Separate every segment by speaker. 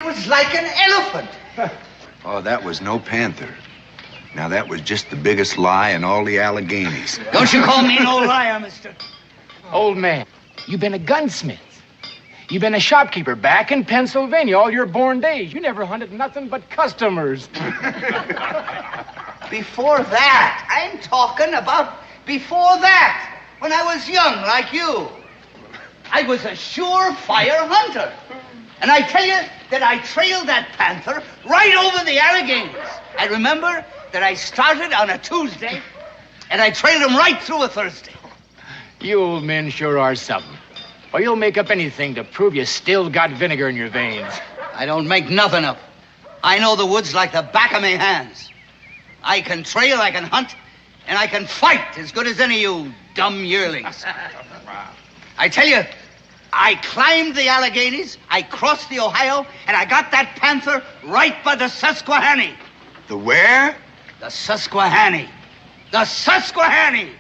Speaker 1: It was like an elephant.
Speaker 2: Oh, that was no panther. Now, that was just the biggest lie in all the Alleghenies.
Speaker 1: Don't you call me no liar, mister.
Speaker 3: Old man, you've been a gunsmith. You've been a shopkeeper back in Pennsylvania all your born days. You never hunted nothing but customers.
Speaker 1: Before that, I'm talking about before that, when I was young like you. I was a surefire hunter. And I tell you that I trailed that panther right over the Alleghenies. I remember that I started on a Tuesday, and I trailed him right through a Thursday.
Speaker 3: You old men sure are something. Or you'll make up anything to prove you still got vinegar in your veins.
Speaker 1: I don't make nothing up. I know the woods like the back of my hands. I can trail, I can hunt, and I can fight as good as any of you dumb yearlings. I tell you, I climbed the Alleghenies, I crossed the Ohio, and I got that panther right by the Susquehanna.
Speaker 2: The where?
Speaker 1: The Susquehanna. The Susquehanna!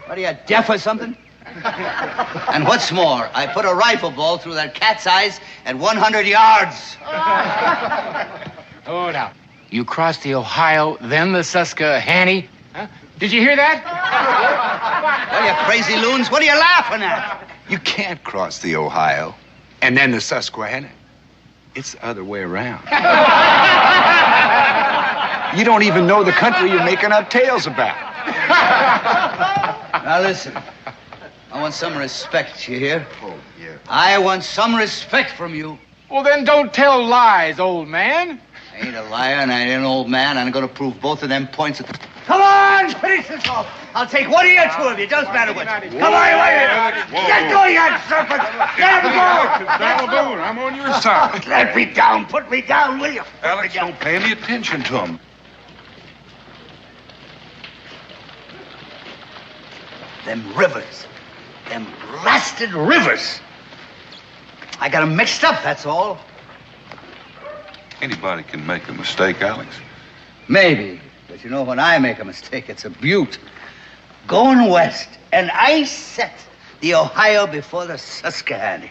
Speaker 1: What are you, deaf or something? And what's more, I put a rifle ball through that cat's eyes at 100 yards.
Speaker 3: Oh, now. You crossed the Ohio, then the Susquehanna? Huh? Did you hear that?
Speaker 1: What are you, crazy loons? What are you laughing at?
Speaker 2: You can't cross the Ohio and then the Susquehanna. It's the other way around. You don't even know the country you're making up tales about.
Speaker 1: Now listen, I want some respect, you hear?
Speaker 2: Oh, yeah.
Speaker 1: I want some respect from you.
Speaker 3: Well, then don't tell lies, old man.
Speaker 1: I ain't a liar and I ain't an old man. I'm going to prove both of them points. Come on, finish this off. I'll take one of you, two of you. Doesn't matter which. Come on, wait. Get going, you serpent. Let him go.
Speaker 4: Daniel Boone, I'm on your side.
Speaker 1: Let me down. Put me down, will you?
Speaker 4: Alex, don't pay any attention to him.
Speaker 1: Them rivers. Them blasted rivers. I got them mixed up, that's all.
Speaker 4: Anybody can make a mistake, Alex.
Speaker 1: Maybe. But you know, when I make a mistake, it's a beaut. Going west, and I set the Ohio before the Susquehanna.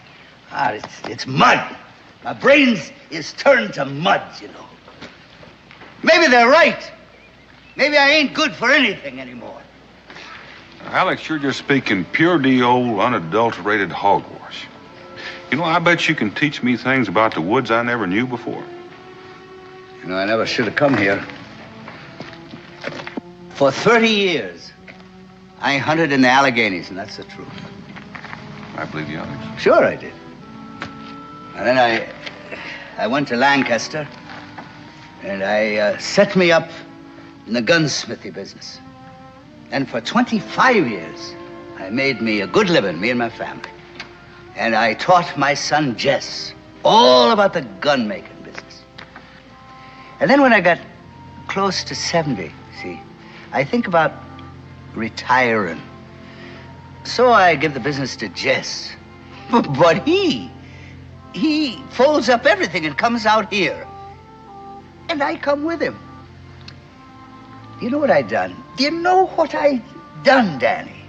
Speaker 1: It's mud. My brains is turned to mud, you know. Maybe they're right. Maybe I ain't good for anything anymore.
Speaker 4: Alex, you're just speaking pure D.O. unadulterated hogwash. You know, I bet you can teach me things about the woods I never knew before.
Speaker 1: You know, I never should have come here. For 30 years, I hunted in the Alleghenies, and that's the truth.
Speaker 4: I believe you, Alex.
Speaker 1: Sure I did. And then I went to Lancaster, and I set me up in the gunsmithy business. And for 25 years, I made me a good living, me and my family. And I taught my son, Jess, all about the gun-making business. And then when I got close to 70, see, I think about retiring. So I give the business to Jess. But he folds up everything and comes out here. And I come with him. You know what I done? Do you know what I done, Danny?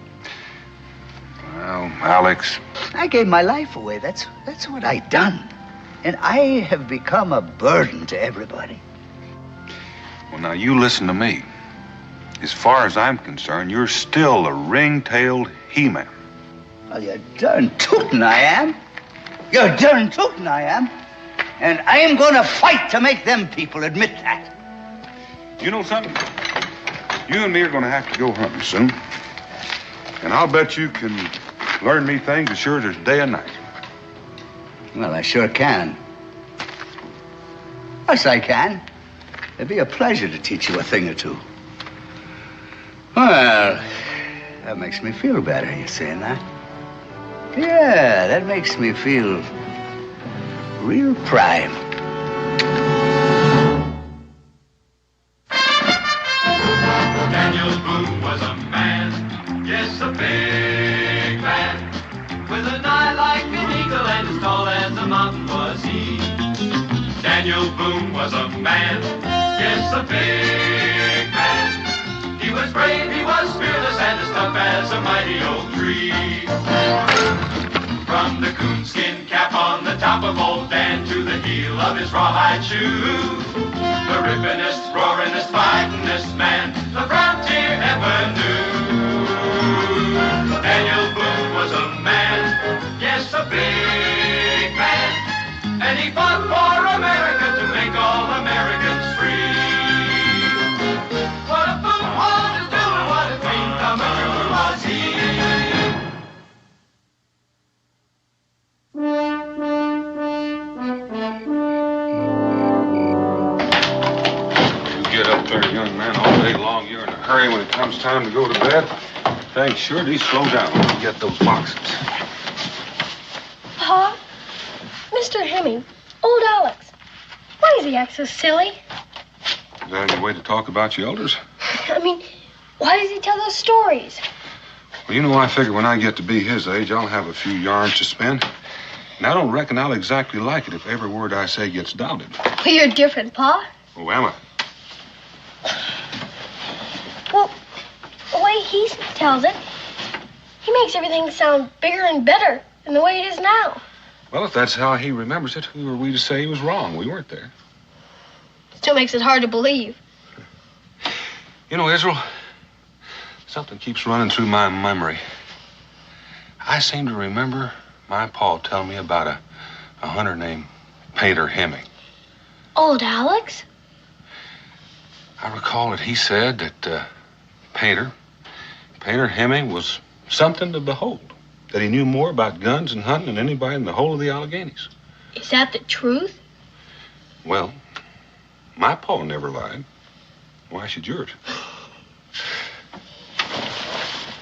Speaker 4: Well, Alex.
Speaker 1: I gave my life away. That's what I done. And I have become a burden to everybody.
Speaker 4: Well, now, you listen to me. As far as I'm concerned, you're still a ring-tailed he-man.
Speaker 1: Well, you're darn tootin' I am. You're darn tootin' I am. And I am going to fight to make them people admit that.
Speaker 4: You know something? You and me are going to have to go hunting soon. And I'll bet you can learn me things as sure as there's day and night.
Speaker 1: Well, I sure can. Yes, I can. It'd be a pleasure to teach you a thing or two. Well, that makes me feel better, you saying that? Yeah, that makes me feel real prime.
Speaker 5: Daniel Boone was a man, yes, a big man, with an eye like an eagle and as tall as a mountain was he. Daniel Boone was a man, yes, a big man. He was brave, he was fearless, and as tough as a mighty oak tree. From the coonskin cap on the top of old Dan to the heel of his rawhide shoe, the rippinest, roaringest, fightingest man the frontier ever knew. Daniel Boone was a man, yes, a big man, and he fought for America to make all Americans free. What a Boone wanted to do and what a dream come true was he.
Speaker 4: You get up there, young man, all day long. You're in a hurry when it comes time to go to bed. Thanks, sure, do slow down when you get those boxes.
Speaker 6: Pa? Mr. Hemming, old Alex, why does he act so silly?
Speaker 4: Is that any way to talk about your elders?
Speaker 6: I mean, why does he tell those stories?
Speaker 4: Well, you know, I figure when I get to be his age, I'll have a few yarns to spin. And I don't reckon I'll exactly like it if every word I say gets doubted.
Speaker 6: Well, you're different, Pa.
Speaker 4: Oh, am I?
Speaker 6: Well, the way he tells it, he makes everything sound bigger and better than the way it is now.
Speaker 4: Well, if that's how he remembers it, who are we to say he was wrong? We weren't there.
Speaker 6: Still makes it hard to believe.
Speaker 4: You know, Israel, something keeps running through my memory. I seem to remember my pa telling me about a hunter named Painter Hemming.
Speaker 6: Old Alex?
Speaker 4: I recall that he said that Painter Hemming was something to behold. That he knew more about guns and hunting than anybody in the whole of the Alleghenies.
Speaker 6: Is that the truth?
Speaker 4: Well, my pa never lied. Why should yours?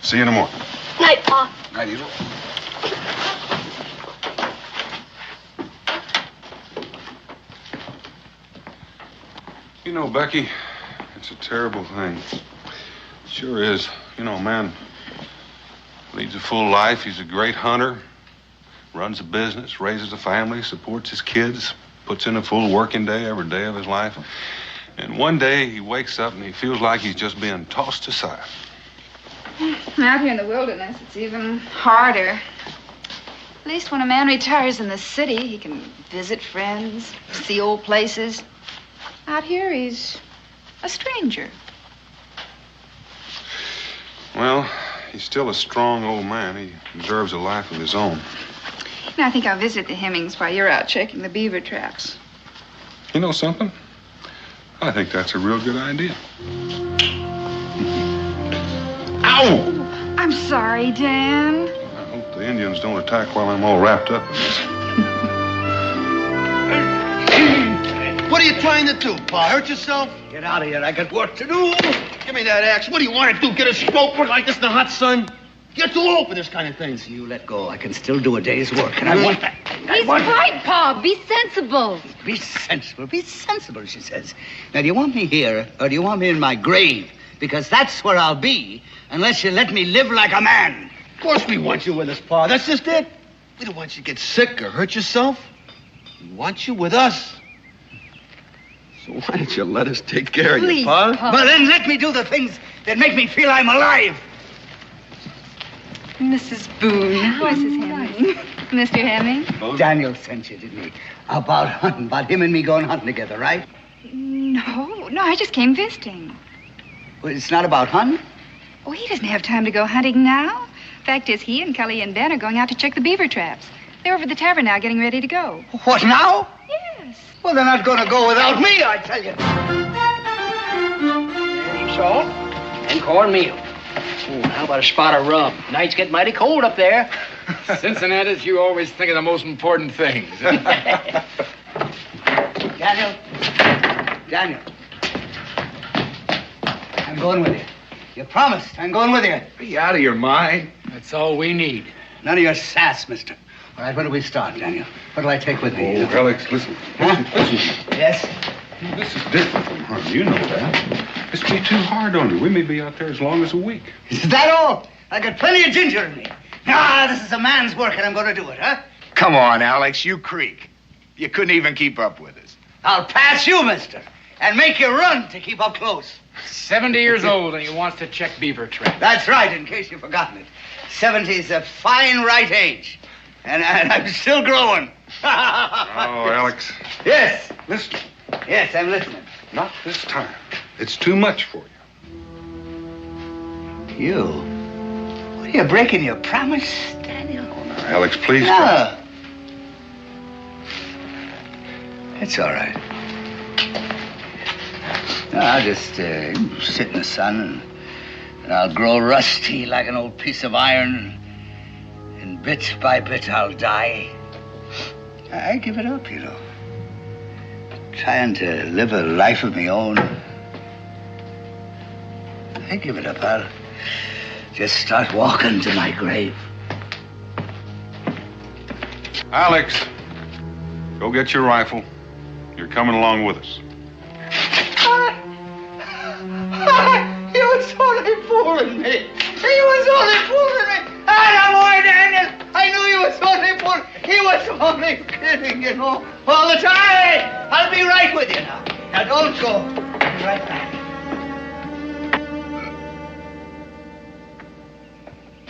Speaker 4: See you in the morning.
Speaker 6: Night, Pa.
Speaker 4: Night, Israel. You know, Becky, it's a terrible thing. It sure is. You know, man leads a full life. He's a great hunter, runs a business, raises a family, supports his kids, puts in a full working day every day of his life. And one day he wakes up and he feels like he's just being tossed aside.
Speaker 7: Out here in the wilderness, it's even harder. At least when a man retires in the city, he can visit friends, see old places. Out here, he's a stranger.
Speaker 4: Well, he's still a strong old man. He deserves a life of his own.
Speaker 7: And I think I'll visit the Hemmings while you're out checking the beaver traps.
Speaker 4: You know something? I think that's a real good idea. Ow!
Speaker 7: I'm sorry, Dan.
Speaker 4: I hope the Indians don't attack while I'm all wrapped up in this.
Speaker 8: What are you trying to do, Pa? Hurt yourself?
Speaker 1: Get out of here. I got work to do.
Speaker 8: Give me that axe. What do you want to do? Get a stroke work like this in the hot sun? You're too old for this kind of thing.
Speaker 1: You let go. I can still do a day's work, and I want that.
Speaker 9: He's right, Pa. Be sensible.
Speaker 1: Be sensible. Be sensible, she says. Now, do you want me here, or do you want me in my grave? Because that's where I'll be, unless you let me live like a man.
Speaker 8: Of course we want you with us, Pa. That's just it. We don't want you to get sick or hurt yourself. We want you with us. So why don't you let us take care of you, Pa?
Speaker 1: Well, then let me do the things that make me feel I'm alive.
Speaker 7: Mrs. Boone. Mrs. Hemming. Mr. Hemming?
Speaker 1: Daniel sent you, didn't he? About hunting, about him and me going hunting together, right?
Speaker 7: No, I just came visiting.
Speaker 1: Well, it's not about hunting?
Speaker 7: Oh, he doesn't have time to go hunting now. Fact is, he and Kelly and Ben are going out to check the beaver traps. They're over at the tavern now getting ready to go.
Speaker 1: What, now?
Speaker 7: Yes.
Speaker 1: Well, they're not going to go without me, I tell you.
Speaker 10: Any salt and cornmeal. How about a spot of rum? Nights get mighty cold up there.
Speaker 3: Cincinnati's, you always think of the most important things.
Speaker 1: Daniel. I'm going with you. You promised. I'm going with you.
Speaker 2: Are you out of your mind?
Speaker 3: That's all we need.
Speaker 1: None of your sass, mister. All right, when do we start, Daniel? What do I take with me?
Speaker 4: Oh, Alex, listen.
Speaker 1: Huh?
Speaker 4: Listen.
Speaker 1: Yes?
Speaker 4: This is different from hunting. You know that. This will be too hard on you. We may be out there as long as a week.
Speaker 1: Is that all? I got plenty of ginger in me. Ah, this is a man's work, and I'm going to do it, huh?
Speaker 2: Come on, Alex, you creak. You couldn't even keep up with us.
Speaker 1: I'll pass you, mister, and make you run to keep up close.
Speaker 3: 70 years old, and he wants to check beaver traps.
Speaker 1: That's right, in case you've forgotten it. 70's a fine right age. And I'm still growing.
Speaker 4: Oh, Alex.
Speaker 1: Yes.
Speaker 4: Listen.
Speaker 1: Yes, I'm listening.
Speaker 4: Not this time. It's too much for you.
Speaker 1: You? What, are you breaking your promise, Daniel?
Speaker 4: Oh, now, Alex, please.
Speaker 1: No. It's all right. No, I'll just sit in the sun and I'll grow rusty like an old piece of iron. And bit by bit, I'll die. I give it up, you know. Trying to live a life of my own. I give it up. I'll just start walking to my grave.
Speaker 4: Alex, go get your rifle. You're coming along with us.
Speaker 1: He was only fooling me. He was only fooling me. No more, Daniel. I knew he was only fooling. He was only kidding, you know, all the time. I'll be right with you now. Now, don't go. I'll be right back.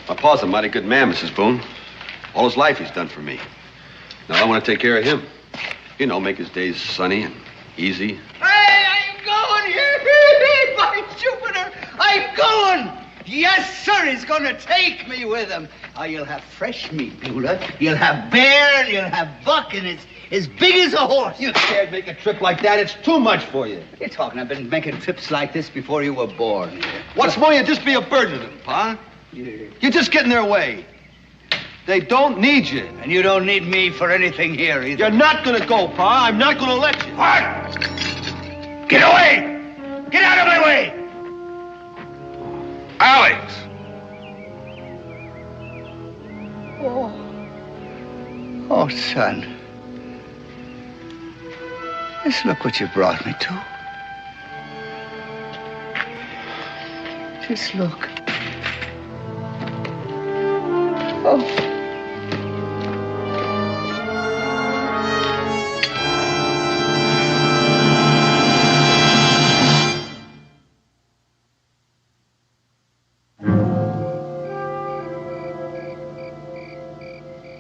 Speaker 8: My pa's a mighty good man, Mrs. Boone. All his life he's done for me. Now I want to take care of him. You know, make his days sunny and easy.
Speaker 1: Hey, I'm going here. By Jupiter, I'm going. Yes, sir, he's going to take me with him. Oh, you'll have fresh meat, Beulah. You'll have bear, and you'll have buck, and it's as big as a horse.
Speaker 8: You can't make a trip like that. It's too much for you.
Speaker 1: You're talking. I've been making trips like this before you were born.
Speaker 8: What's more, you just be a burden to them, Pa. You just get in their way. They don't need you.
Speaker 1: And you don't need me for anything here either.
Speaker 8: You're not going to go, Pa. I'm not going to let you.
Speaker 1: What? Get away! Get out of my way!
Speaker 4: Alex!
Speaker 1: Oh, son. Just look what you brought me to. Just look. Oh.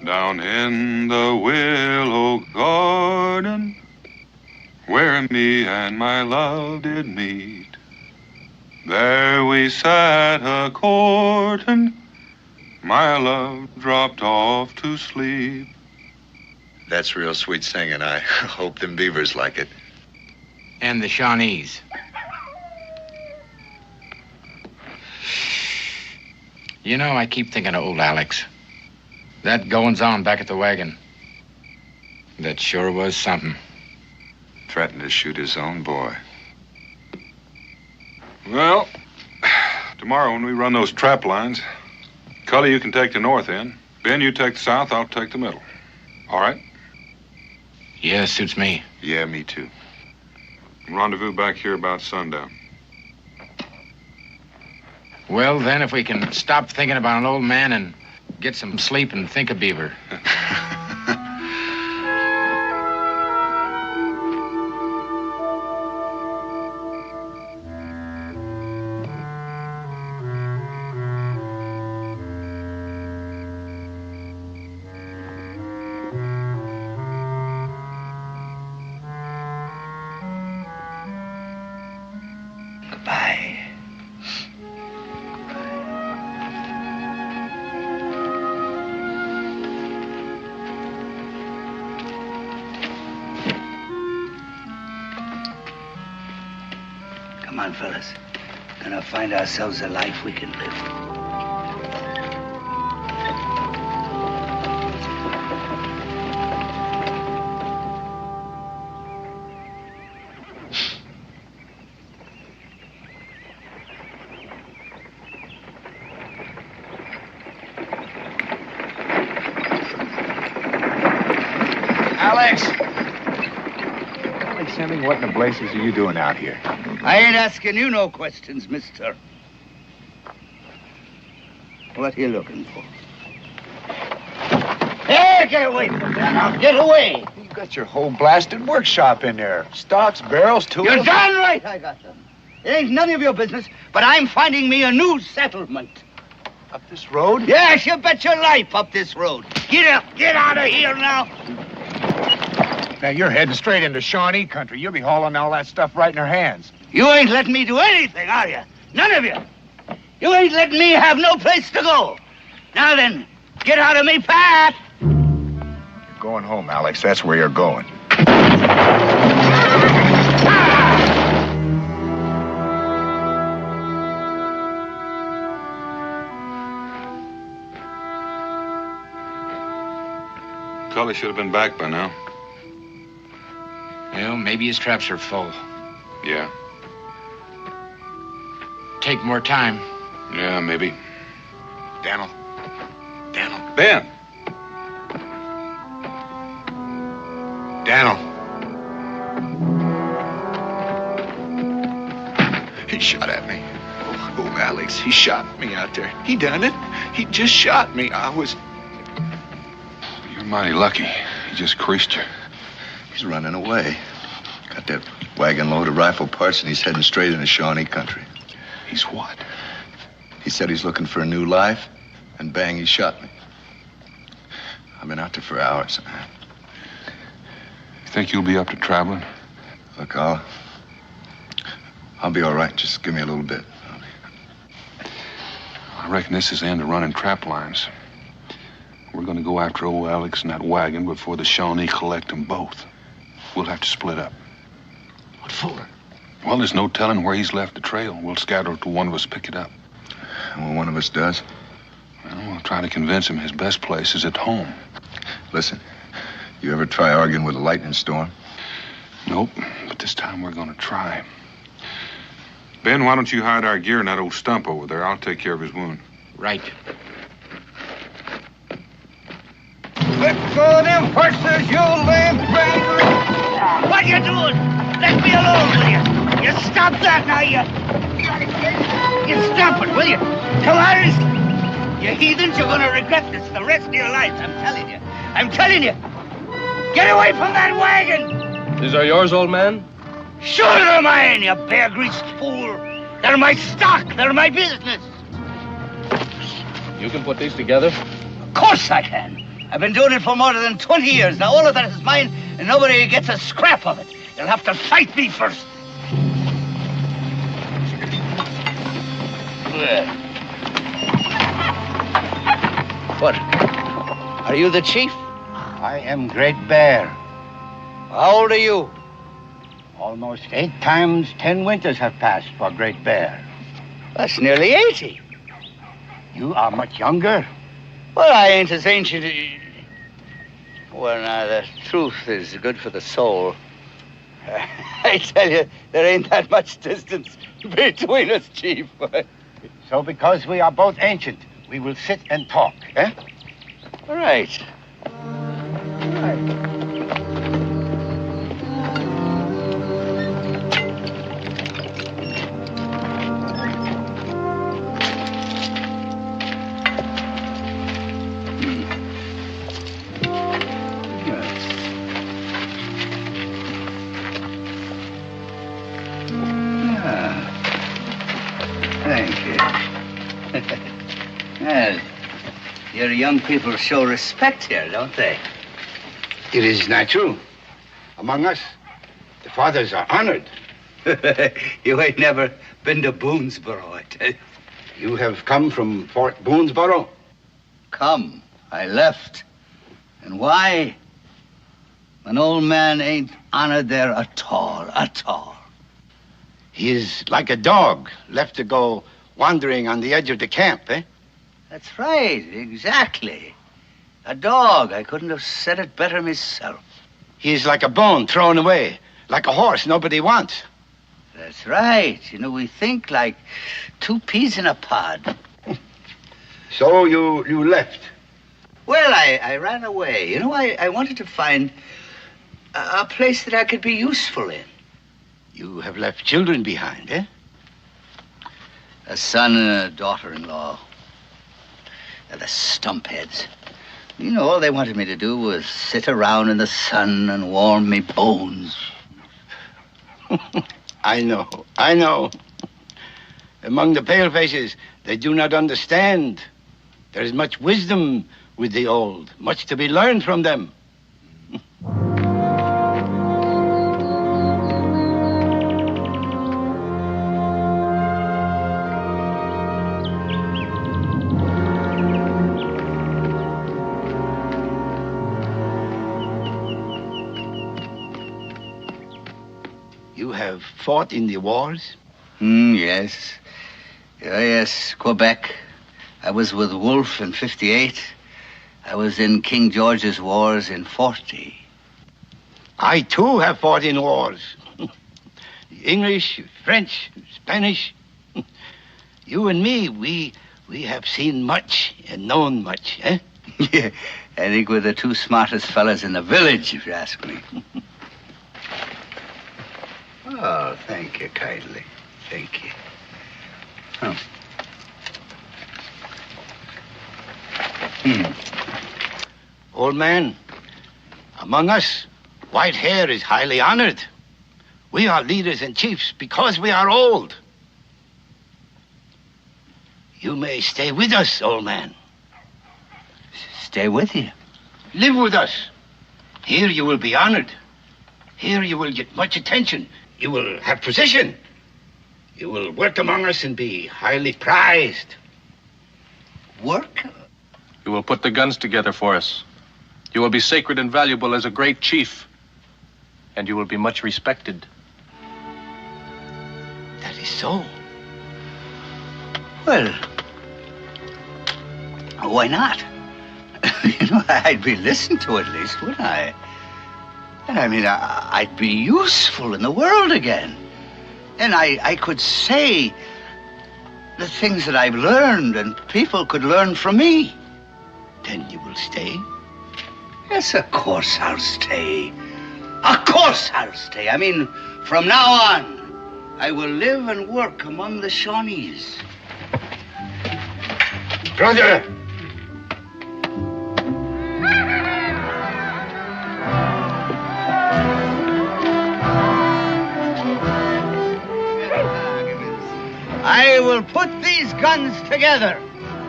Speaker 4: Down in the willow garden, where me and my love did meet, there we sat a-courtin', my love dropped off to sleep.
Speaker 2: That's real sweet singing. I hope them beavers like it.
Speaker 3: And the Shawnees. You know, I keep thinking of old Alex. That goings-on back at the wagon. That sure was something.
Speaker 2: Threatened to shoot his own boy.
Speaker 4: Well, tomorrow when we run those trap lines, Cully, you can take the north end. Ben, you take the south, I'll take the middle. All right?
Speaker 3: Yeah, suits me.
Speaker 2: Yeah, me too.
Speaker 4: Rendezvous back here about sundown.
Speaker 3: Well, then, if we can stop thinking about an old man and get some sleep and think of Beaver.
Speaker 1: Goodbye. Come on, fellas. Gonna find ourselves a life we can live.
Speaker 3: Alex! Sammy, what in the blazes are you doing out here?
Speaker 1: I ain't asking you no questions, mister. What are you looking for? Hey, get away from me now. Get away.
Speaker 3: You got your whole blasted workshop in there. Stocks, barrels, tools.
Speaker 1: You're darn right I got them. It ain't none of your business, but I'm finding me a new settlement.
Speaker 3: Up this road?
Speaker 1: Yes, you bet your life up this road. Get out of here now.
Speaker 3: Now, you're heading straight into Shawnee country. You'll be hauling all that stuff right in her hands.
Speaker 1: You ain't letting me do anything, are you? None of you. You ain't letting me have no place to go. Now then, get out of me, Pat.
Speaker 3: You're going home, Alex. That's where you're going.
Speaker 4: Cully should have been back by now.
Speaker 3: Well, maybe his traps are full.
Speaker 4: Yeah.
Speaker 3: Take more time.
Speaker 4: Yeah, maybe.
Speaker 3: Daniel.
Speaker 4: Ben!
Speaker 3: Daniel.
Speaker 2: He shot at me. Oh, Alex, he shot me out there. He done it. He just shot me.
Speaker 4: You're mighty lucky. He just creased you.
Speaker 2: He's running away. Got that wagon load of rifle parts, and he's heading straight into Shawnee country.
Speaker 4: He's what?
Speaker 2: He said he's looking for a new life, and bang, he shot me. I've been out there for hours.
Speaker 4: You think you'll be up to traveling?
Speaker 2: Look, I'll be all right. Just give me a little bit.
Speaker 4: I reckon this is the end of running trap lines. We're gonna go after old Alex and that wagon before the Shawnee collect them both. We'll have to split up.
Speaker 3: What for?
Speaker 4: Well, there's no telling where he's left the trail. We'll scatter till one of us pick it up.
Speaker 2: And when one of us does?
Speaker 4: Well, we'll try to convince him his best place is at home.
Speaker 2: Listen, you ever try arguing with a lightning storm?
Speaker 4: Nope, but this time we're gonna try. Ben, why don't you hide our gear in that old stump over there? I'll take care of his wound.
Speaker 3: Right.
Speaker 1: Let go them horses, you lame bastard! What you doing? Let me alone, will you? You stop that now, you stop it, will you? Cowards! You heathens, you're gonna regret this the rest of your lives, I'm telling you. Get away from that wagon!
Speaker 10: These are yours, old man?
Speaker 1: Sure they're mine, you bear-greased fool. They're my stock, they're my business.
Speaker 10: You can put these together?
Speaker 1: Of course I can. I've been doing it for more than 20 years. Now all of that is mine, and nobody gets a scrap of it. You'll have to fight me first. What? Are you the chief?
Speaker 11: I am Great Bear.
Speaker 1: How old are you?
Speaker 11: Almost 8 times 10 winters have passed for Great Bear.
Speaker 1: That's nearly 80.
Speaker 11: You are much younger.
Speaker 1: Well, I ain't as ancient. Well, now, the truth is good for the soul. I tell you, there ain't that much distance between us, Chief.
Speaker 11: So because we are both ancient, we will sit and talk, eh?
Speaker 1: All right. Well, your young people show respect here, don't they?
Speaker 11: It is natural. Among us, the fathers are honored.
Speaker 1: You ain't never been to Boonesboro, I tell you.
Speaker 11: You have come from Fort Boonesboro?
Speaker 1: Come. I left. And why? An old man ain't honored there at all.
Speaker 11: He is like a dog left to go wandering on the edge of the camp, eh?
Speaker 1: That's right, exactly. A dog. I couldn't have said it better myself.
Speaker 11: He is like a bone thrown away, like a horse nobody wants.
Speaker 1: That's right. You know, we think like 2 peas in a pod.
Speaker 11: So you left?
Speaker 1: Well, I ran away. You know, I wanted to find a place that I could be useful in.
Speaker 11: You have left children behind, eh?
Speaker 1: A son and a daughter-in-law. They're the stumpheads. You know, all they wanted me to do was sit around in the sun and warm me bones.
Speaker 11: I know. Among the palefaces, they do not understand There is much wisdom with the old, much to be learned from them. You have fought in the wars?
Speaker 1: Yes. Yes, Quebec. I was with Wolfe in 58. I was in King George's wars in 40.
Speaker 11: I, too, have fought in wars. The English, French, Spanish. You and me, we have seen much and known much, eh?
Speaker 1: Yeah, I think we're the two smartest fellas in the village, if you ask me. Oh, thank you kindly. Thank you. Oh.
Speaker 11: Old man, among us, white hair is highly honored. We are leaders and chiefs because we are old. You may stay with us, old man.
Speaker 1: Stay with you?
Speaker 11: Live with us. Here you will be honored. Here you will get much attention. You will have position. You will work among us and be highly prized.
Speaker 1: Work?
Speaker 12: You will put the guns together for us. You will be sacred and valuable as a great chief. And you will be much respected.
Speaker 11: That is so.
Speaker 1: Well, why not? I'd be listened to at least, wouldn't I? And I mean, I'd be useful in the world again. And I could say the things that I've learned and people could learn from me.
Speaker 11: Then you will stay?
Speaker 1: Yes, of course I'll stay. Of course I'll stay. I mean, from now on, I will live and work among the Shawnees.
Speaker 11: Brother!
Speaker 1: I will put these guns together.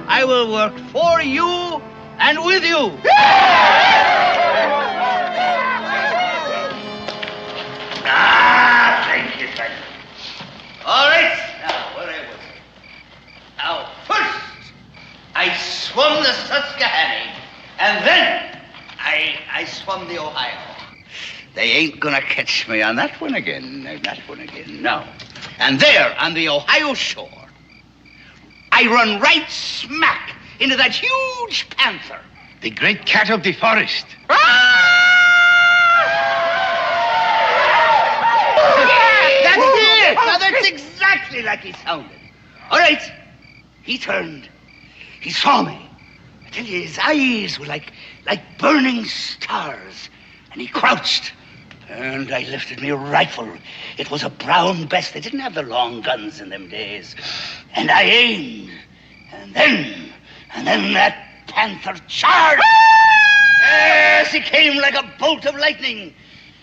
Speaker 1: I will work for you and with you. Thank you, thank you. All right, now, where I was. Now, first, I swum the Susquehanna, and then I swum the Ohio. They ain't gonna catch me on that one again, no. And there, on the Ohio shore, I run right smack into that huge panther.
Speaker 11: The great cat of the forest.
Speaker 1: That's it! Now, that's exactly like he sounded. All right, he turned. He saw me. I tell you, his eyes were like burning stars. And he crouched. And I lifted me rifle. It was a brown bess. They didn't have the long guns in them days. And I aimed. And then that panther charged. Yes, he came like a bolt of lightning.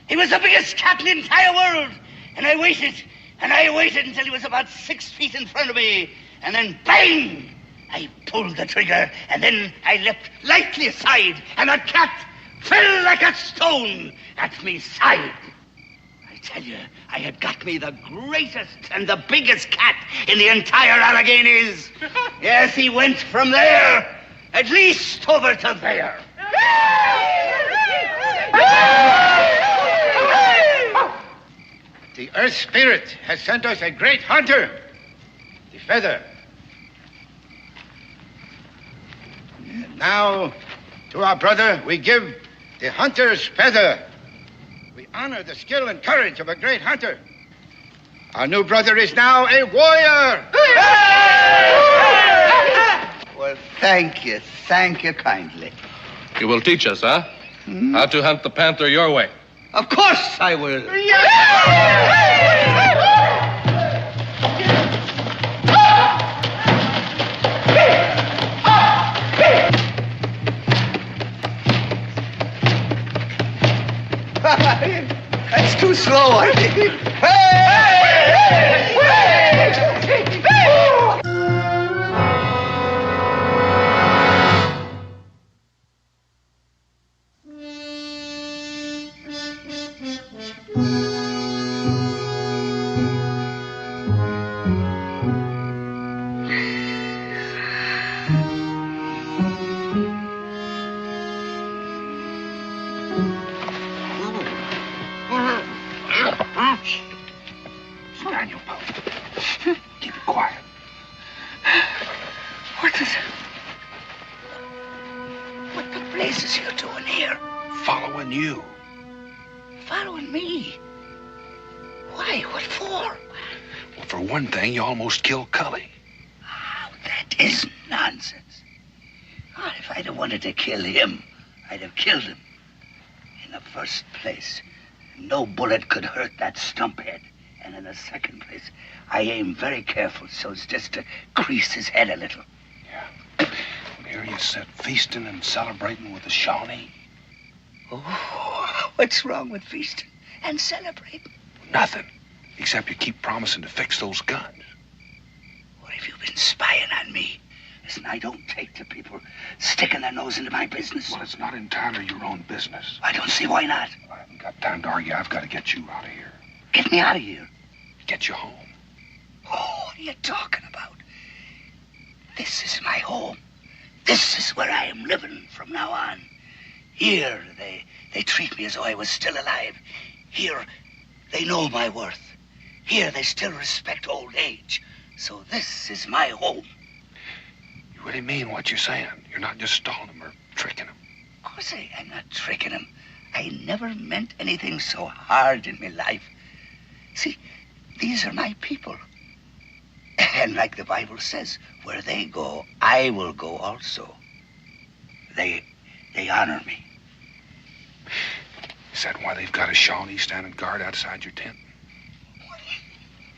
Speaker 1: He was the biggest cat in the entire world. And I waited until he was about 6 feet in front of me. And then bang! I pulled the trigger. And then I leapt lightly aside. And that cat fell like a stone at me side. I tell you, I had got me the greatest and the biggest cat in the entire Alleghenies. Yes, he went from there, at least over to there.
Speaker 11: The Earth Spirit has sent us a great hunter, the feather. And now, to our brother, we give the hunter's feather. We honor the skill and courage of a great hunter. Our new brother is now a warrior.
Speaker 1: Well, thank you kindly.
Speaker 12: You will teach us, huh? How to hunt the panther your way.
Speaker 1: Of course I will. That's too slow, I think.
Speaker 13: Daniel Boone. Keep it quiet.
Speaker 1: What the blazes is you doing here?
Speaker 13: Following you.
Speaker 1: Following me? Why? What for?
Speaker 13: Well, for one thing, you almost killed Cully.
Speaker 1: Oh, that is nonsense. Oh, if I'd have wanted to kill him, I'd have killed him. In the first place, no bullet could hurt that stumphead. And in the second place, I aim very careful so as just to crease his head a little.
Speaker 13: Yeah. And here you sit feasting and celebrating with the Shawnee.
Speaker 1: Oh, what's wrong with feasting and celebrating?
Speaker 13: Nothing. Except you keep promising to fix those guns.
Speaker 1: What have you been spying on me? Listen, I don't take to people sticking their nose into my business.
Speaker 13: Well, it's not entirely your own business.
Speaker 1: I don't see why not.
Speaker 13: I haven't got time to argue. I've got to get you out of here.
Speaker 1: Get me out of here?
Speaker 13: Get you home.
Speaker 1: Oh, what are you talking about? This is my home. This is where I am living from now on. Here, they treat me as though I was still alive. Here, they know my worth. Here, they still respect old age. So this is my home.
Speaker 13: You really mean what you're saying? You're not just stalling them or tricking them?
Speaker 1: Of course I'm not tricking them. I never meant anything so hard in my life. See, these are my people. And like the Bible says, where they go, I will go also. They honor me.
Speaker 13: Is that why they've got a Shawnee standing guard outside your tent?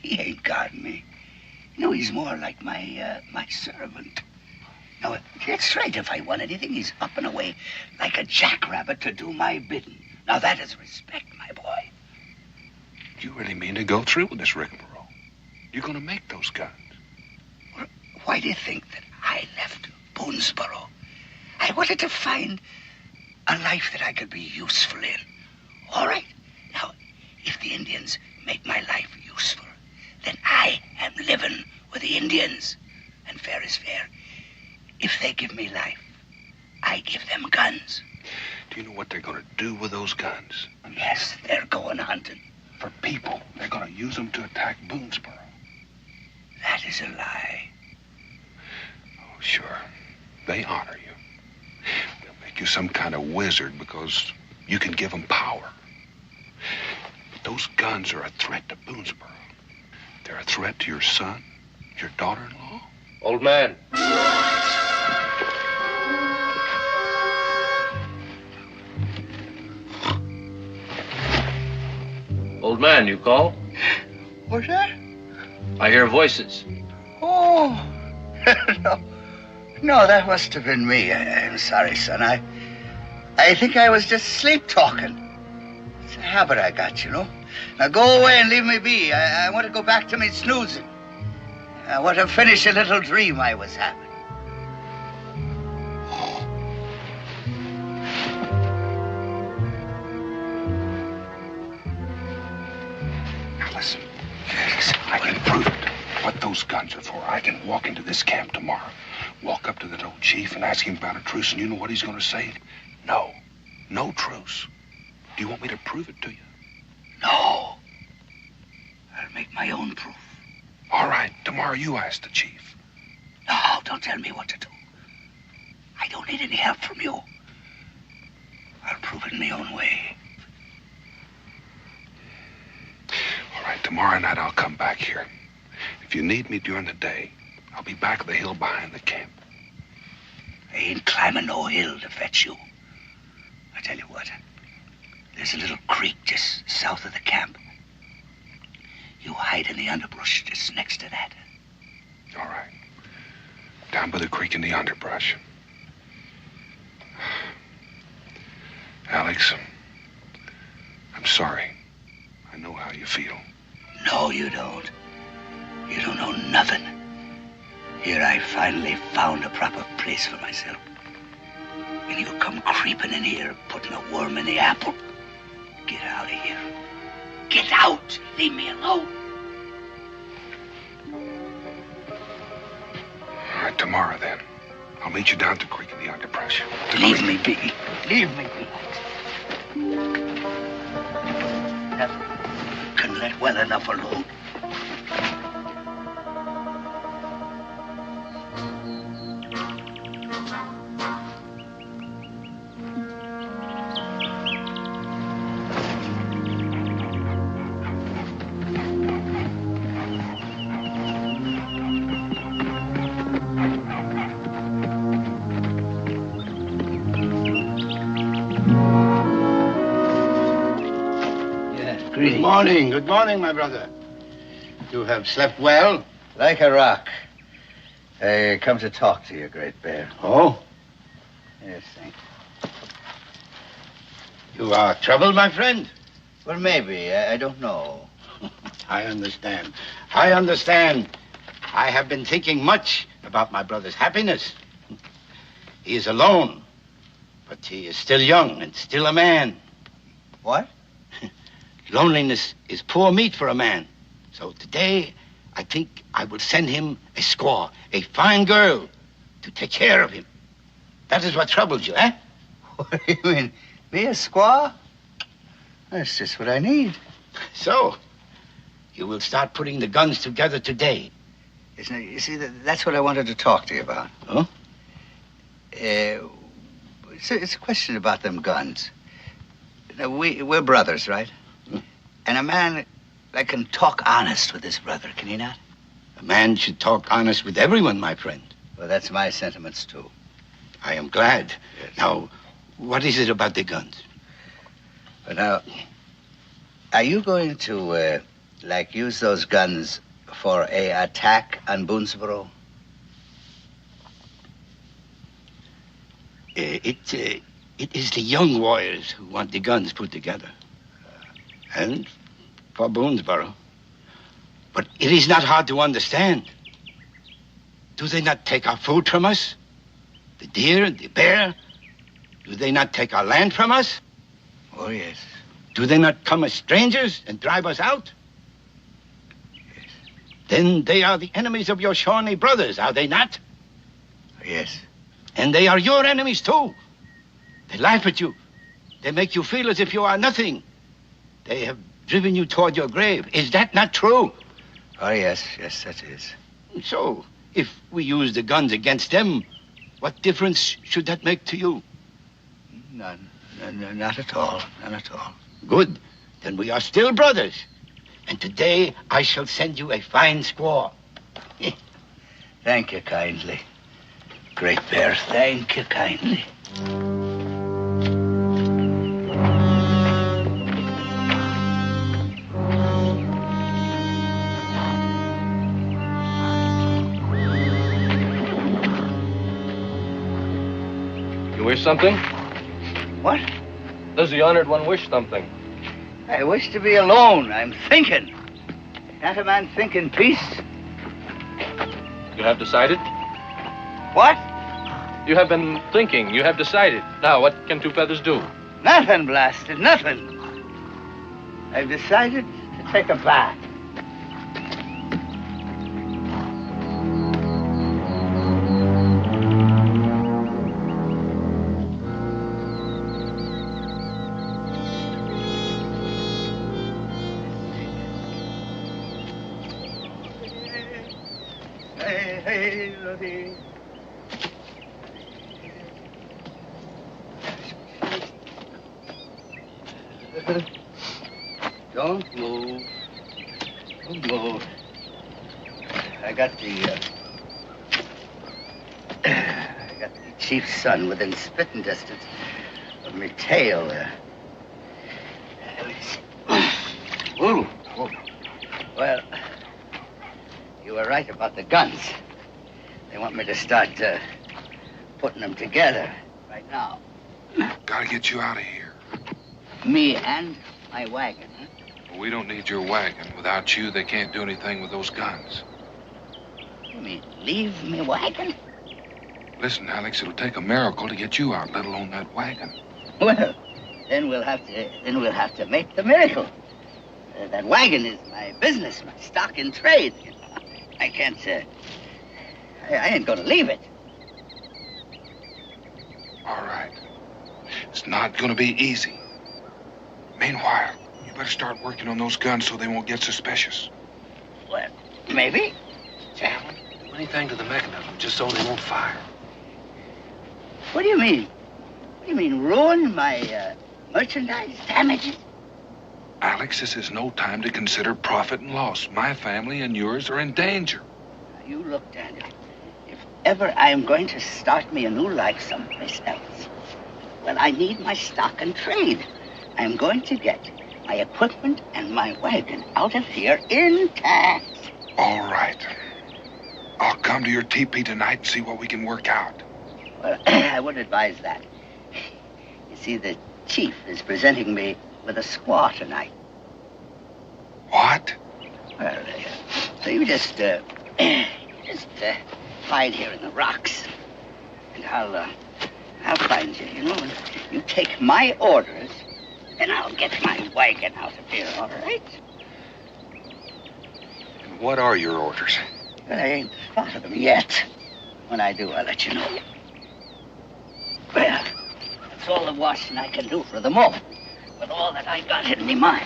Speaker 1: He ain't guarding me. No, he's more like my servant. Now, get straight, if I want anything, he's up and away like a jackrabbit to do my bidding. Now, that is respect, my boy.
Speaker 13: Do you really mean to go through with this rigmarole? You're going to make those guns.
Speaker 1: Well, why do you think that I left Boonesboro? I wanted to find a life that I could be useful in. All right. Now, if the Indians make my life useful, then I am living with the Indians. And fair is fair. If they give me life, I give them guns.
Speaker 13: Do you know what they're going to do with those guns?
Speaker 1: Yes, they're going hunting.
Speaker 13: For people. They're going to use them to attack Boonesboro.
Speaker 1: That is a lie.
Speaker 13: Oh, sure. They honor you. They'll make you some kind of wizard because you can give them power. But those guns are a threat to Boonesboro. They're a threat to your son, your daughter-in-law.
Speaker 12: Old man. Old man, you call?
Speaker 1: What's that?
Speaker 12: I hear voices.
Speaker 1: Oh, no, that must have been me. I'm sorry, son. I think I was just sleep-talking. It's a habit I got, you know. Now go away and leave me be. I want to go back to me snoozing. I want to finish a little dream I was having.
Speaker 13: Now listen, I can prove it. What those guns are for. I can walk into this camp tomorrow, walk up to that old chief and ask him about a truce, and you know what he's going to say? No. No truce. Do you want me to prove it to you?
Speaker 1: No. I'll make my own proof.
Speaker 13: All right. Tomorrow you ask the chief.
Speaker 1: No, don't tell me what to do. I don't need any help from you. I'll prove it in my own way.
Speaker 13: All right. Tomorrow night I'll come back here. If you need me during the day, I'll be back at the hill behind the camp.
Speaker 1: I ain't climbing no hill to fetch you. I tell you what. There's a little creek just south of the camp. You hide in the underbrush just next to that.
Speaker 13: All right. Down by the creek in the underbrush. Alex, I'm sorry. I know how you feel.
Speaker 1: No, you don't. You don't know nothing. Here I finally found a proper place for myself. And you come creeping in here, putting a worm in the apple. Get out of here. Get out! Leave me alone.
Speaker 13: All right, tomorrow then. I'll meet you down at the creek in the underbrush.
Speaker 1: Leave me be. Leave me be. Never can let well enough alone.
Speaker 11: Good morning, my brother. You have slept well?
Speaker 1: Like a rock. I come to talk to you, Great Bear.
Speaker 11: Oh?
Speaker 1: Yes, thank
Speaker 11: you. You are troubled, my friend?
Speaker 1: Well, maybe. I don't know.
Speaker 11: I understand. I understand. I have been thinking much about my brother's happiness. He is alone, but he is still young and still a man.
Speaker 1: What?
Speaker 11: Loneliness is poor meat for a man. So today, I think I will send him a squaw, a fine girl, to take care of him. That is what troubles you, eh?
Speaker 1: What do you mean? Me a squaw? That's just what I need.
Speaker 11: So, you will start putting the guns together today.
Speaker 1: Isn't it? You see, that's what I wanted to talk to you about.
Speaker 11: Huh?
Speaker 1: It's a question about them guns. Now, we're brothers, right? And a man that can talk honest with his brother, can he not?
Speaker 11: A man should talk honest with everyone, my friend.
Speaker 1: Well, that's my sentiments, too.
Speaker 11: I am glad. Yes. Now, what is it about the guns?
Speaker 1: Well, now, are you going to, use those guns for a attack on Boonesboro?
Speaker 11: It is the young warriors who want the guns put together. And for Boonesboro. But it is not hard to understand. Do they not take our food from us? The deer and the bear? Do they not take our land from us?
Speaker 1: Oh, yes.
Speaker 11: Do they not come as strangers and drive us out?
Speaker 1: Yes.
Speaker 11: Then they are the enemies of your Shawnee brothers, are they not?
Speaker 1: Yes.
Speaker 11: And they are your enemies, too. They laugh at you. They make you feel as if you are nothing. They have driven you toward your grave. Is that not true?
Speaker 1: Oh, yes. Yes, that is.
Speaker 11: So, if we use the guns against them, what difference should that make to you?
Speaker 1: None. Not at all. None at all.
Speaker 11: Good. Then we are still brothers. And today I shall send you a fine squaw.
Speaker 1: Thank you kindly. Great Bear, thank you kindly.
Speaker 12: You wish something?
Speaker 1: What?
Speaker 12: Does the honored one wish something?
Speaker 1: I wish to be alone. I'm thinking. Can't a man think in peace?
Speaker 12: You have decided?
Speaker 1: What?
Speaker 12: You have been thinking. You have decided. Now, what can Two Feathers do?
Speaker 1: Nothing, blasted, nothing. I've decided to take a bath. Don't move. Don't move. I got the chief's son within spitting distance of me tail there. Ooh. Well, you were right about the guns. They want me to start putting them together right now.
Speaker 13: Gotta get you out of here.
Speaker 1: Me and my wagon, huh?
Speaker 13: Well, we don't need your wagon. Without you, they can't do anything with those guns.
Speaker 1: You mean leave me wagon?
Speaker 13: Listen, Alex, it'll take a miracle to get you out, let alone that wagon.
Speaker 1: Well, then we'll have to make the miracle. That wagon is my business, my stock in trade. I can't. I ain't gonna leave it.
Speaker 13: All right. It's not gonna be easy. Meanwhile, you better start working on those guns so they won't get suspicious.
Speaker 1: Well, maybe.
Speaker 10: Sam, do anything to the mechanism just so they won't fire.
Speaker 1: What do you mean? What do you mean, ruin my merchandise? Damage it?
Speaker 13: Alex, this is no time to consider profit and loss. My family and yours are in danger.
Speaker 1: Now, you look, Daniel. If ever I'm going to start me a new life someplace else, well, I need my stock and trade. I'm going to get my equipment and my wagon out of here intact.
Speaker 13: All right. I'll come to your teepee tonight and see what we can work out.
Speaker 1: Well, I would advise that. You see, the chief is presenting me with a squaw tonight.
Speaker 13: What?
Speaker 1: Well, so you just hide here in the rocks, and I'll find you, you know, and you take my orders, and I'll get my wagon out of here, all right?
Speaker 13: And what are your orders?
Speaker 1: Well, I ain't thought of them yet. When I do, I'll let you know. Well, that's all the washing I can do for the moment, with all that I got in me mind.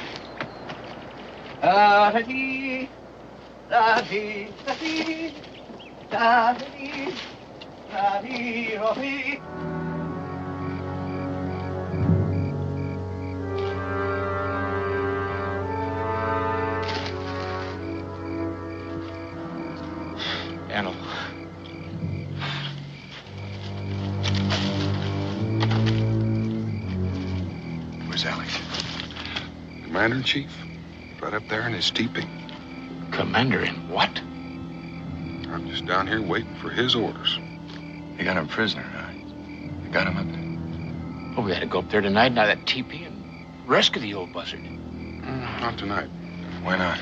Speaker 1: Da-da-dee, da-dee, da-dee, da-dee, da-dee, da-dee.
Speaker 3: Daniel.
Speaker 13: Where's Alex? Commander-in-Chief. Right up there in his teepee.
Speaker 3: Commander-in what?
Speaker 13: I'm just down here waiting for his orders.
Speaker 2: You got him prisoner, huh? You got him up there?
Speaker 3: Oh, we had to go up there tonight, now that teepee, and rescue the old buzzard.
Speaker 13: Not tonight.
Speaker 2: Why not?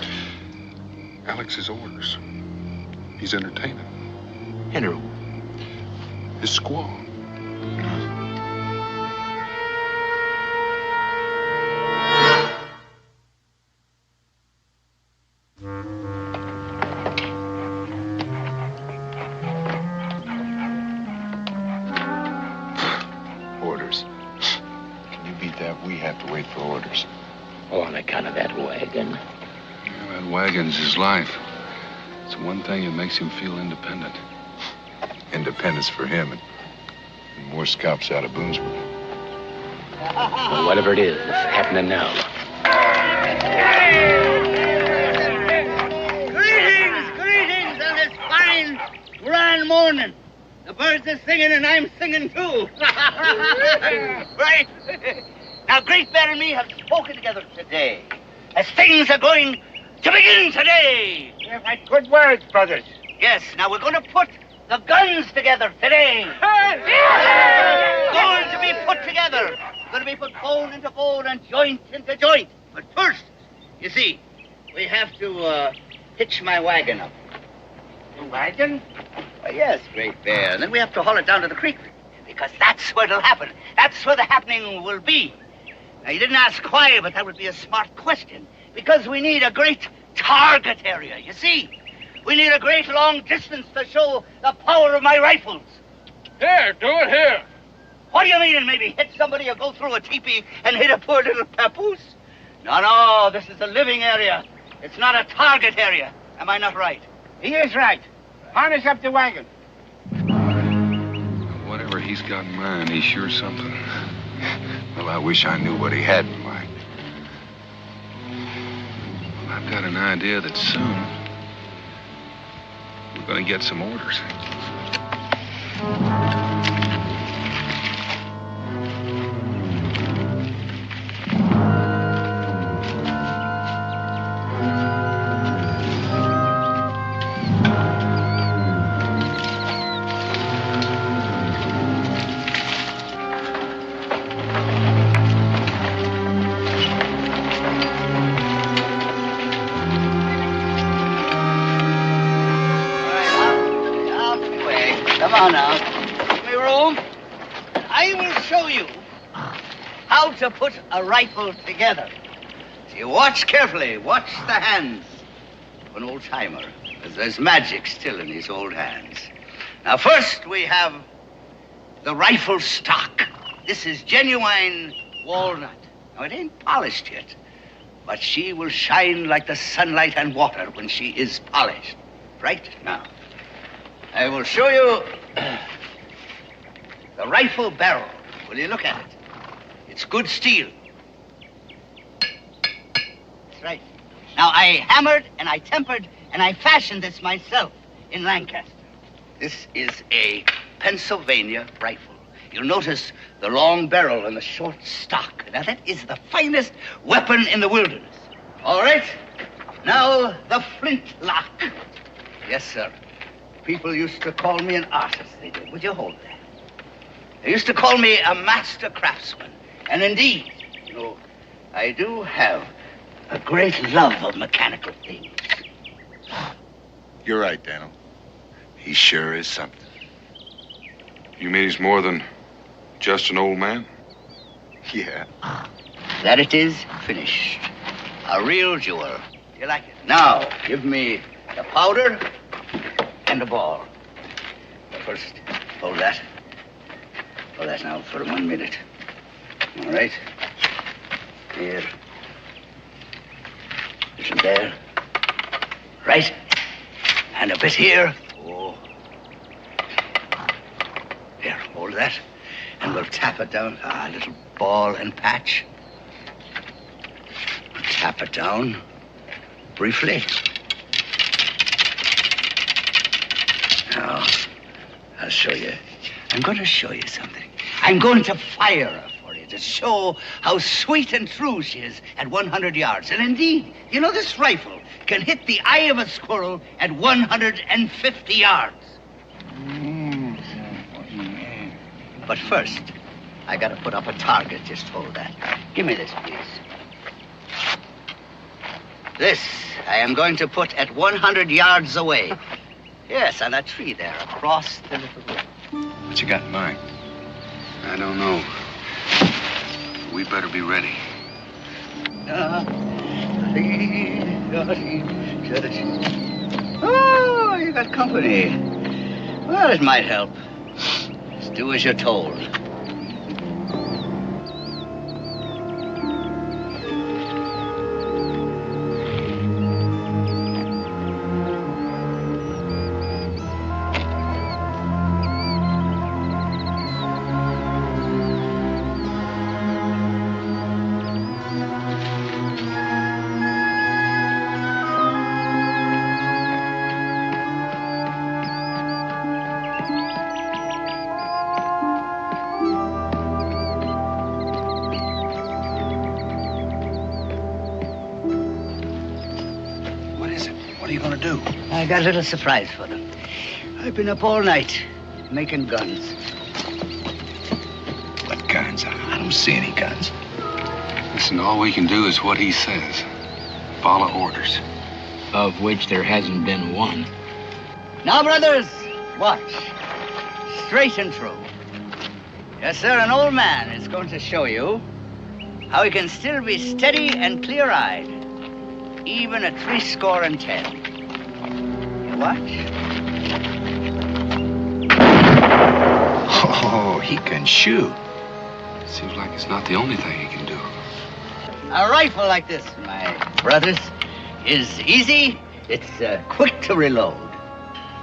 Speaker 13: Alex's orders. He's entertaining.
Speaker 3: Enter
Speaker 13: His squaw.
Speaker 2: Orders. Can you beat that? We have to wait for orders.
Speaker 3: Oh, on account of that wagon.
Speaker 13: Yeah, that wagon's his life. It's the one thing that makes him feel independent.
Speaker 2: Independence for him and more scalps out of Boonesboro.
Speaker 10: Well, whatever it is, it's happening now.
Speaker 1: Greetings on this fine, grand morning. The birds are singing and I'm singing too. Right? Now, Great Bear and me have spoken together today, as things are going to begin today.
Speaker 11: Yeah, right. Good words, brothers.
Speaker 1: Yes, now we're going to put the guns together today. Going to be put together. Going to be put bone into bone and joint into joint. But first, you see, we have to hitch my wagon up.
Speaker 11: The wagon?
Speaker 1: Yes, Great Bear. And then we have to haul it down to the creek, because that's where it'll happen. That's where the happening will be. Now, you didn't ask why, but that would be a smart question. Because we need a great target area, you see. We need a great long distance to show the power of my rifles.
Speaker 3: Here, do it here.
Speaker 1: What do you mean, maybe hit somebody or go through a teepee and hit a poor little papoose? No, this is a living area. It's not a target area. Am I not right?
Speaker 11: He is right. Harness up the wagon.
Speaker 13: Whatever he's got in mind, he's sure something.
Speaker 2: Well, I wish I knew what he had in mind.
Speaker 13: Well, I've got an idea that soon we're going to get some orders.
Speaker 1: Come on now. Give me room. I will show you how to put a rifle together. So you watch carefully. Watch the hands of an old-timer. There's magic still in these old hands. Now, first we have the rifle stock. This is genuine walnut. Now, it ain't polished yet, but she will shine like the sunlight and water when she is polished. Right now, I will show you the rifle barrel. Will you look at it? It's good steel. That's right. Now, I hammered and I tempered and I fashioned this myself in Lancaster. This is a Pennsylvania rifle. You'll notice the long barrel and the short stock. Now, that is the finest weapon in the wilderness. All right. Now, the flintlock. Yes, sir. People used to call me an artist, they did. Would you hold that? They used to call me a master craftsman. And indeed, you know, I do have a great love of mechanical things.
Speaker 2: You're right, Daniel. He sure is something.
Speaker 4: You mean he's more than just an old man?
Speaker 2: Yeah.
Speaker 1: That it is finished. A real jewel. Do you like it? Now, give me the powder and the ball. But first, hold that. Hold that now for 1 minute. All right. Here. Listen there. Right. And a bit here. Oh. Here, hold that. And we'll tap it down. Ah, a little ball and patch. Tap it down briefly. Now, I'll show you. I'm going to show you something. I'm going to fire her for you to show how sweet and true she is at 100 yards. And indeed, you know, this rifle can hit the eye of a squirrel at 150 yards. But first, I got to put up a target. Just hold that. Give me this, please. This I am going to put at 100 yards away. Yes, on that tree there, across the little road.
Speaker 2: What you got in mind?
Speaker 13: I don't know. We better be ready.
Speaker 1: Oh, you got company. Well, it might help. Just do as you're told. I got a little surprise for them. I've been up all night making guns.
Speaker 2: What guns? I don't see any guns.
Speaker 13: Listen, all we can do is what he says. Follow orders.
Speaker 10: Of which there hasn't been one.
Speaker 1: Now, brothers, watch. Straight and true. Yes, sir, an old man is going to show you how he can still be steady and clear-eyed, even at 70. Watch.
Speaker 2: Oh, he can shoot.
Speaker 13: Seems like it's not the only thing he can do.
Speaker 1: A rifle like this, my brothers, is easy. It's quick to reload.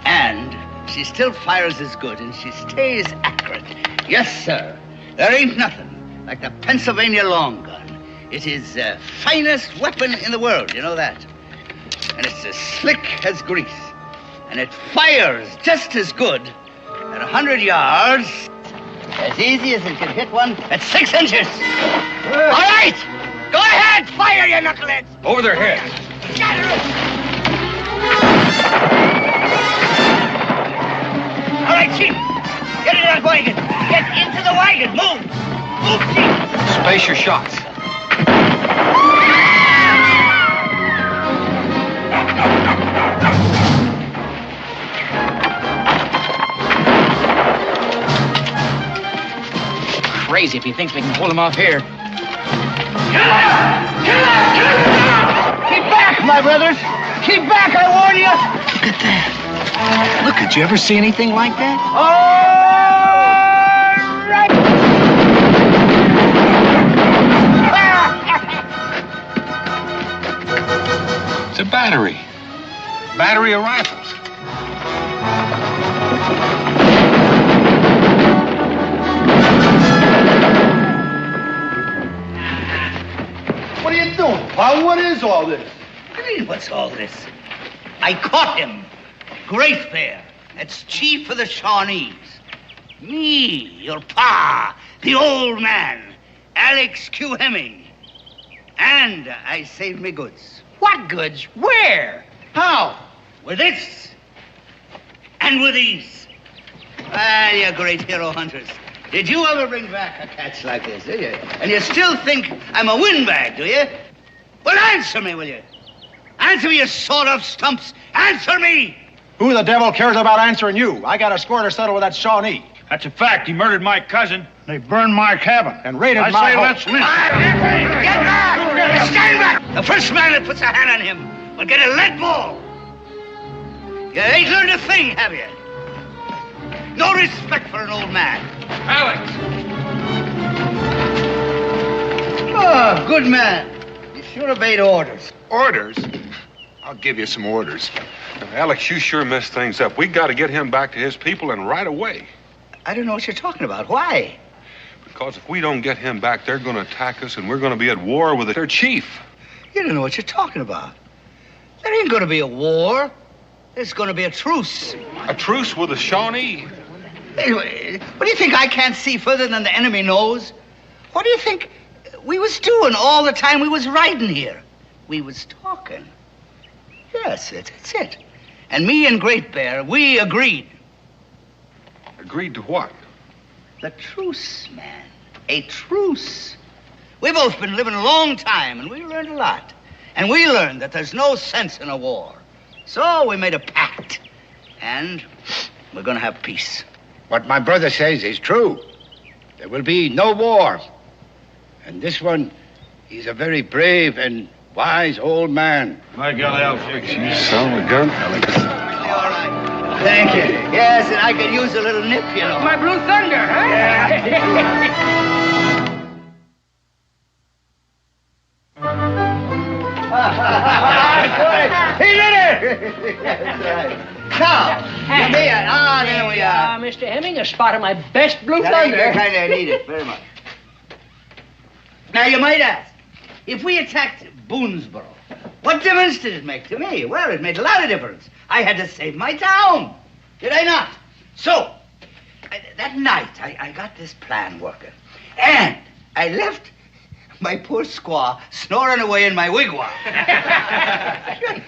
Speaker 1: And she still fires as good, and she stays accurate. Yes, sir. There ain't nothing like the Pennsylvania long gun. It is the finest weapon in the world, you know that. And it's as slick as grease. And it fires just as good at 100 yards, as easy as it can hit one at 6 inches. All right, go ahead, fire, you knuckleheads.
Speaker 13: Over their heads.
Speaker 1: All right, Chief, get in that wagon. Get into the wagon. Move. Move, Chief.
Speaker 13: Space your shots.
Speaker 10: Crazy if he thinks we can pull him off here.
Speaker 1: Keep back, my brothers. Keep back, I warn you.
Speaker 2: Look at that. Look, did you ever see anything like that?
Speaker 1: All right.
Speaker 13: It's a battery. Battery of rifles.
Speaker 8: What are you doing, Pa? What is all this?
Speaker 1: What do you mean, what's all this? I caught him. Great Bear. That's chief of the Shawnees. Me, your pa, the old man, Alex Q. Hemming. And I saved me goods.
Speaker 10: What goods? Where?
Speaker 1: How? With this. And with these. Well, you great hero hunters. Did you ever bring back a catch like this, did you? And you still think I'm a windbag, do you? Well, answer me, will you? Answer me, you sawed-off stumps. Answer me!
Speaker 14: Who the devil cares about answering you? I got a score to settle with that Shawnee.
Speaker 15: That's a fact. He murdered my cousin. They burned my cabin.
Speaker 14: And raided
Speaker 15: I
Speaker 14: my
Speaker 15: say
Speaker 14: home.
Speaker 15: let's listen.
Speaker 1: Get back! Stand back! The first man that puts a hand on him will get a lead ball. You ain't learned a thing, have you? No respect for an old man.
Speaker 15: Alex!
Speaker 1: Oh, good man. You sure obeyed orders.
Speaker 13: Orders? I'll give you some orders.
Speaker 4: Now, Alex, you sure messed things up. We got to get him back to his people and right away.
Speaker 1: I don't know what you're talking about. Why?
Speaker 4: Because if we don't get him back, they're going to attack us and we're going to be at war with their chief.
Speaker 1: You don't know what you're talking about. There ain't going to be a war. There's going to be a truce.
Speaker 4: A truce with the Shawnee?
Speaker 1: Anyway, what do you think I can't see further than the enemy knows? What do you think we was doing all the time we was riding here? We was talking. Yes, that's it. And me and Great Bear, we agreed.
Speaker 4: Agreed to what?
Speaker 1: The truce, man. A truce. We both been living a long time, and we learned a lot. And we learned that there's no sense in a war. So we made a pact. And we're going to have peace.
Speaker 11: What my brother says is true. There will be no war. And this one, he's a very brave and wise old man.
Speaker 15: My God, Alex,
Speaker 4: you son of a gun, Alex.
Speaker 1: All right. Thank you. Yes, and I could use a little nip, you know.
Speaker 10: My Blue Thunder, huh?
Speaker 1: He did it! That's right. Now, there we are.
Speaker 10: Mr. Hemming, a spot of my best Blue
Speaker 1: That
Speaker 10: Thunder.
Speaker 1: ain't the kind I need it very much. Now, you might ask, if we attacked Boonesboro, what difference did it make to me? Well, it made a lot of difference. I had to save my town. Did I not? So, that night, I got this plan working. And I left my poor squaw snoring away in my wigwam.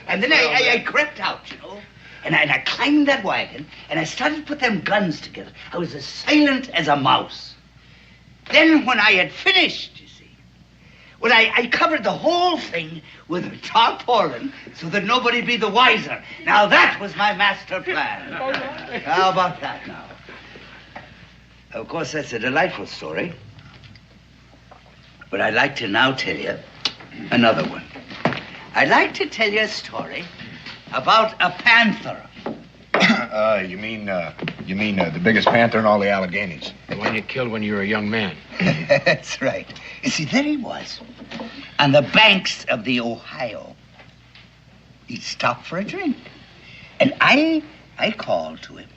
Speaker 1: And then I crept out, you know. And I climbed that wagon, and I started to put them guns together. I was as silent as a mouse. Then when I had finished, you see, well, I covered the whole thing with a tarpaulin so that nobody'd be the wiser. Now, that was my master plan. How about that now? Of course, that's a delightful story. But I'd like to now tell you another one. I'd like to tell you a story about a panther.
Speaker 14: You mean the biggest panther in all the Alleghenies?
Speaker 3: The one you killed when you were a young man.
Speaker 1: That's right. You see, there he was, on the banks of the Ohio. He'd stopped for a drink. And I called to him.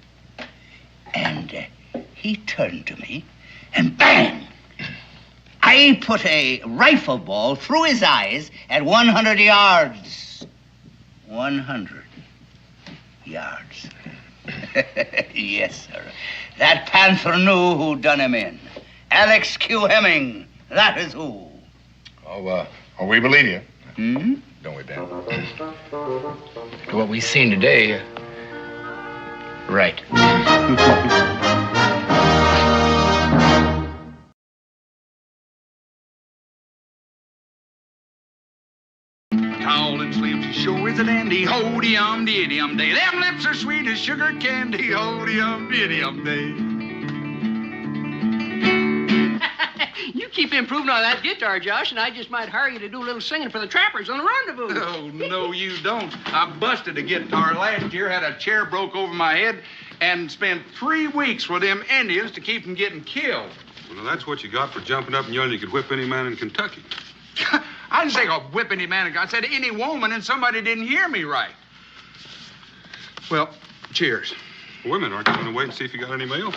Speaker 1: And he turned to me, and bang! I put a rifle ball through his eyes at 100 yards. 100 yards. Yes, sir. That panther knew who done him in. Alex Q. Hemming. That is who.
Speaker 14: Oh, we believe you.
Speaker 1: Hmm?
Speaker 14: Don't we, Ben?
Speaker 3: What we've seen today, right.
Speaker 16: Tall and slim, she sure is a dandy. Ho-de-um, diddy-um day. Them lips are sweet as sugar candy. Ho-de-um, diddy-um day.
Speaker 10: You keep improving on that guitar, Josh, and I just might hire you to do a little singing for the trappers on the rendezvous.
Speaker 16: Oh, no, you don't. I busted a guitar last year, had a chair broke over my head, and spent 3 weeks with them Indians to keep them getting killed.
Speaker 4: Well, that's what you got for jumping up and yelling you could whip any man in Kentucky.
Speaker 16: I didn't say a whip any man. I said any woman, and somebody didn't hear me right. Well, cheers.
Speaker 4: Wait a minute, aren't you going to wait and see if you got any mail?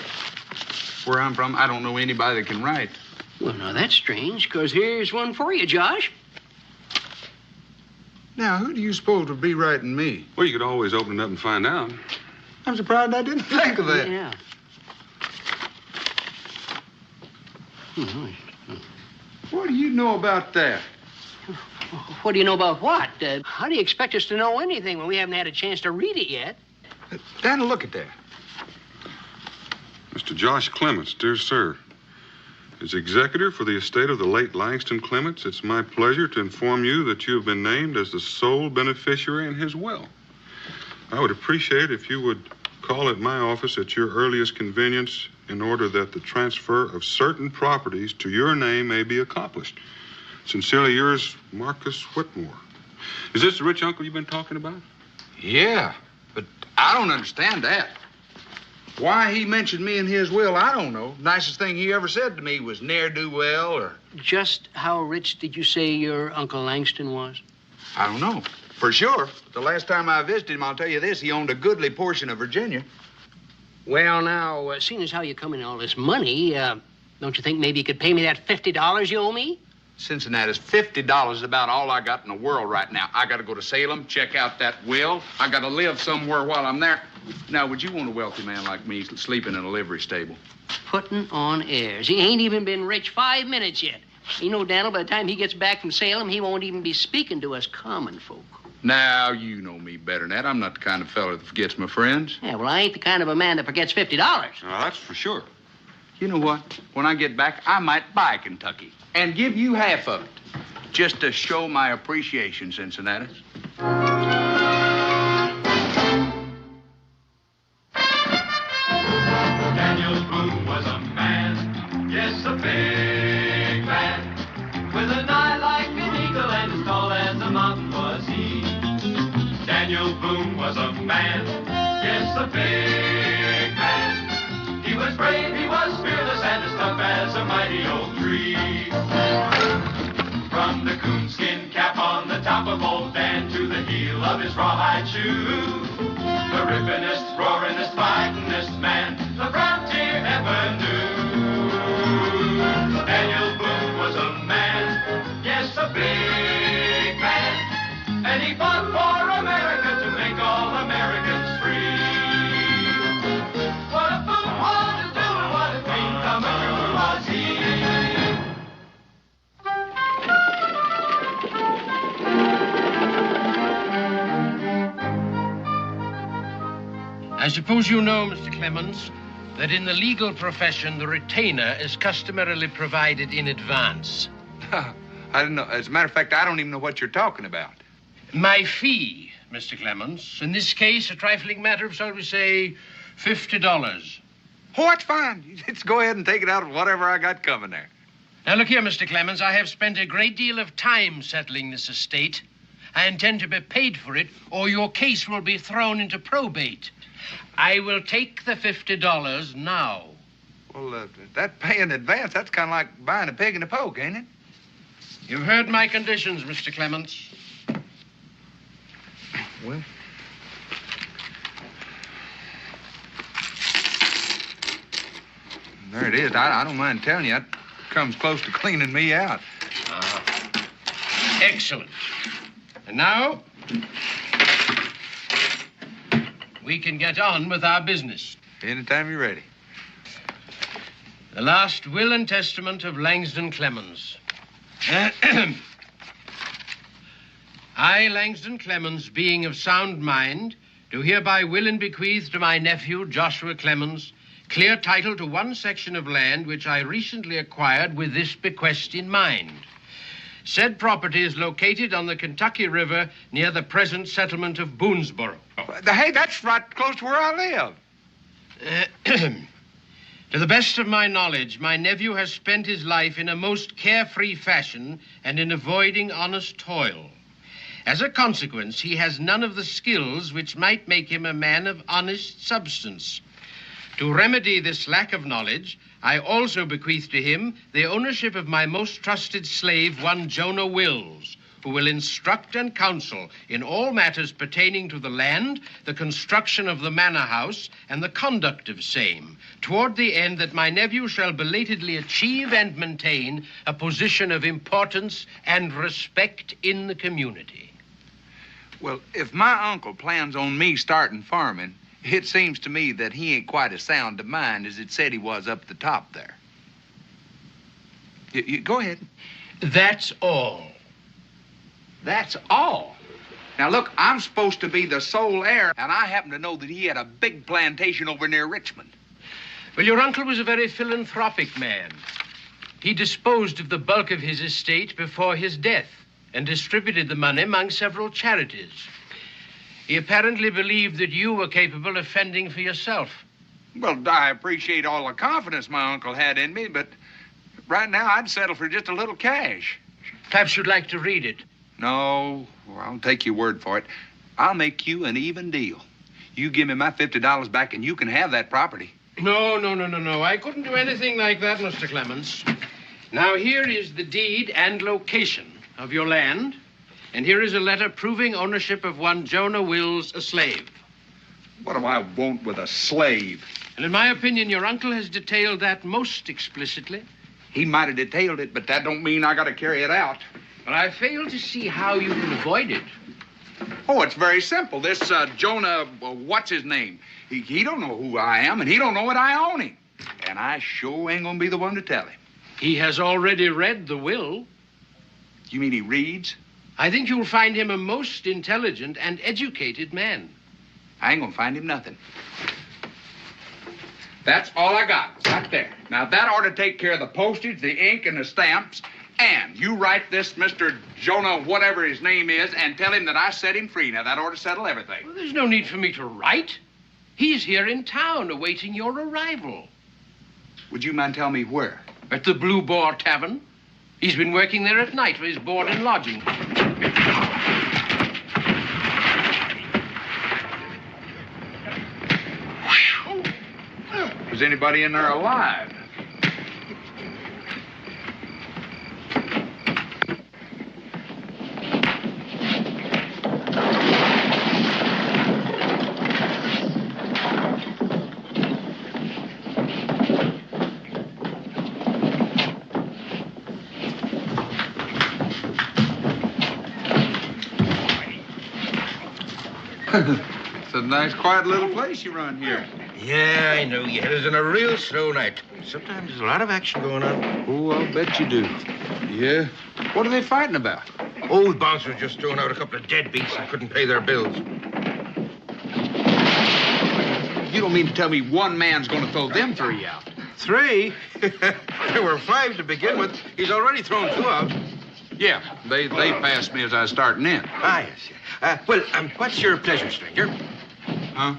Speaker 16: Where I'm from, I don't know anybody that can write.
Speaker 10: Well, now, that's strange, because here's one for you, Josh.
Speaker 16: Now, who do you suppose would be writing me?
Speaker 4: Well, you could always open it up and find out.
Speaker 16: I'm surprised I didn't think of that.
Speaker 10: Yeah.
Speaker 16: What do you know about that?
Speaker 10: What do you know about what? How do you expect us to know anything when we haven't had a chance to read it yet?
Speaker 16: Daniel, look at that.
Speaker 4: Mr. Josh Clements, dear sir. As executor for the estate of the late Langston Clements, it's my pleasure to inform you that you have been named as the sole beneficiary in his will. I would appreciate if you would call at my office at your earliest convenience in order that the transfer of certain properties to your name may be accomplished. Sincerely yours, Marcus Whitmore. Is this the rich uncle you've been talking about?
Speaker 16: Yeah, but I don't understand that. Why he mentioned me in his will, I don't know. Nicest thing he ever said to me was ne'er-do-well or...
Speaker 10: Just how rich did you say your Uncle Langston was?
Speaker 16: I don't know. For sure. The last time I visited him, I'll tell you this, he owned a goodly portion of Virginia.
Speaker 10: Well, now, seeing as how you come in all this money, don't you think maybe you could pay me that $50 you owe me?
Speaker 16: Cincinnati's $50 is about all I got in the world right now. I got to go to Salem, check out that will. I got to live somewhere while I'm there. Now, would you want a wealthy man like me sleeping in a livery stable?
Speaker 10: Putting on airs. He ain't even been rich 5 minutes yet. You know, Daniel, by the time he gets back from Salem, he won't even be speaking to us common folk.
Speaker 16: Now, you know me better than that. I'm not the kind of fellow that forgets my friends.
Speaker 10: Yeah, well, I ain't the kind of a man that forgets $50.
Speaker 4: Now, that's for sure.
Speaker 16: You know what? When I get back, I might buy Kentucky and give you half of it, just to show my appreciation, Cincinnati.
Speaker 5: Daniel Boone was a man, yes, a big man, with an eye like an eagle and as tall as a mountain was he. Daniel Boone was a man, yes, a big man. He was brave, he was fearless, and as tough as a mighty oak tree. From the coonskin cap on the top of old Dan to the heel of his rawhide shoe, the rippinest, roaringest, fightingest man the frontier ever knew. Daniel Boone was a man, yes, a big man, and he fought for America to make all Americans free. What a Boone wanted to do and what a dream come true was he.
Speaker 17: I suppose you know, Mr. Clements, that in the legal profession, the retainer is customarily provided in advance.
Speaker 16: I didn't know. As a matter of fact, I don't even know what you're talking about.
Speaker 17: My fee, Mr. Clements. In this case, a trifling matter of, shall we say, $50.
Speaker 16: Oh, that's fine. Just go ahead and take it out of whatever I got coming there.
Speaker 17: Now, look here, Mr. Clements. I have spent a great deal of time settling this estate. I intend to be paid for it, or your case will be thrown into probate. I will take the $50 now.
Speaker 16: Well, that pay in advance, that's kind of like buying a pig in a poke, ain't it?
Speaker 17: You've heard my conditions, Mr. Clements.
Speaker 16: Well... there it is. I don't mind telling you, that comes close to cleaning me out.
Speaker 17: Excellent. And now, we can get on with our business.
Speaker 16: Anytime you're ready.
Speaker 17: The last will and testament of Langston Clements. I, Langston Clements, being of sound mind, do hereby will and bequeath to my nephew, Joshua Clements, clear title to one section of land which I recently acquired with this bequest in mind. Said property is located on the Kentucky River near the present settlement of Boonesboro.
Speaker 16: Hey, that's right close to where I live.
Speaker 17: To the best of my knowledge, my nephew has spent his life in a most carefree fashion and in avoiding honest toil. As a consequence, he has none of the skills which might make him a man of honest substance. To remedy this lack of knowledge, I also bequeath to him the ownership of my most trusted slave, one Jonah Wills, who will instruct and counsel in all matters pertaining to the land, the construction of the manor house, and the conduct of same, toward the end that my nephew shall belatedly achieve and maintain a position of importance and respect in the community.
Speaker 16: Well, if my uncle plans on me starting farming, it seems to me that he ain't quite as sound of mind as it said he was up the top there. Go ahead.
Speaker 17: That's all.
Speaker 16: That's all. Now, look, I'm supposed to be the sole heir, and I happen to know that he had a big plantation over near Richmond.
Speaker 17: Well, your uncle was a very philanthropic man. He disposed of the bulk of his estate before his death and distributed the money among several charities. He apparently believed that you were capable of fending for yourself.
Speaker 16: Well, I appreciate all the confidence my uncle had in me, but right now I'd settle for just a little cash.
Speaker 17: Perhaps you'd like to read it.
Speaker 16: No, well, I'll take your word for it. I'll make you an even deal. You give me my $50 back and you can have that property.
Speaker 17: No. I couldn't do anything like that, Mr. Clements. Now, here is the deed and location of your land, and here is a letter proving ownership of one Jonah Wills, a slave.
Speaker 16: What do I want with a slave?
Speaker 17: And in my opinion, your uncle has detailed that most explicitly.
Speaker 16: He might have detailed it, but that don't mean I got to carry it out.
Speaker 17: But I fail to see how you can avoid it.
Speaker 16: Oh, it's very simple. This Jonah, what's his name? He don't know who I am, and he don't know that I own him. And I sure ain't gonna be the one to tell him.
Speaker 17: He has already read the will.
Speaker 16: You mean he reads?
Speaker 17: I think you'll find him a most intelligent and educated man.
Speaker 16: I ain't gonna find him nothing. That's all I got, right there. Now, that ought to take care of the postage, the ink, and the stamps. And you write this Mr. Jonah, whatever his name is, and tell him that I set him free. Now, that ought to settle everything.
Speaker 17: Well, there's no need for me to write. He's here in town awaiting your arrival.
Speaker 16: Would you mind telling me where?
Speaker 17: At the Blue Boar Tavern. He's been working there at night for his board and lodging.
Speaker 16: Is anybody in there alive? It's a nice, quiet little place you run here.
Speaker 8: Yeah, I know. You had us in a real slow night. Sometimes there's a lot of action going on.
Speaker 16: Oh, I'll bet you do. Yeah? What are they fighting about?
Speaker 8: Old bouncer just thrown out a couple of deadbeats and couldn't pay their bills.
Speaker 16: You don't mean to tell me one man's going to throw them three out?
Speaker 8: 3? There were 5 to begin with. He's already thrown 2 out.
Speaker 16: Yeah, they passed me as I was starting in.
Speaker 8: Ah, yes. What's your pleasure, stranger?
Speaker 16: Huh?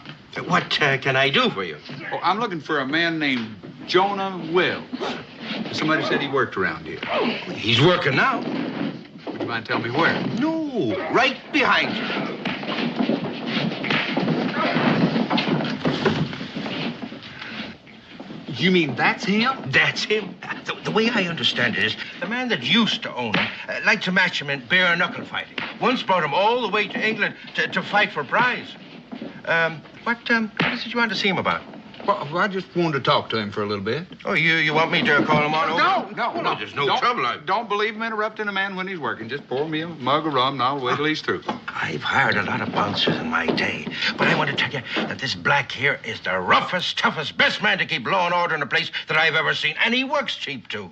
Speaker 8: What can I do for you?
Speaker 16: Oh, I'm looking for a man named Jonah Wills. Somebody said he worked around here.
Speaker 8: He's working now.
Speaker 16: Would you mind telling me where?
Speaker 8: No, right behind you.
Speaker 16: You mean that's him?
Speaker 8: That's him. The way I understand it is, the man that used to own him liked to match him in bare-knuckle fighting. Once brought him all the way to England to fight for prize. What is it you want to see him about?
Speaker 16: Well, I just wanted to talk to him for a little bit.
Speaker 8: Oh, you want me to call him on over?
Speaker 16: No.
Speaker 8: There's no trouble.
Speaker 16: Don't believe him interrupting a man when he's working. Just pour me a mug of rum and I'll wait till he's through.
Speaker 8: I've hired a lot of bouncers in my day, but I want to tell you that this black here is the roughest, toughest, best man to keep law and order in a place that I've ever seen, and he works cheap, too.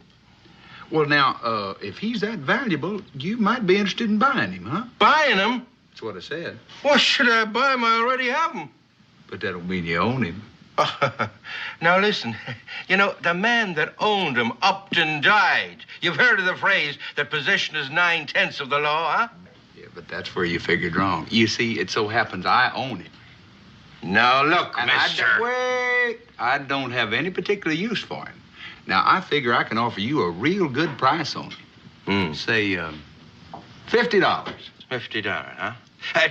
Speaker 16: Well, now, if he's that valuable, you might be interested in buying him, huh?
Speaker 8: Buying him?
Speaker 16: That's what I said.
Speaker 8: Well, should I buy him? I already have him.
Speaker 16: But that don't mean you own him.
Speaker 8: Now, listen. You know, the man that owned him upped and died. You've heard of the phrase that possession is 9/10 of the law, huh?
Speaker 16: Yeah, but that's where you figured wrong. You see, it so happens I own him.
Speaker 8: Now, look,
Speaker 16: and
Speaker 8: mister.
Speaker 16: I don't have any particular use for him. Now, I figure I can offer you a real good price on him. Say, $50.
Speaker 8: $50, huh?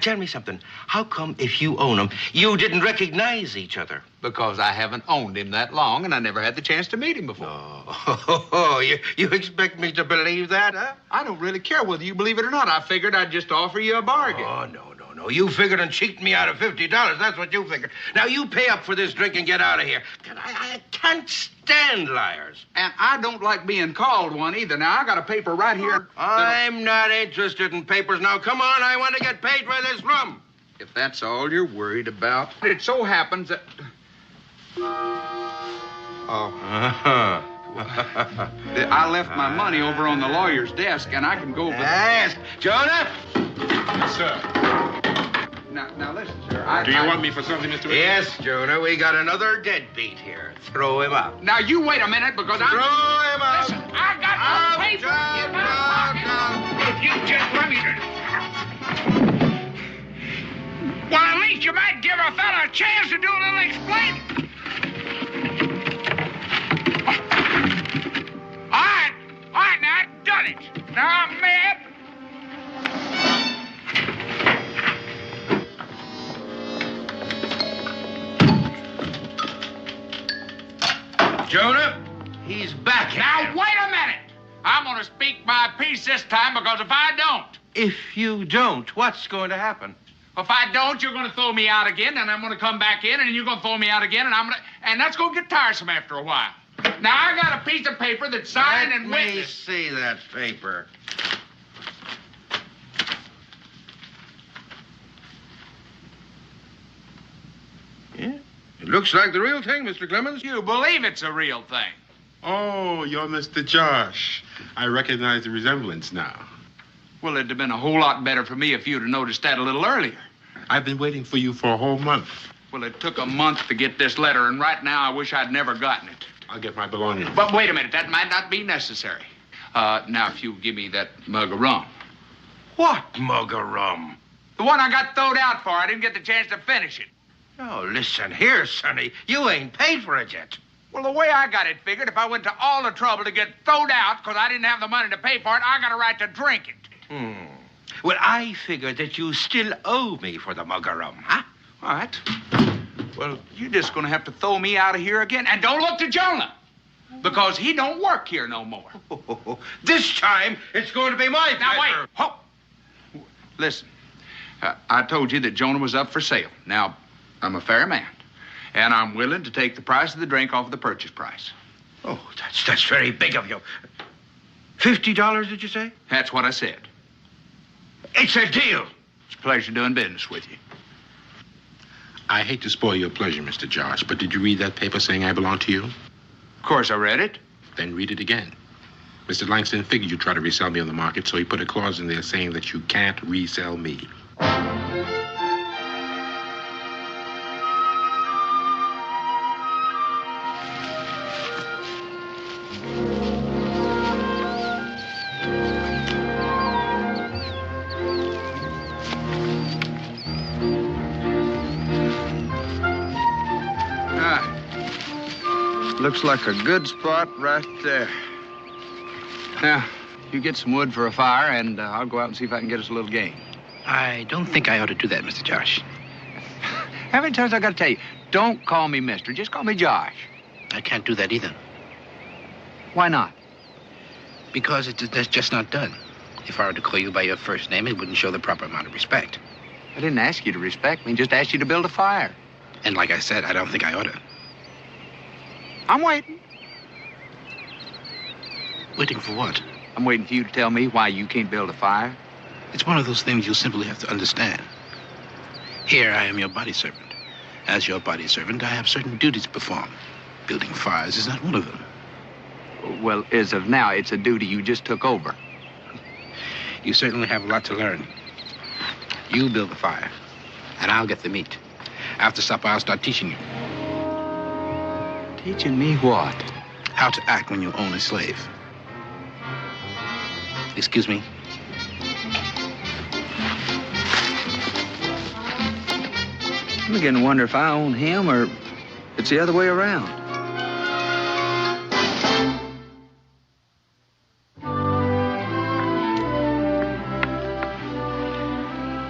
Speaker 8: Tell me something. How come if you own him, you didn't recognize each other?
Speaker 16: Because I haven't owned him that long, and I never had the chance to meet him before.
Speaker 8: Oh, you expect me to believe that, huh?
Speaker 16: I don't really care whether you believe it or not. I figured I'd just offer you a bargain.
Speaker 8: Oh, no. You figured on cheating me out of $50. That's what you figured. Now, you pay up for this drink and get out of here. I can't stand liars.
Speaker 16: And I don't like being called one either. Now, I got a paper right here.
Speaker 8: I'm not interested in papers. Now, come on. I want to get paid for this rum.
Speaker 16: If that's all you're worried about. It so happens that... I left my money over on the lawyer's desk, and I can go over...
Speaker 8: Yes. Jonah?
Speaker 13: Yes, sir.
Speaker 16: Now listen, sir.
Speaker 13: Do you want me for something, Mr. Whitney?
Speaker 8: Yes, Jonah. We got another deadbeat here. Throw him out.
Speaker 16: Now, you wait a minute, because
Speaker 8: Throw him out.
Speaker 16: Listen, I got no paper in my pocket. If you just let me...
Speaker 15: Well, at least you might give a fella a chance to do a little explaining. All right, now I've done it. Now I'm mad.
Speaker 8: Jonah, he's back.
Speaker 15: Now, wait a minute. I'm going to speak my piece this time, because if I don't...
Speaker 8: If you don't, what's going to happen?
Speaker 15: If I don't, you're going to throw me out again, and I'm going to come back in, and you're going to throw me out again, and that's going to get tiresome after a while. Now, I got a piece of paper that's signed and
Speaker 8: Let me
Speaker 15: witnessed.
Speaker 8: see that paper. Yeah, it looks like the real thing, Mr. Clements.
Speaker 15: You believe it's a real thing.
Speaker 13: Oh, you're Mr. Josh. I recognize the resemblance now.
Speaker 15: Well, it'd have been a whole lot better for me if you'd have noticed that a little earlier.
Speaker 13: I've been waiting for you for a whole month.
Speaker 15: Well, it took a month to get this letter, and right now I wish I'd never gotten it.
Speaker 13: I'll get my belongings.
Speaker 15: But wait a minute, that might not be necessary. Now, if you give me that mug of rum.
Speaker 8: What mug of rum?
Speaker 15: The one I got throwed out for. I didn't get the chance to finish it.
Speaker 8: Oh, listen here, Sonny. You ain't paid for it yet.
Speaker 15: Well, the way I got it figured, if I went to all the trouble to get thrown out because I didn't have the money to pay for it, I got a right to drink it.
Speaker 8: Well, I figured that you still owe me for the mug of rum, huh?
Speaker 15: All right. Well, you're just going to have to throw me out of here again. And don't look to Jonah, because he don't work here no more.
Speaker 8: This time, it's going to be my
Speaker 15: Now,
Speaker 8: pleasure.
Speaker 15: wait. Ho. Listen, I told you that Jonah was up for sale. Now, I'm a fair man, and I'm willing to take the price of the drink off of the purchase price.
Speaker 8: Oh, that's very big of you. $50, did you say?
Speaker 15: That's what I said.
Speaker 8: It's a deal.
Speaker 15: It's a pleasure doing business with you.
Speaker 13: I hate to spoil your pleasure, Mr. Josh, but did you read that paper saying I belong to you?
Speaker 15: Of course I read it.
Speaker 13: Then read it again. Mr. Langston figured you'd try to resell me on the market, so he put a clause in there saying that you can't resell me.
Speaker 1: Looks like a good spot right there. Now, you get some wood for a fire, and I'll go out and see if I can get us a little game.
Speaker 3: I don't think I ought to do that, Mr. Josh.
Speaker 1: How many times I got to tell you? Don't call me mister. Just call me Josh.
Speaker 3: I can't do that either.
Speaker 1: Why not?
Speaker 3: Because that's just not done. If I were to call you by your first name, it wouldn't show the proper amount of respect.
Speaker 1: I didn't ask you to respect me, just asked you to build a fire.
Speaker 3: And like I said, I don't think I ought to.
Speaker 1: I'm waiting.
Speaker 3: Waiting for what?
Speaker 1: I'm waiting for you to tell me why you can't build a fire.
Speaker 3: It's one of those things you'll simply have to understand. Here, I am your body servant. As your body servant, I have certain duties to perform. Building fires is not one of them.
Speaker 1: Well, as of now, it's a duty you just took over.
Speaker 3: You certainly have a lot to learn. You build the fire, and I'll get the meat. After supper, I'll start teaching you.
Speaker 1: Teaching me what?
Speaker 3: How to act when you own a slave. Excuse me.
Speaker 1: I'm beginning to wonder if I own him or it's the other way around.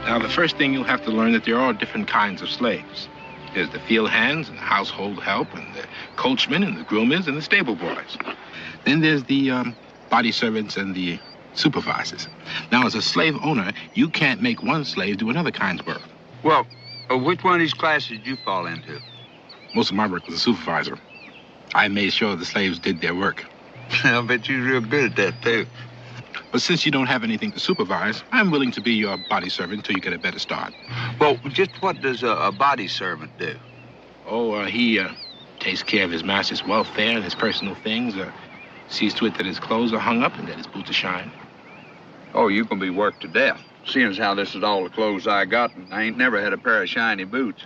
Speaker 11: Now,
Speaker 3: the first thing you'll have to learn that there are different kinds of slaves. There's the field hands and the household help and the coachmen and the groomers and the stable boys. Then there's the body servants and the supervisors. Now, as a slave owner, you can't make one slave do another kind's work.
Speaker 15: Well, which one of these classes did you fall into?
Speaker 3: Most of my work was a supervisor. I made sure the slaves did their work.
Speaker 15: I bet you're real good at that, too.
Speaker 3: But since you don't have anything to supervise, I'm willing to be your body servant until you get a better start.
Speaker 15: Well, just what does a body servant do?
Speaker 3: Oh, he takes care of his master's welfare and his personal things, sees to it that his clothes are hung up and that his boots are shined.
Speaker 15: Oh, you can be worked to death. Seeing as how this is all the clothes I got, and I ain't never had a pair of shiny boots.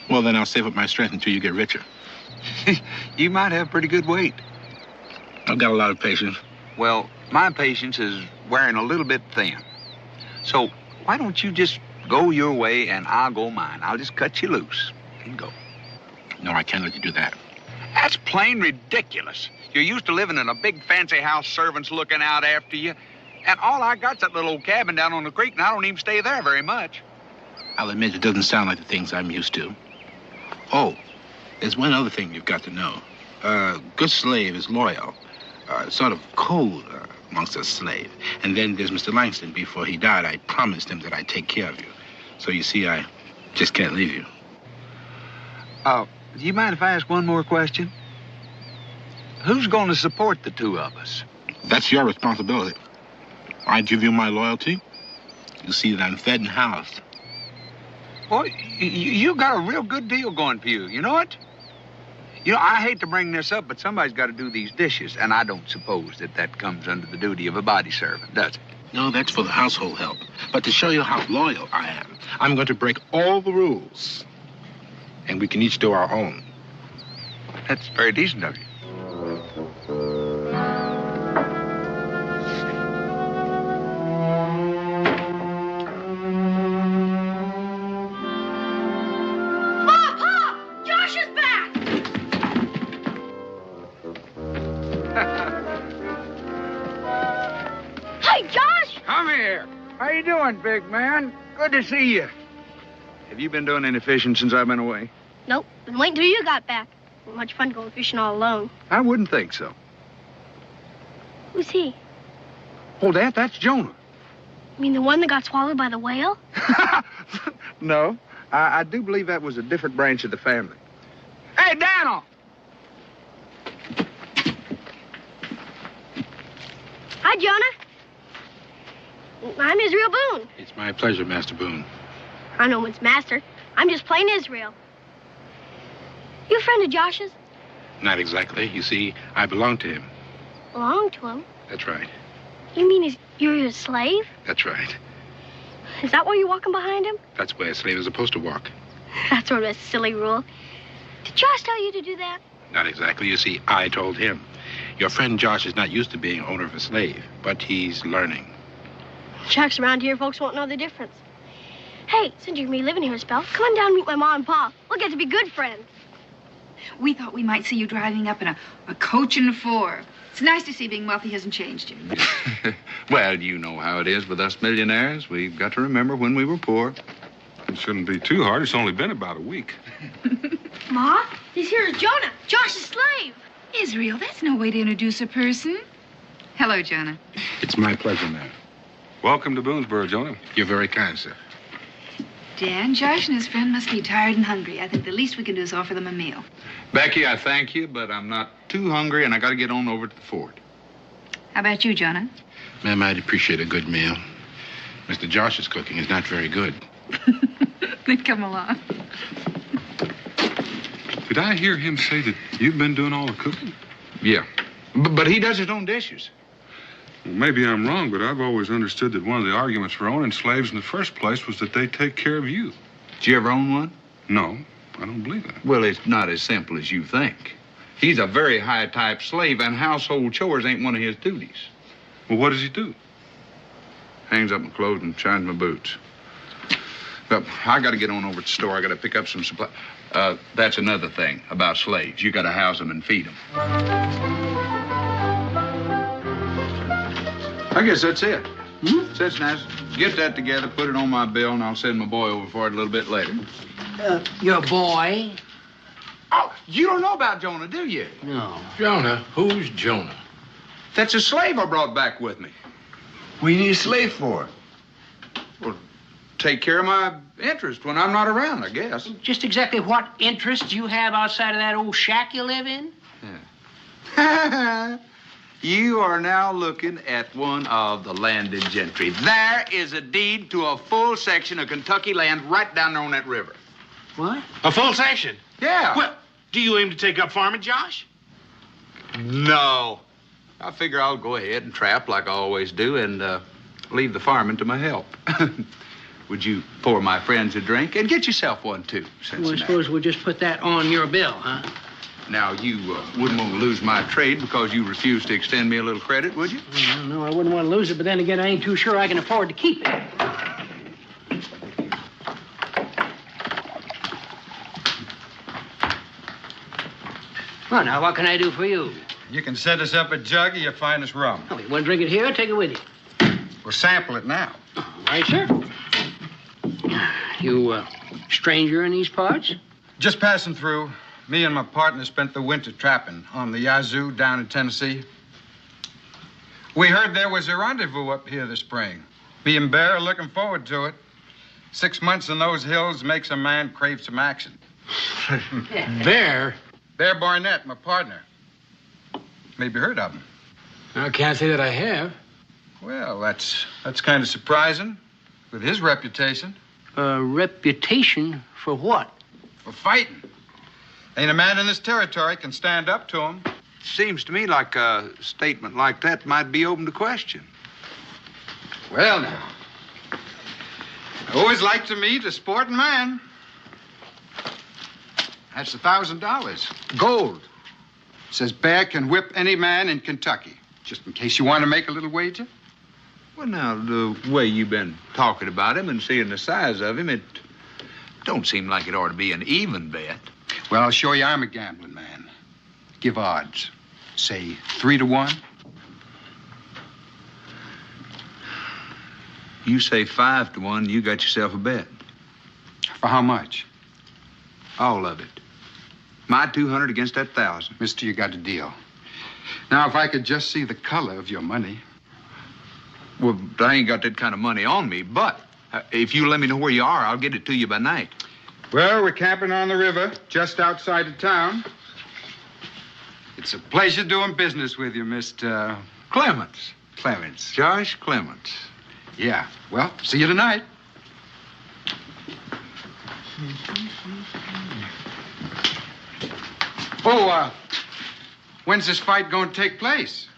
Speaker 3: Well, then I'll save up my strength until you get richer.
Speaker 15: You might have pretty good weight.
Speaker 3: I've got a lot of patience.
Speaker 15: Well, my patience is wearing a little bit thin. So why don't you just go your way and I'll go mine? I'll just cut you loose and go.
Speaker 3: No, I can't let you do that.
Speaker 15: That's plain ridiculous. You're used to living in a big fancy house, servants looking out after you. And all I got's that little old cabin down on the creek, and I don't even stay there very much.
Speaker 3: I'll admit it doesn't sound like the things I'm used to. Oh, there's one other thing you've got to know. A good slave is loyal. Sort of cold amongst a slave. And then there's Mr. Langston. Before he died, I promised him that I'd take care of you. So you see, I just can't leave you.
Speaker 15: Do you mind if I ask one more question? Who's going to support the two of us?
Speaker 3: That's your responsibility. I give you my loyalty. You see that I'm fed and housed.
Speaker 15: Well, you got a real good deal going for you. You know it? You know, I hate to bring this up, but somebody's got to do these dishes, and I don't suppose that comes under the duty of a body servant, does it?
Speaker 3: No, that's for the household help. But to show you how loyal I am, I'm going to break all the rules. And we can each do our own.
Speaker 15: That's very decent of you. How you doing, big man? Good to see you. Have you been doing any fishing since I've been away?
Speaker 6: Nope. Been waiting till you got back. Not much fun going fishing all alone.
Speaker 15: I wouldn't think so.
Speaker 6: Who's he?
Speaker 15: Oh, that's Jonah.
Speaker 6: You mean the one that got swallowed by the whale?
Speaker 15: No. I do believe that was a different branch of the family. Hey, Daniel!
Speaker 6: Hi, Jonah. I'm Israel Boone.
Speaker 3: It's my pleasure, Master Boone.
Speaker 6: I'm no one's master. I'm just plain Israel. You a friend of Josh's?
Speaker 3: Not exactly. You see, I belong to him.
Speaker 6: Belong to him?
Speaker 3: That's right.
Speaker 6: You mean you're his slave?
Speaker 3: That's right.
Speaker 6: Is that why you're walking behind him?
Speaker 3: That's where a slave is supposed to walk.
Speaker 6: That's sort of a silly rule. Did Josh tell you to do that?
Speaker 3: Not exactly. You see, I told him. Your friend Josh is not used to being owner of a slave, but he's learning.
Speaker 6: Shucks, around here, folks won't know the difference. Hey, since you're going to be living here a spell, come on down and meet my mom and pa. We'll get to be good friends.
Speaker 7: We thought we might see you driving up in a coach and four. It's nice to see being wealthy hasn't changed you.
Speaker 15: Well, you know how it is with us millionaires. We've got to remember when we were poor.
Speaker 4: It shouldn't be too hard. It's only been about a week.
Speaker 6: Ma, this here is Jonah, Josh's slave.
Speaker 7: Israel, that's no way to introduce a person. Hello, Jonah.
Speaker 3: It's my pleasure, ma'am.
Speaker 4: Welcome to Boonesboro, Jonah.
Speaker 3: You're very kind, sir.
Speaker 7: Dan, Josh and his friend must be tired and hungry. I think the least we can do is offer them a meal.
Speaker 15: Becky, I thank you, but I'm not too hungry, and I got to get on over to the fort.
Speaker 7: How about you, Jonah?
Speaker 3: Ma'am, I'd appreciate a good meal. Mr. Josh's cooking is not very good.
Speaker 7: Then come along.
Speaker 4: Did I hear him say that you've been doing all the cooking?
Speaker 15: Yeah, but he does his own dishes.
Speaker 4: Well, maybe I'm wrong, but I've always understood that one of the arguments for owning slaves in the first place was that they take care of you.
Speaker 15: Did you ever own one?
Speaker 4: No, I don't believe that.
Speaker 15: Well, it's not as simple as you think. He's a very high-type slave, and household chores ain't one of his duties.
Speaker 4: Well, what does he do?
Speaker 15: Hangs up my clothes and shines my boots. But I got to get on over to the store. I got to pick up some supplies. That's another thing about slaves. You got to house them and feed them. I guess that's it.
Speaker 16: That's nice. Get that together, put it on my bill, and I'll send my boy over for it a little bit later.
Speaker 10: Your boy?
Speaker 16: Oh, you don't know about Jonah, do you?
Speaker 10: No.
Speaker 17: Jonah? Who's Jonah?
Speaker 16: That's a slave I brought back with me.
Speaker 14: What do you need a slave for?
Speaker 16: Well, take care of my interest when I'm not around, I guess.
Speaker 10: Just exactly what interest do you have outside of that old shack you live in?
Speaker 16: Yeah. You are now looking at one of the landed gentry. There is a deed to a full section of Kentucky land right down there on that river.
Speaker 10: What?
Speaker 17: A full section?
Speaker 16: Yeah.
Speaker 17: Well, do you aim to take up farming, Josh?
Speaker 16: No. I figure I'll go ahead and trap like I always do and leave the farming to my help. Would you pour my friends a drink and get yourself one, too?
Speaker 10: Well, I suppose we'll just put that on your bill, huh?
Speaker 16: Now, you wouldn't want to lose my trade because you refused to extend me a little credit, would you?
Speaker 10: Well, no, I wouldn't want to lose it, but then again, I ain't too sure I can afford to keep it. Well, now, what can I do for you?
Speaker 18: You can set us up a jug of your finest rum.
Speaker 10: Oh, you want to drink it here or take it with you?
Speaker 18: We'll sample it now.
Speaker 10: All right, sir. You, stranger in these parts?
Speaker 18: Just passing through. Me and my partner spent the winter trapping on the Yazoo down in Tennessee. We heard there was a rendezvous up here this spring. Me and Bear are looking forward to it. 6 months in those hills makes a man crave some action.
Speaker 17: Bear?
Speaker 18: Bear Barnett, my partner. Maybe heard of him.
Speaker 17: I can't say that I have.
Speaker 18: Well, that's kind of surprising with his reputation.
Speaker 10: Reputation for what?
Speaker 18: For fighting. Ain't a man in this territory can stand up to him.
Speaker 16: Seems to me like a statement like that might be open to question.
Speaker 18: Well, now. I always like to meet a sporting man. That's $1,000. Gold. Says Bear can whip any man in Kentucky. Just in case you want to make a little wager.
Speaker 16: Well, now, the way you've been talking about him and seeing the size of him, it don't seem like it ought to be an even bet.
Speaker 18: Well, I'll show you I'm a gambling man. Give odds. Say 3 to 1.
Speaker 16: You say 5 to 1, you got yourself a bet.
Speaker 18: For how much?
Speaker 16: All of it. My 200 against that 1,000.
Speaker 18: Mister, you got a deal. Now, if I could just see the color of your money.
Speaker 16: Well, I ain't got that kind of money on me, but if you let me know where you are, I'll get it to you by night.
Speaker 18: Well, we're camping on the river, just outside of town. It's a pleasure doing business with you, Mr.
Speaker 16: Clements.
Speaker 18: Clements.
Speaker 16: Josh Clements.
Speaker 18: Yeah. Well, see you tonight. Oh, when's this fight going to take place?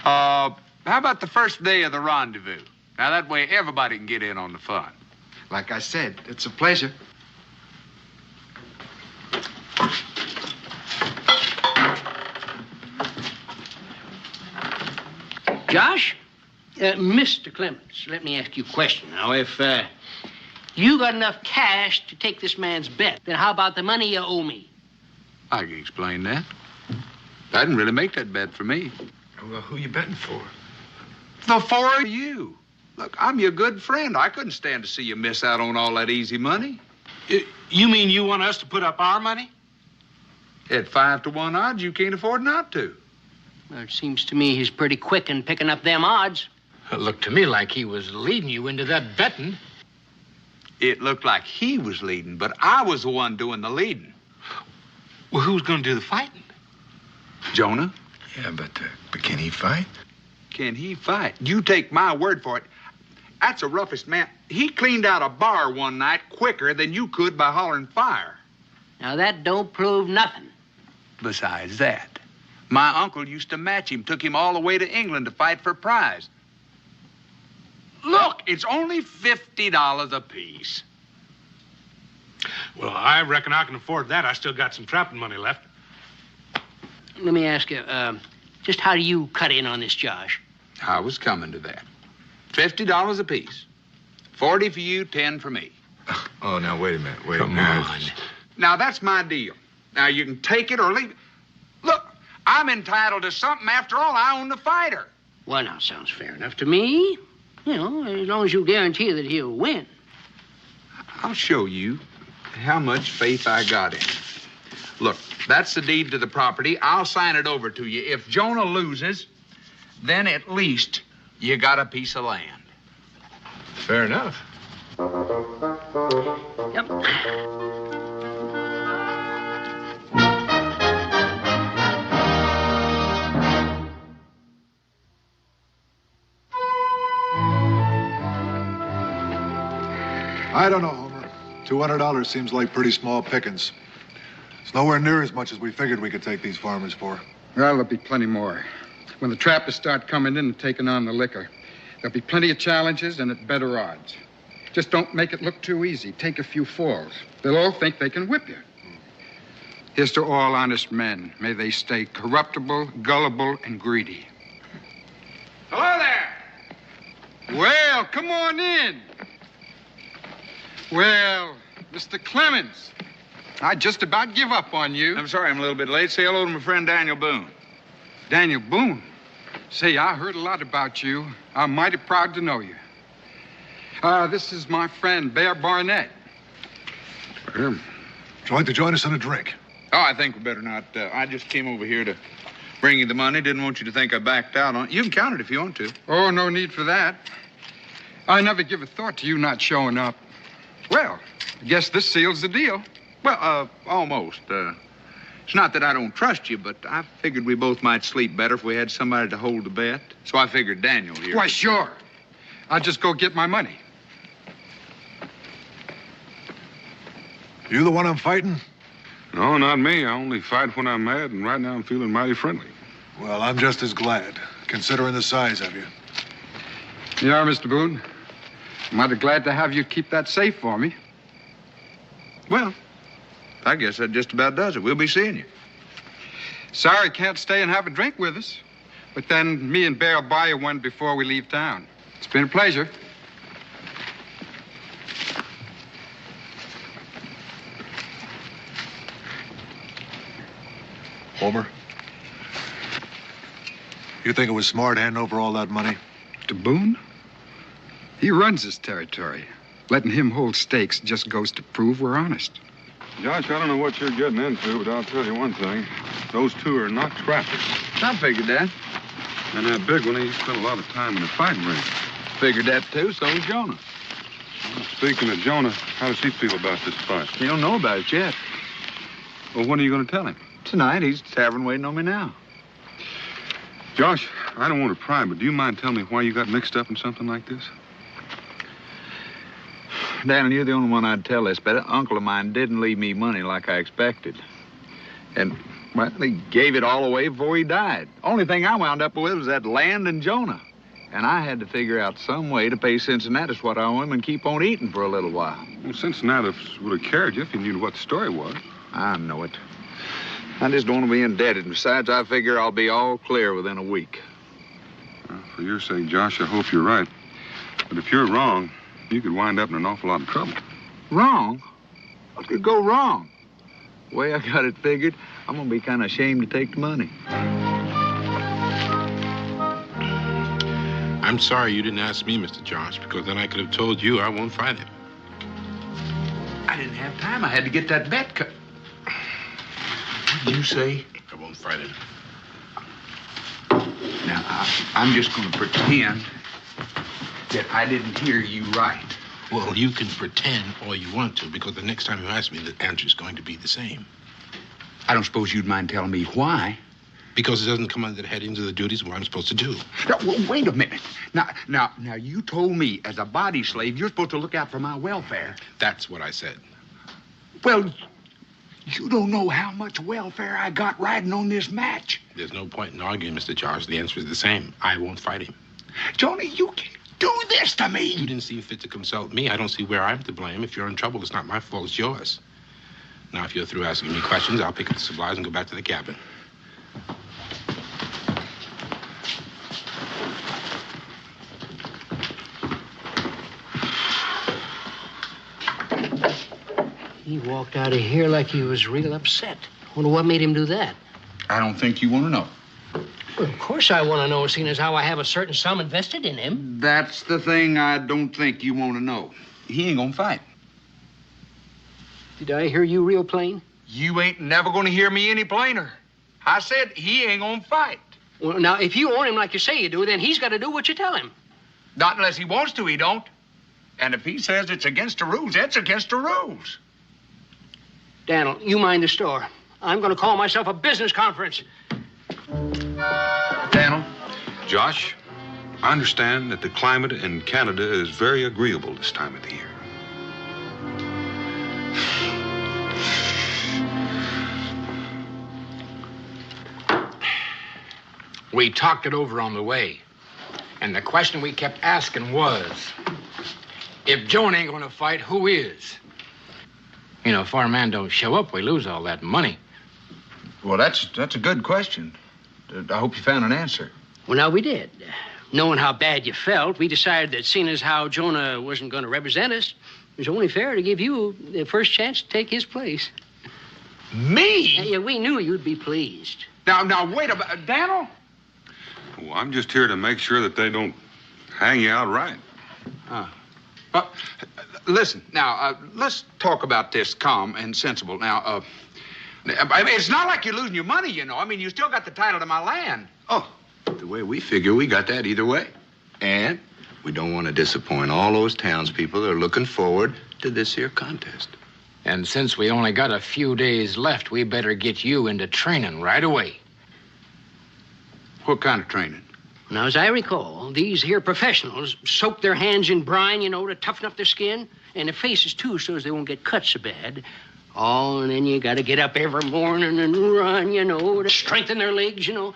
Speaker 16: How about the first day of the rendezvous? Now, that way everybody can get in on the fun.
Speaker 18: Like I said, it's a pleasure.
Speaker 10: Josh? Mr. Clements, let me ask you a question. Now, if you got enough cash to take this man's bet, then how about the money you owe me?
Speaker 16: I can explain that. I didn't really make that bet for me.
Speaker 14: Well, who you betting for?
Speaker 16: The four of you. Look, I'm your good friend. I couldn't stand to see you miss out on all that easy money.
Speaker 17: You mean you want us to put up our money?
Speaker 16: At 5 to 1 odds, you can't afford not to.
Speaker 10: Well, it seems to me he's pretty quick in picking up them odds.
Speaker 17: It looked to me like he was leading you into that betting.
Speaker 16: It looked like he was leading, but I was the one doing the leading.
Speaker 17: Well, who's going to do the fighting?
Speaker 16: Jonah.
Speaker 14: Yeah, but can he fight?
Speaker 16: Can he fight? You take my word for it. That's the roughest man. He cleaned out a bar one night quicker than you could by hollering fire.
Speaker 10: Now, that don't prove nothing.
Speaker 16: Besides that, my uncle used to match him, took him all the way to England to fight for a prize. Look, it's only $50 apiece.
Speaker 17: Well, I reckon I can afford that. I still got some trapping money left.
Speaker 10: Let me ask you, just how do you cut in on this, Josh?
Speaker 16: I was coming to that. $50 apiece. 40 for you, 10 for me.
Speaker 14: Oh, now, wait a minute.
Speaker 17: Come on.
Speaker 16: Now, that's my deal. Now, you can take it or leave it. Look, I'm entitled to something. After all, I own the fighter.
Speaker 10: Well, now, sounds fair enough to me. You know, as long as you guarantee that he'll win.
Speaker 15: I'll show you how much faith I got in him. Look, that's the deed to the property. I'll sign it over to you. If Jonah loses, then at least you got a piece of land.
Speaker 2: Fair enough.
Speaker 10: Yep.
Speaker 19: I don't know, Homer. $200 seems like pretty small pickings. It's nowhere near as much as we figured we could take these farmers for.
Speaker 18: Well, there'll be plenty more. When the trappers start coming in and taking on the liquor, there'll be plenty of challenges and at better odds. Just don't make it look too easy. Take a few falls. They'll all think they can whip you. Here's to all honest men. May they stay corruptible, gullible, and greedy. Hello there. Well, come on in. Well, Mr. Clements, I just about give up on you.
Speaker 15: I'm sorry I'm a little bit late. Say hello to my friend Daniel Boone.
Speaker 18: Daniel Boone? Say, I heard a lot about you. I'm mighty proud to know you. This is my friend, Bear Barnett.
Speaker 19: Would you like to join us in a drink?
Speaker 15: Oh, I think we better not. I just came over here to bring you the money. Didn't want you to think I backed out on it. You can count it if you want to.
Speaker 18: Oh, no need for that. I never give a thought to you not showing up. Well, I guess this seals the deal.
Speaker 15: Well, almost. It's not that I don't trust you, but I figured we both might sleep better if we had somebody to hold the bet. So I figured Daniel here.
Speaker 18: Why, sure. I'll just go get my money.
Speaker 19: You the one I'm fighting?
Speaker 4: No, not me. I only fight when I'm mad, and right now I'm feeling mighty friendly.
Speaker 19: Well, I'm just as glad, considering the size of you.
Speaker 18: You are, Mr. Boone. I'm mighty glad to have you keep that safe for me.
Speaker 15: Well, I guess that just about does it. We'll be seeing you.
Speaker 18: Sorry can't stay and have a drink with us. But then me and Bear will buy you one before we leave town. It's been a pleasure.
Speaker 19: Homer, you think it was smart handing over all that money?
Speaker 18: To Boone? He runs this territory. Letting him hold stakes just goes to prove we're honest.
Speaker 4: Josh, I don't know what you're getting into, but I'll tell you one thing. Those two are not trappers.
Speaker 15: I figured that.
Speaker 4: And that big one, he spent a lot of time in the fighting ring.
Speaker 15: Figured that, too. So does Jonah.
Speaker 4: Well, speaking of Jonah, how does he feel about this fight?
Speaker 15: He don't know about it yet.
Speaker 4: Well, when are you going to tell him?
Speaker 15: Tonight. He's tavern waiting on me now.
Speaker 4: Josh, I don't want to pry, but do you mind telling me why you got mixed up in something like this?
Speaker 15: Daniel, you're the only one I'd tell this, but an uncle of mine didn't leave me money like I expected. And, well, he gave it all away before he died. Only thing I wound up with was that land and Jonah. And I had to figure out some way to pay Cincinnatus what I owe him and keep on eating for a little while.
Speaker 4: Well, Cincinnatus would have carried you if you knew what the story was.
Speaker 15: I know it. I just don't want to be indebted. And besides, I figure I'll be all clear within a week.
Speaker 4: Well, for your sake, Josh, I hope you're right. But if you're wrong, you could wind up in an awful lot of trouble.
Speaker 15: Wrong? What could go wrong? The way I got it figured, I'm going to be kind of ashamed to take the money.
Speaker 3: I'm sorry you didn't ask me, Mr. Josh, because then I could have told you I won't fight him.
Speaker 15: I didn't have time. I had to get that bet cut. What did you say?
Speaker 3: I won't fight him.
Speaker 15: Now, I'm just going to pretend that I didn't hear you right.
Speaker 3: Well, you can pretend all you want to, because the next time you ask me, the answer's going to be the same.
Speaker 15: I don't suppose you'd mind telling me why.
Speaker 3: Because it doesn't come under the headings of the duties of what I'm supposed to do.
Speaker 15: Now, wait a minute. Now, you told me as a body slave, you're supposed to look out for my welfare.
Speaker 3: That's what I said.
Speaker 15: Well, you don't know how much welfare I got riding on this match.
Speaker 3: There's no point in arguing, Mr. Josh. The answer is the same. I won't fight him.
Speaker 15: Johnny, you can't do this to me.
Speaker 3: You didn't see fit to consult me. I don't see where I'm to blame. If you're in trouble, it's not my fault. It's yours. Now, if you're through asking me questions, I'll pick up the supplies and go back to the cabin.
Speaker 10: He walked out of here like he was real upset. Wonder what made him do that.
Speaker 15: I don't think you want to know.
Speaker 10: Well, of course I want to know, seeing as how I have a certain sum invested in him.
Speaker 15: That's the thing I don't think you want to know. He ain't gonna fight.
Speaker 10: Did I hear you real plain?
Speaker 15: You ain't never gonna hear me any plainer. I said he ain't gonna fight.
Speaker 10: Well, now, if you own him like you say you do, then he's got to do what you tell him.
Speaker 15: Not unless he wants to, he don't. And if he says it's against the rules, it's against the rules.
Speaker 10: Daniel, you mind the store. I'm going to call myself a business conference.
Speaker 4: Daniel? Josh, I understand that the climate in Canada is very agreeable this time of the year.
Speaker 20: We talked it over on the way. And the question we kept asking was, if Joan ain't gonna fight, who is? You know, if our man don't show up, we lose all that money.
Speaker 15: Well, that's a good question. I hope you found an answer.
Speaker 10: Well, now, we did. Knowing how bad you felt, we decided that seeing as how Jonah wasn't going to represent us, it was only fair to give you the first chance to take his place.
Speaker 15: Me?
Speaker 10: Yeah, we knew you'd be pleased.
Speaker 15: Now, wait a minute. Daniel?
Speaker 4: Well, I'm just here to make sure that they don't hang you out right.
Speaker 15: Listen, now, let's talk about this calm and sensible. Now, I mean, it's not like you're losing your money, you know. I mean, you still got the title to my land.
Speaker 2: Oh, the way we figure, we got that either way. And we don't want to disappoint all those townspeople that are looking forward to this here contest.
Speaker 20: And since we only got a few days left, we better get you into training right away.
Speaker 15: What kind of training?
Speaker 10: Now, as I recall, these here professionals soak their hands in brine, you know, to toughen up their skin, and their faces, too, so as they won't get cut so bad. Oh, and then you got to get up every morning and run, you know, to strengthen their legs, you know.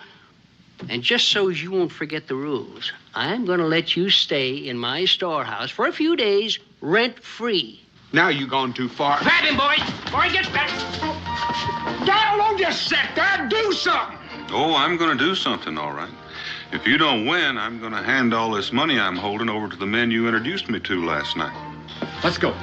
Speaker 10: And just so as you won't forget the rules, I'm going to let you stay in my storehouse for a few days, rent-free.
Speaker 15: Now you've gone too far.
Speaker 10: Grab him, boys, before he gets back.
Speaker 15: Daniel, don't just sit there. Do something.
Speaker 4: Oh, I'm going to do something, all right. If you don't win, I'm going to hand all this money I'm holding over to the men you introduced me to last night.
Speaker 15: Let's go.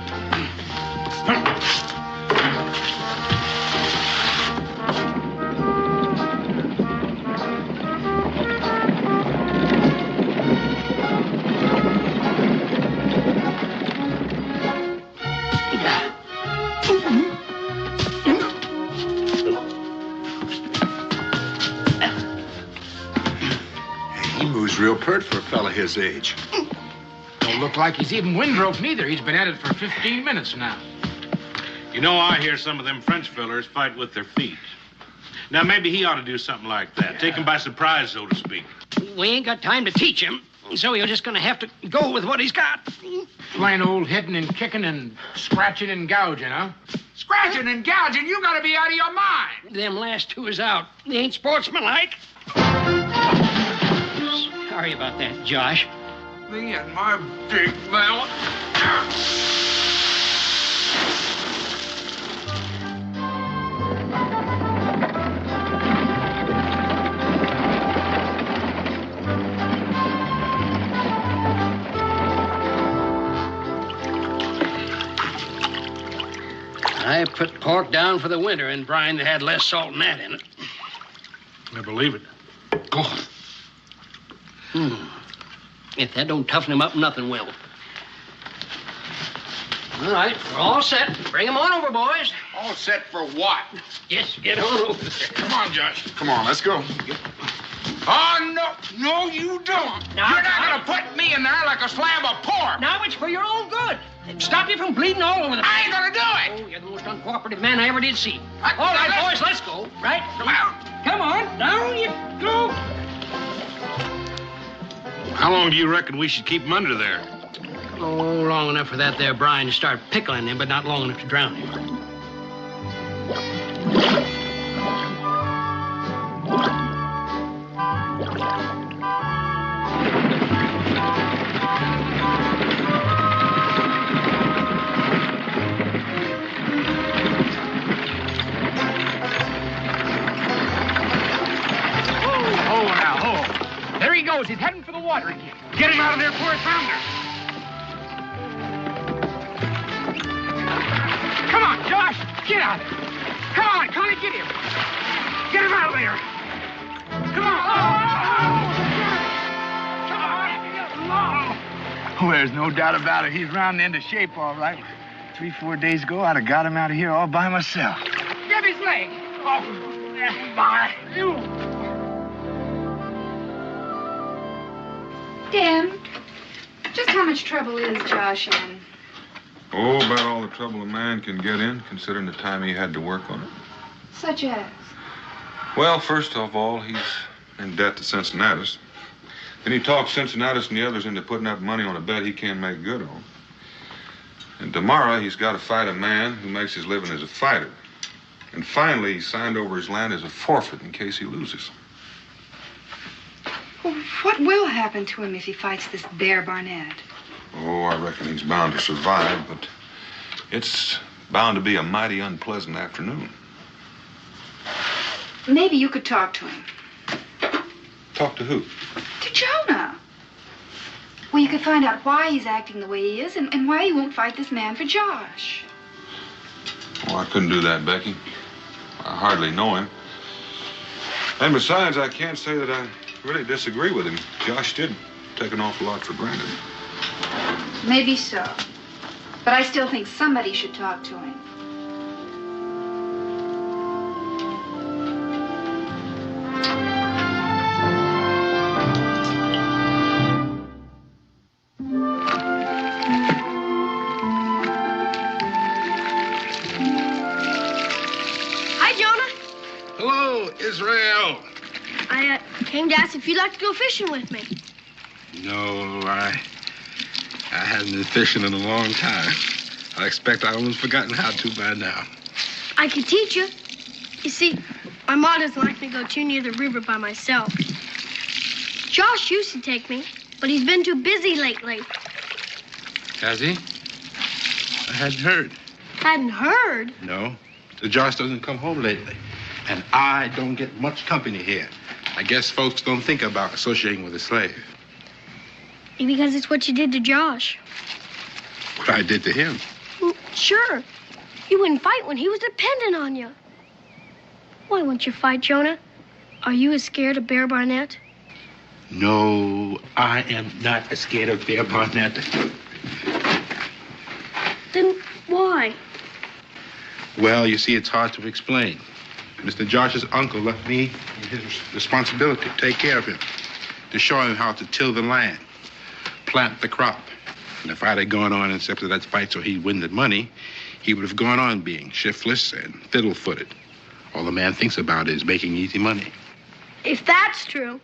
Speaker 2: Real pert for a fella his age.
Speaker 20: Don't look like he's even windrowed neither. He's been at it for 15 minutes now.
Speaker 3: You know, I hear some of them French fellers fight with their feet. Now, maybe he ought to do something like that. Yeah. Take him by surprise, so to speak.
Speaker 10: We ain't got time to teach him, so you're just going to have to go with what he's got.
Speaker 20: Plain old hitting and kicking and scratching and gouging, huh?
Speaker 15: Scratching and gouging? You got to be out of your mind.
Speaker 10: Them last two is out. They ain't sportsmanlike. Sorry about that, Josh.
Speaker 15: Me and my big mouth.
Speaker 10: I put pork down for the winter in brine that had less salt than that in it.
Speaker 3: I believe it.
Speaker 10: Oh. If that don't toughen him up, nothing will. All right, we're all set. Bring him on over, boys.
Speaker 15: All set for what?
Speaker 10: Yes, get on over there.
Speaker 15: Come on, Josh. Come on, let's go. Oh, no. No, you don't.
Speaker 10: Now,
Speaker 15: you're not going to put me in there like a slab of pork.
Speaker 10: Now it's for your own good. Stop you from bleeding all over the place.
Speaker 15: I ain't going to do it.
Speaker 10: Oh, you're the most uncooperative man I ever did see. All right, boys, let's go. Right? Come on. Down you go.
Speaker 3: How long do you reckon we should keep him under there?
Speaker 10: Oh, long enough for that there brine to start pickling him, but not long enough to drown him.
Speaker 20: There he goes. He's heading for the water again. Get him out of there before it founders. Come on, Josh. Get out there. Come on, Connie, get him. Get him out of there. Come on. Oh!
Speaker 11: Oh, there's no doubt about it. He's rounding into shape, all right. 3-4 days ago, I'd have got him out of here all by myself.
Speaker 20: Grab his leg. Oh, my.
Speaker 7: Dan, just how much trouble is Josh in?
Speaker 4: Oh, about all the trouble a man can get in, considering the time he had to work on it.
Speaker 7: Such as?
Speaker 4: Well, first of all, he's in debt to Cincinnatus. Then he talks Cincinnatus and the others into putting up money on a bet he can't make good on. And tomorrow, he's got to fight a man who makes his living as a fighter. And finally, he signed over his land as a forfeit in case he loses.
Speaker 7: Well, what will happen to him if he fights this Bear Barnett?
Speaker 4: Oh, I reckon he's bound to survive, but it's bound to be a mighty unpleasant afternoon.
Speaker 7: Maybe you could talk to him.
Speaker 4: Talk to who?
Speaker 7: To Jonah. Well, you could find out why he's acting the way he is and why he won't fight this man for Josh.
Speaker 4: Oh, I couldn't do that, Becky. I hardly know him. And besides, I can't say that I really disagree with him. Josh did take an awful lot for granted.
Speaker 7: Maybe so. But I still think somebody should talk to him.
Speaker 3: Israel.
Speaker 6: I came to ask if you'd like to go fishing with me.
Speaker 3: No, I haven't been fishing in a long time. I expect I almost forgotten how to by now.
Speaker 6: I could teach you. You see, my mom doesn't like me to go too near the river by myself. Josh used to take me, but he's been too busy lately.
Speaker 3: Has he? I hadn't heard.
Speaker 6: Hadn't heard?
Speaker 3: No. Josh doesn't come home lately. And I don't get much company here. I guess folks don't think about associating with a slave.
Speaker 6: Maybe because it's what you did to Josh.
Speaker 3: What I did to him?
Speaker 6: Well, sure. You wouldn't fight when he was dependent on you. Why won't you fight, Jonah? Are you as scared of Bear Barnett?
Speaker 3: No, I am not as scared of Bear Barnett.
Speaker 6: Then why?
Speaker 3: Well, you see, it's hard to explain. Mr. Josh's uncle left me his responsibility to take care of him, to show him how to till the land, plant the crop. And if I'd have gone on and accepted that fight so he'd win the money, he would have gone on being shiftless and fiddle-footed. All the man thinks about is making easy money.
Speaker 6: If that's true,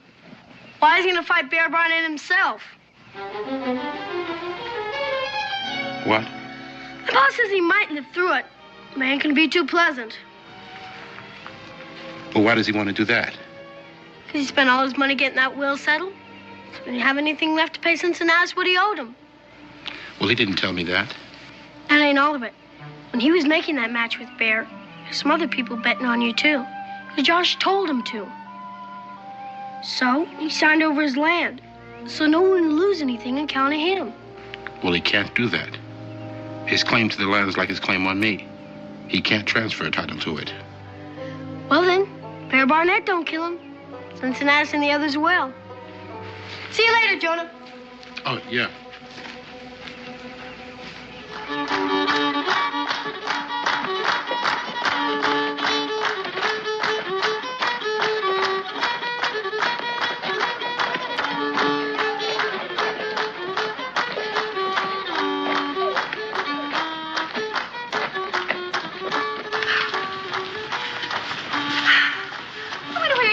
Speaker 6: why is he going to fight Bear Barnett himself?
Speaker 3: What?
Speaker 6: The boss says he might live through it. Man can be too pleasant.
Speaker 3: Well, why does he want to do that?
Speaker 6: Because he spent all his money getting that will settled. So he didn't have anything left to pay Cincinnatus what he owed him.
Speaker 3: Well, he didn't tell me that.
Speaker 6: That ain't all of it. When he was making that match with Bear, there's some other people betting on you, too. Because Josh told him to. So he signed over his land. So no one would lose anything on account of him.
Speaker 3: Well, he can't do that. His claim to the land is like his claim on me. He can't transfer a title to it.
Speaker 6: Well, then, Bear Barnett don't kill him. Cincinnatus and the others will. See you later, Jonah.
Speaker 3: Oh, yeah.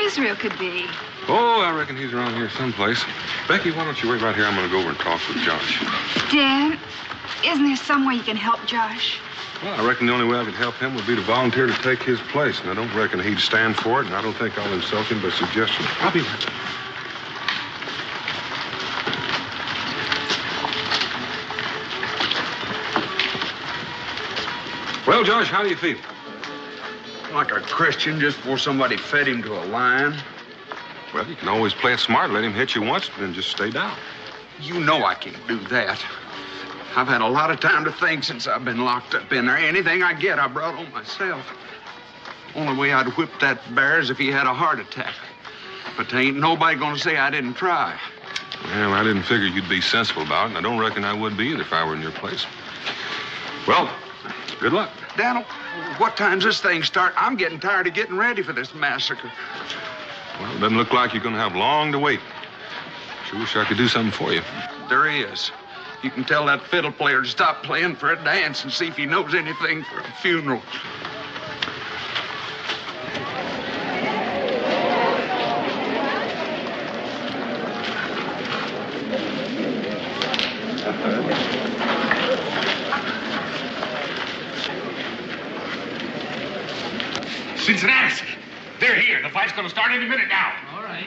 Speaker 7: Israel could be.
Speaker 4: Oh, I reckon he's around here someplace. Becky, why don't you wait right here? I'm going to go over and talk with Josh.
Speaker 7: Dan, isn't there some way you can help Josh?
Speaker 4: Well, I reckon the only way I could help him would be to volunteer to take his place. And I don't reckon he'd stand for it, and I don't think I'll insult him by suggestion. I'll be right back. Well, Josh, how do you feel?
Speaker 15: Like a Christian just before somebody fed him to a lion.
Speaker 4: Well, you can always play it smart, let him hit you once, and then just stay down.
Speaker 15: You know I can't do that. I've had a lot of time to think since I've been locked up in there. Anything I get, I brought on myself. Only way I'd whip that bear is if he had a heart attack. But there ain't nobody gonna say I didn't try.
Speaker 4: Well, I didn't figure you'd be sensible about it, and I don't reckon I would be either if I were in your place. Well, good luck.
Speaker 15: Daniel, what time's this thing start? I'm getting tired of getting ready for this massacre.
Speaker 4: Well, it doesn't look like you're going to have long to wait. Sure wish I could do something for you.
Speaker 15: There is. You can tell that fiddle player to stop playing for a dance and see if he knows anything for a funeral.
Speaker 20: Cincinnati, they're here. The fight's going to start any minute now.
Speaker 10: All right.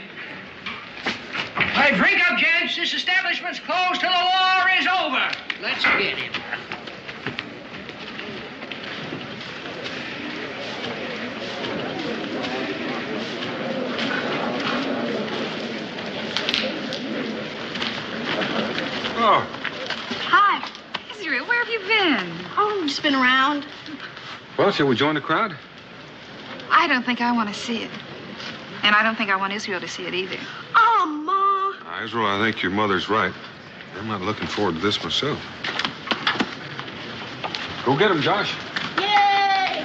Speaker 10: Hey, drink up, gents. This establishment's closed till the war is over. Let's get him.
Speaker 4: Oh.
Speaker 7: Hi. Israel, where have you been?
Speaker 6: Oh, just been around.
Speaker 4: Well, shall we join the crowd?
Speaker 7: I don't think I want to see it. And I don't think I want Israel to see it either.
Speaker 6: Oh, Ma.
Speaker 4: Israel, I think your mother's right. I'm not looking forward to this myself. Go get him, Josh.
Speaker 6: Yay!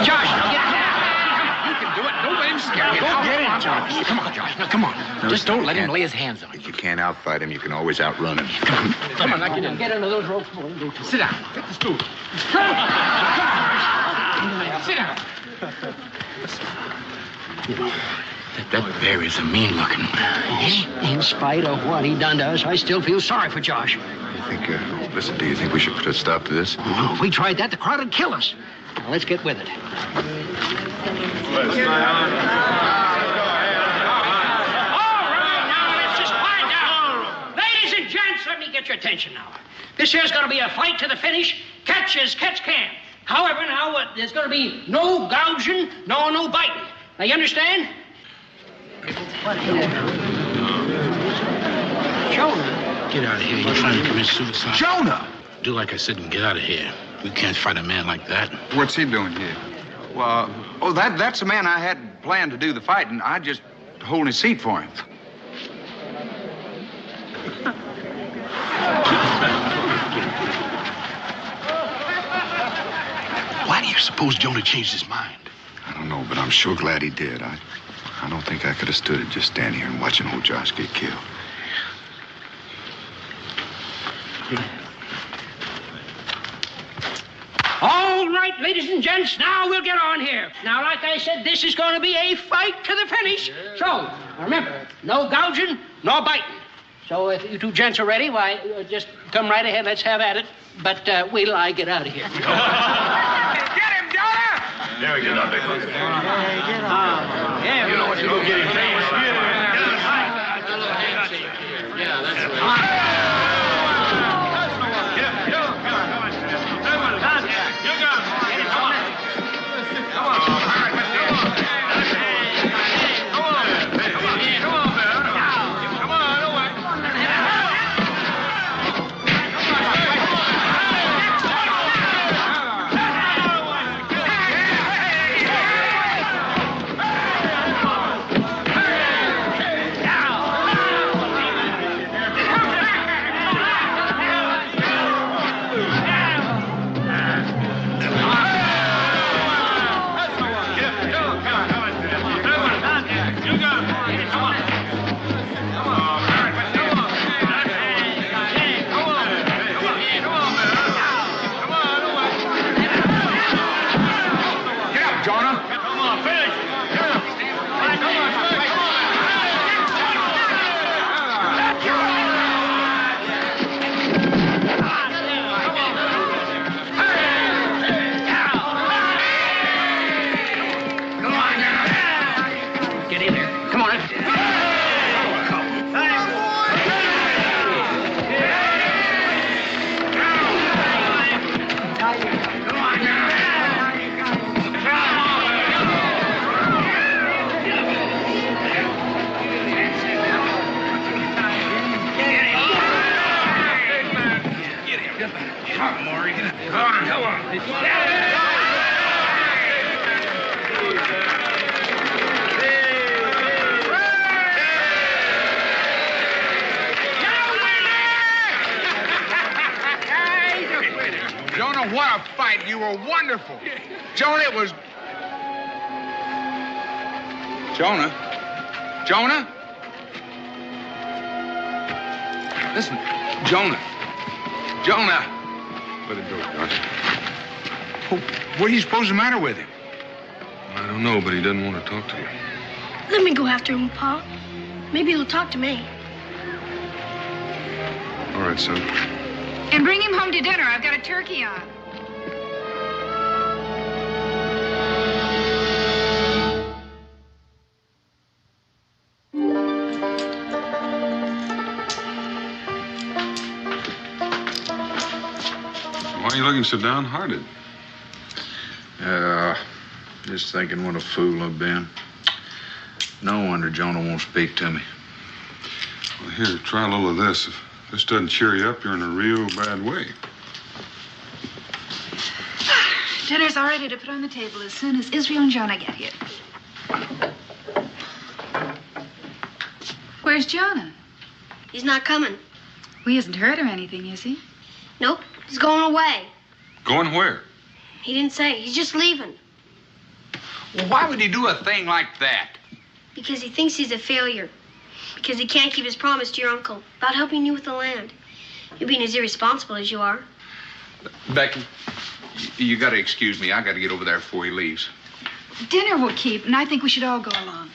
Speaker 20: Josh, now get down. You can do it. Don't let him scare you. Go get him, Josh. Come on, Josh. Now, come on.
Speaker 2: No,
Speaker 20: Just don't let him
Speaker 2: can't.
Speaker 20: lay his hands on you.
Speaker 2: If you can't outfight him, you can always outrun him.
Speaker 20: Come on, now get in.
Speaker 10: Get under those ropes.
Speaker 20: Sit down. Take the stool. Sit down.
Speaker 10: That bear is a mean-looking one. In spite of what he done to us, I still feel sorry for Josh.
Speaker 2: You think, listen, do you think we should put a stop to this?
Speaker 10: Oh, if we tried that, the crowd would kill us. Now, let's get with it. Ladies and gents, let me get your attention now. This here's going to be a fight to the finish. Catch as catch can. However, now, there's going to be no gouging, no biting. Now, you understand? Jonah.
Speaker 3: Get out of here. You're trying to commit suicide.
Speaker 15: Jonah!
Speaker 3: Do like I said and get out of here. We can't fight a man like that.
Speaker 18: What's he doing here?
Speaker 15: Well, that's the man I had planned to do the fighting. I just hold his seat for him.
Speaker 13: Why do you suppose Jonah changed his mind?
Speaker 2: I don't know, but I'm sure glad he did. I don't think I could have stood it just standing here and watching old Josh get killed.
Speaker 10: All right, ladies and gents, now we'll get on here. Now, like I said, this is going to be a fight to the finish. So, now remember, no gouging, no biting. So if you two gents are ready, why, just come right ahead. Let's have at it. But wait till I get out of here.
Speaker 15: Get him, Jonah!
Speaker 13: There we go.
Speaker 10: Get on. Yeah,
Speaker 13: you know what you go get him.
Speaker 10: Yeah, that's right.
Speaker 20: Come on.
Speaker 15: Jonah, what a fight. You were wonderful. Jonah, it was... Jonah? Jonah? Listen, Jonah. Jonah.
Speaker 4: Let him go, Josh.
Speaker 15: What do you suppose is the matter with him?
Speaker 4: I don't know, but he doesn't want to talk to you.
Speaker 6: Let me go after him, Pa. Maybe he'll talk to me.
Speaker 4: All right, son.
Speaker 7: And bring him home to dinner. I've got a turkey on.
Speaker 4: Why are you looking so downhearted?
Speaker 16: Just thinking what a fool I've been. No wonder Jonah won't speak to me.
Speaker 4: Well, here, try a little of this. If this doesn't cheer you up, you're in a real bad way.
Speaker 7: Dinner's all ready to put on the table as soon as Israel and Jonah get here. Where's Jonah?
Speaker 6: He's not coming.
Speaker 7: Well, he hasn't heard or anything, is he?
Speaker 6: Nope, he's going away.
Speaker 4: Going where?
Speaker 6: He didn't say. He's just leaving.
Speaker 15: Well, why would he do a thing like that?
Speaker 6: Because he thinks he's a failure. Because he can't keep his promise to your uncle about helping you with the land. You being as irresponsible as you are.
Speaker 15: Becky, you got to excuse me. I got to get over there before he leaves.
Speaker 7: Dinner will keep, and I think we should all go along.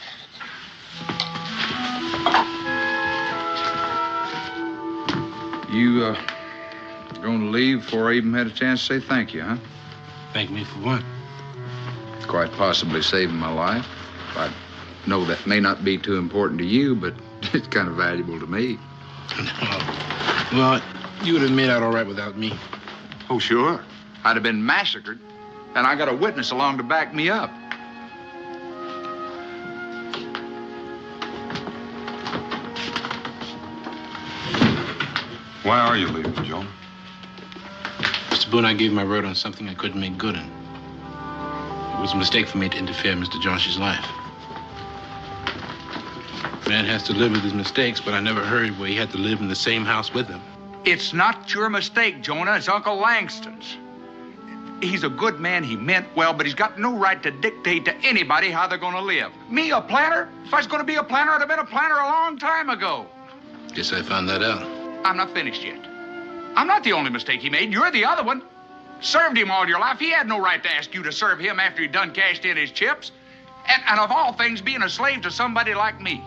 Speaker 15: You, going to leave before I even had a chance to say thank you, huh?
Speaker 3: Thank me for what?
Speaker 15: Quite possibly saving my life. I know that may not be too important to you, but it's kind of valuable to me.
Speaker 3: Well, you would have made out all right without me.
Speaker 15: Oh, sure. I'd have been massacred, and I got a witness along to back me up.
Speaker 4: Why are you leaving, Jonah?
Speaker 3: Mr. Boone, I gave my word on something I couldn't make good in. It was a mistake for me to interfere in Mr. Josh's life. Man has to live with his mistakes, but I never heard where he had to live in the same house with them.
Speaker 15: It's not your mistake, Jonah. It's Uncle Langston's. He's a good man. He meant well, but he's got no right to dictate to anybody how they're going to live. Me, a planter? If I was going to be a planter, I'd have been a planter a long time ago.
Speaker 3: Guess I found that out.
Speaker 15: I'm not finished yet. I'm not the only mistake he made. You're the other one. Served him all your life. He had no right to ask you to serve him after he'd done cashed in his chips. And of all things, being a slave to somebody like me.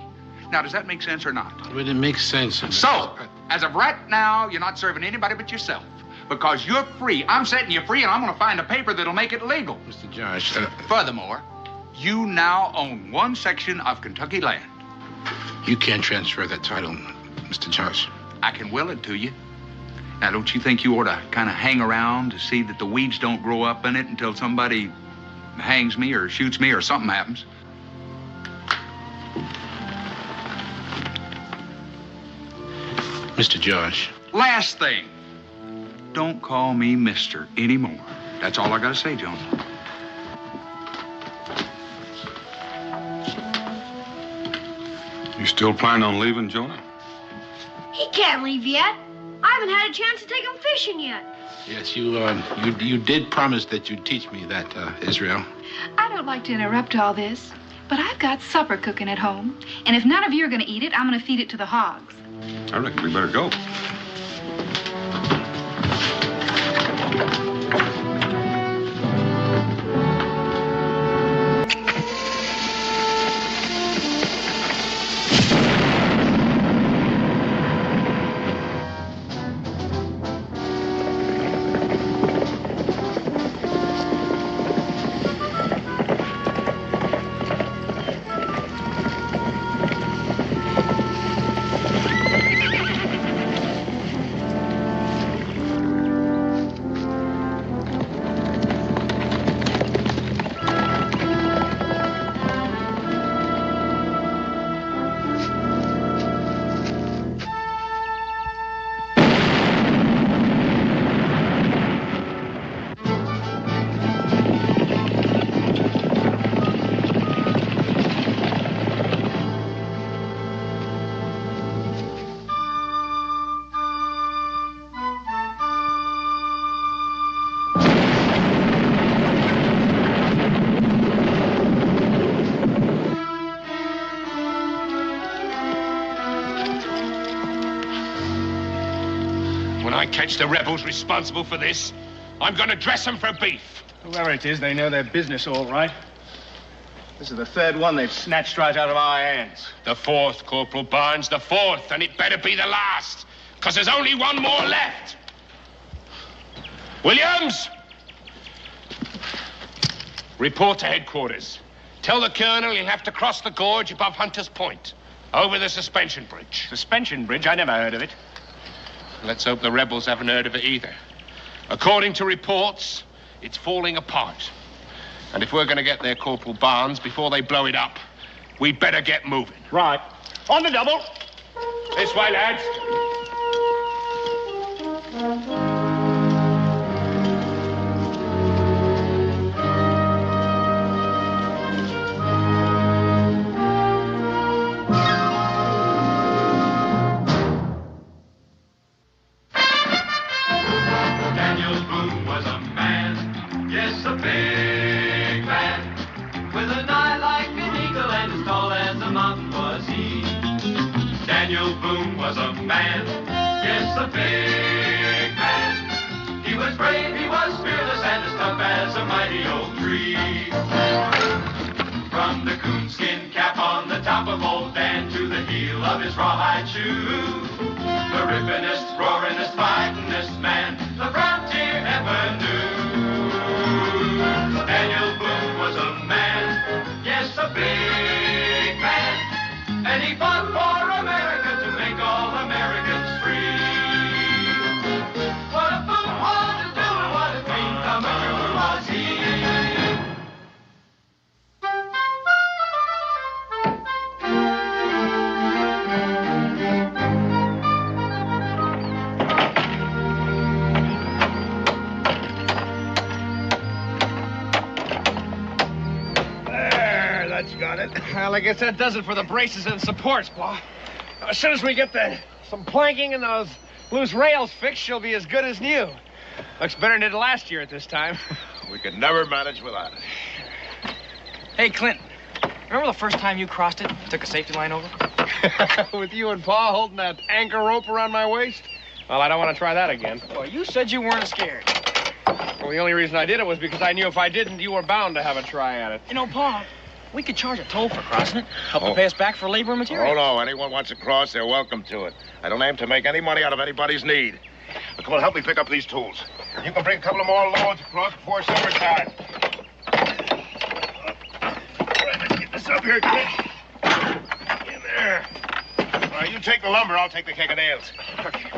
Speaker 15: Now, does that make sense or not?
Speaker 3: Well, it makes sense.
Speaker 15: So, as of right now, you're not serving anybody but yourself. Because you're free. I'm setting you free, and I'm going to find a paper that'll make it legal.
Speaker 3: Mr. Josh,
Speaker 15: Furthermore, you now own one section of Kentucky land.
Speaker 3: You can't transfer that title, Mr. Josh.
Speaker 15: I can will it to you. Now, don't you think you ought to kind of hang around to see that the weeds don't grow up in it until somebody hangs me or shoots me or something happens?
Speaker 3: Mr. Josh.
Speaker 15: Last thing. Don't call me Mister anymore. That's all I got to say, Jones.
Speaker 4: You still planning on leaving, Jonah?
Speaker 6: He can't leave yet. I haven't had a chance to take him fishing yet.
Speaker 3: Yes, you did promise that you'd teach me that, Israel.
Speaker 7: I don't like to interrupt all this, but I've got supper cooking at home. And if none of you are going to eat it, I'm going to feed it to the hogs.
Speaker 4: I reckon we better go.
Speaker 21: I catch the rebels responsible for this, I'm going to dress them for beef.
Speaker 22: Whoever it is, they know their business all right. This is the third one they've snatched right out of our hands.
Speaker 21: The fourth, Corporal Barnes, the fourth, and it better be the last, because there's only one more left. Williams! Report to headquarters. Tell the colonel he'll have to cross the gorge above Hunter's Point, over the suspension bridge.
Speaker 22: Suspension bridge? I never heard of it.
Speaker 21: Let's hope the rebels haven't heard of it either. According to reports, it's falling apart. And if we're going to get there, Corporal Barnes, before they blow it up, we'd better get moving.
Speaker 22: Right. On the double.
Speaker 21: This way, lads.
Speaker 5: Daniel Boone was a man, yes, a big man, with an eye like an eagle and as tall as a mountain was he. Daniel Boone was a man, yes, a big man. He was brave, he was fearless, and as tough as a mighty oak tree. From the coonskin cap on the top of old Dan to the heel of his rawhide shoe, the rippinest, roaringest, fightingest man the frontier ever knew. Daniel Boone was a man, yes, a big man, and he fought for America to make all Americans free. What a Boone wanted to do and what a dream come true was he.
Speaker 22: Got it. Well, I guess that does it for the braces and supports, Pa. As soon as we get some planking and those loose rails fixed, she'll be as good as new. Looks better than it did last year at this time.
Speaker 8: We could never manage without it.
Speaker 23: Hey, Clint, remember the first time you crossed it and took a safety line over?
Speaker 22: With you and Pa holding that anchor rope around my waist? Well, I don't want to try that again.
Speaker 23: Well, you said you weren't scared.
Speaker 22: Well, the only reason I did it was because I knew if I didn't, you were bound to have a try at it.
Speaker 23: You know, Pa, we could charge a toll for crossing it. Help to pay us back for labor and material.
Speaker 8: Oh, no. Anyone wants to cross, they're welcome to it. I don't aim to make any money out of anybody's need. Now, come on, help me pick up these tools. You can bring a couple of more loads across before summertime. All right, let's get this up here, kid. In there. All right, you take the lumber, I'll take the keg of nails. Okay.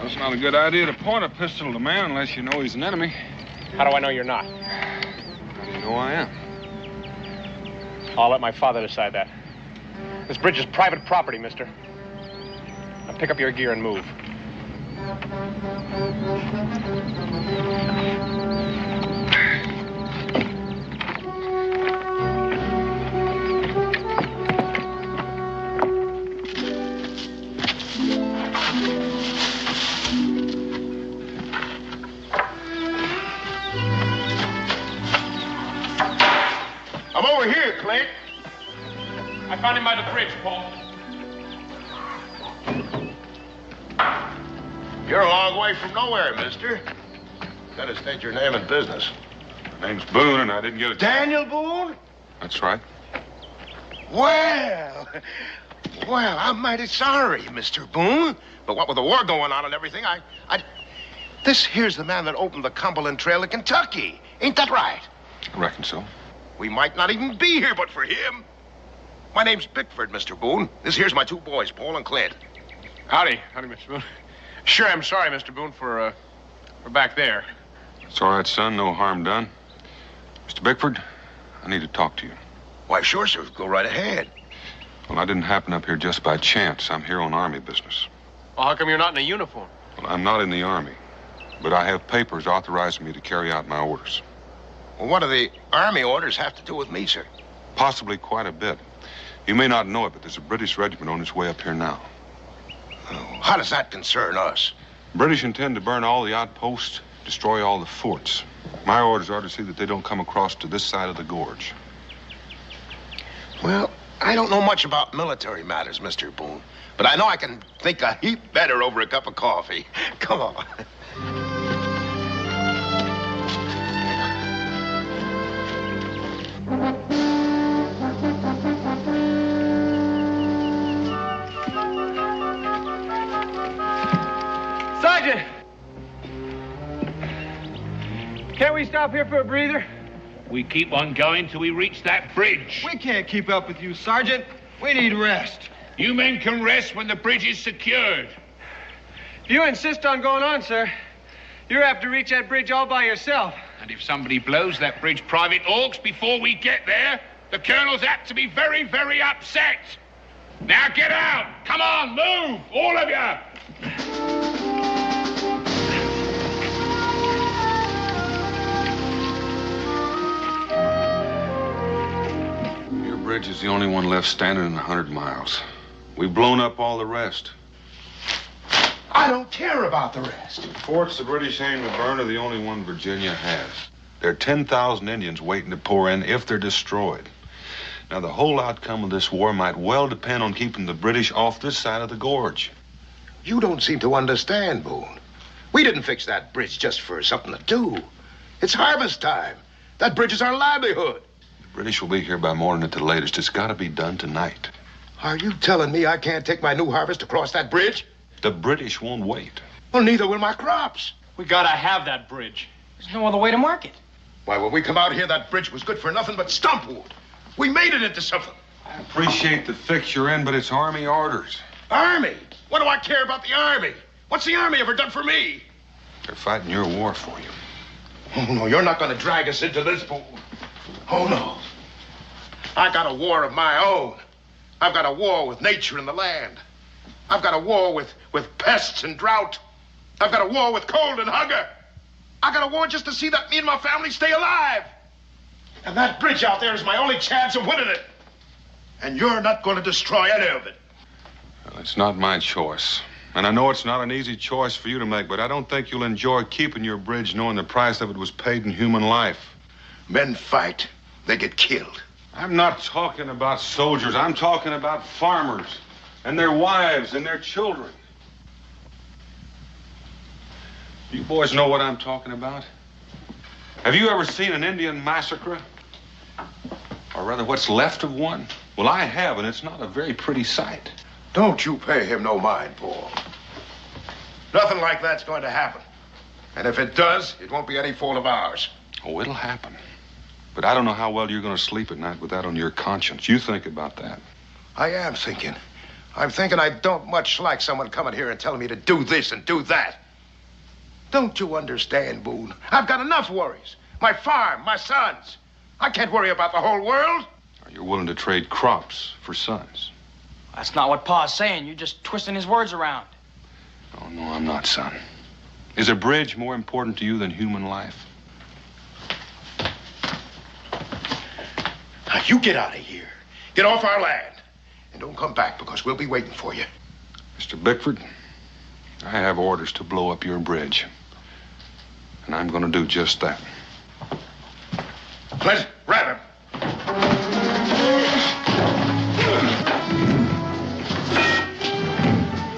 Speaker 4: Well, it's not a good idea to point a pistol at a man unless you know he's an enemy.
Speaker 22: How do I know you're not?
Speaker 4: How do you know I am?
Speaker 22: I'll let my father decide that. This bridge is private property, mister. Now pick up your gear and move.
Speaker 11: I'm over here, Clint.
Speaker 21: I found him by the bridge, Paul.
Speaker 11: You're a long way from nowhere, mister. Gotta state your name and business.
Speaker 4: My name's Boone, and I didn't get a...
Speaker 11: Daniel Boone?
Speaker 4: That's right.
Speaker 11: Well, I'm mighty sorry, Mr. Boone. But what with the war going on and everything, This here's the man that opened the Cumberland Trail in Kentucky. Ain't that right?
Speaker 4: I reckon so.
Speaker 11: We might not even be here but for him. My name's Bickford, Mr. Boone. This here's my two boys, Paul and Clint.
Speaker 22: Howdy, Mr. Boone. Sure, I'm sorry, Mr. Boone, for back there.
Speaker 4: It's all right, son. No harm done. Mr. Bickford, I need to talk to you.
Speaker 11: Why, sure, sir. Go right ahead.
Speaker 4: Well, I didn't happen up here just by chance. I'm here on Army business.
Speaker 22: Well, how come you're not in a uniform?
Speaker 4: Well, I'm not in the Army, but I have papers authorizing me to carry out my orders.
Speaker 11: Well, what do the Army orders have to do with me, sir?
Speaker 4: Possibly quite a bit. You may not know it, but there's a British regiment on its way up here now.
Speaker 11: Oh, how does that concern us?
Speaker 4: British intend to burn all the outposts, destroy all the forts. My orders are to see that they don't come across to this side of the gorge.
Speaker 11: Well, I don't know much about military matters, Mr. Boone, but I know I can think a heap better over a cup of coffee. Come on.
Speaker 22: Sergeant! Can't we stop here for a breather?
Speaker 21: We keep on going till we reach that bridge.
Speaker 22: We can't keep up with you, Sergeant. We need rest.
Speaker 21: You men can rest when the bridge is secured.
Speaker 22: If you insist on going on, sir, you'll have to reach that bridge all by yourself.
Speaker 21: And if somebody blows that bridge Private Orks before we get there, the colonel's apt to be very, very upset. Now get out! Come on, move! All of you!
Speaker 4: Your bridge is the only one left standing in 100 miles. We've blown up all the rest.
Speaker 11: I don't care about the rest.
Speaker 4: The forts the British aim to burn are the only one Virginia has. There are 10,000 Indians waiting to pour in if they're destroyed. Now, the whole outcome of this war might well depend on keeping the British off this side of the gorge.
Speaker 11: You don't seem to understand, Boone. We didn't fix that bridge just for something to do. It's harvest time. That bridge is our livelihood.
Speaker 4: The British will be here by morning at the latest. It's got to be done tonight.
Speaker 11: Are you telling me I can't take my new harvest across that bridge?
Speaker 4: The British won't wait.
Speaker 11: Well, neither will my crops.
Speaker 22: We gotta have that bridge. There's no other way to market.
Speaker 11: Why, when we come out here, that bridge was good for nothing but stump wood. We made it into something.
Speaker 4: I appreciate the fix you're in, but it's Army orders.
Speaker 11: Army? What do I care about the Army? What's the Army ever done for me?
Speaker 4: They're fighting your war for you.
Speaker 11: Oh, no, you're not going to drag us into this, Boone. Oh, no. I got a war of my own. I've got a war with nature and the land. I've got a war with pests and drought. I've got a war with cold and hunger. I got a war just to see that me and my family stay alive. And that bridge out there is my only chance of winning it. And you're not going to destroy any of it.
Speaker 4: Well, it's not my choice. And I know it's not an easy choice for you to make, but I don't think you'll enjoy keeping your bridge knowing the price of it was paid in human life.
Speaker 11: Men fight. They get killed.
Speaker 4: I'm not talking about soldiers. I'm talking about farmers and their wives and their children. You boys know what I'm talking about? Have you ever seen an Indian massacre? Or rather, what's left of one? Well, I have, and it's not a very pretty sight.
Speaker 11: Don't you pay him no mind, Paul. Nothing like that's going to happen. And if it does, it won't be any fault of ours.
Speaker 4: Oh, it'll happen. But I don't know how well you're going to sleep at night with that on your conscience. You think about that.
Speaker 11: I am thinking.
Speaker 1: I'm thinking I don't much like someone coming here and telling me to do this and do that. Don't you understand, Boone? I've got enough worries. My farm, my sons. I can't worry about the whole world.
Speaker 4: You're willing to trade crops for sons.
Speaker 23: That's not what Pa's saying. You're just twisting his words around.
Speaker 4: Oh, no, I'm not, son. Is a bridge more important to you than human life?
Speaker 1: Now, you get out of here. Get off our land. And don't come back, because we'll be waiting for you.
Speaker 4: Mr. Bickford, I have orders to blow up your bridge. And I'm going to do just that.
Speaker 1: Let's grab him.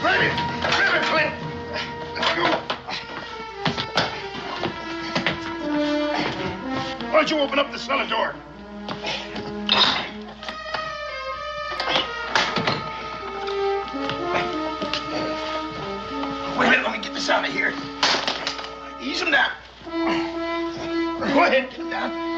Speaker 1: Grab him! Grab him, Clint! Let's go. Why don't you open up the cellar door? Wait a minute, let me get this out of here. Ease him down. Go ahead, get him down.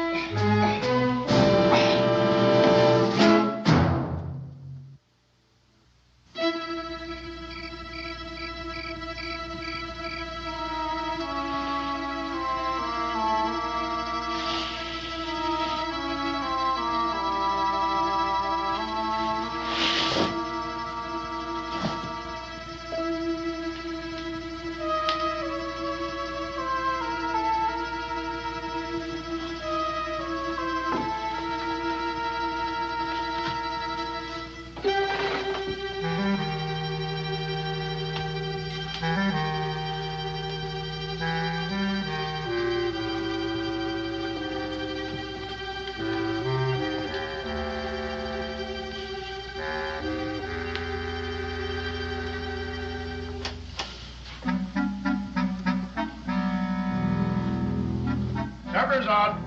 Speaker 1: Supper's on.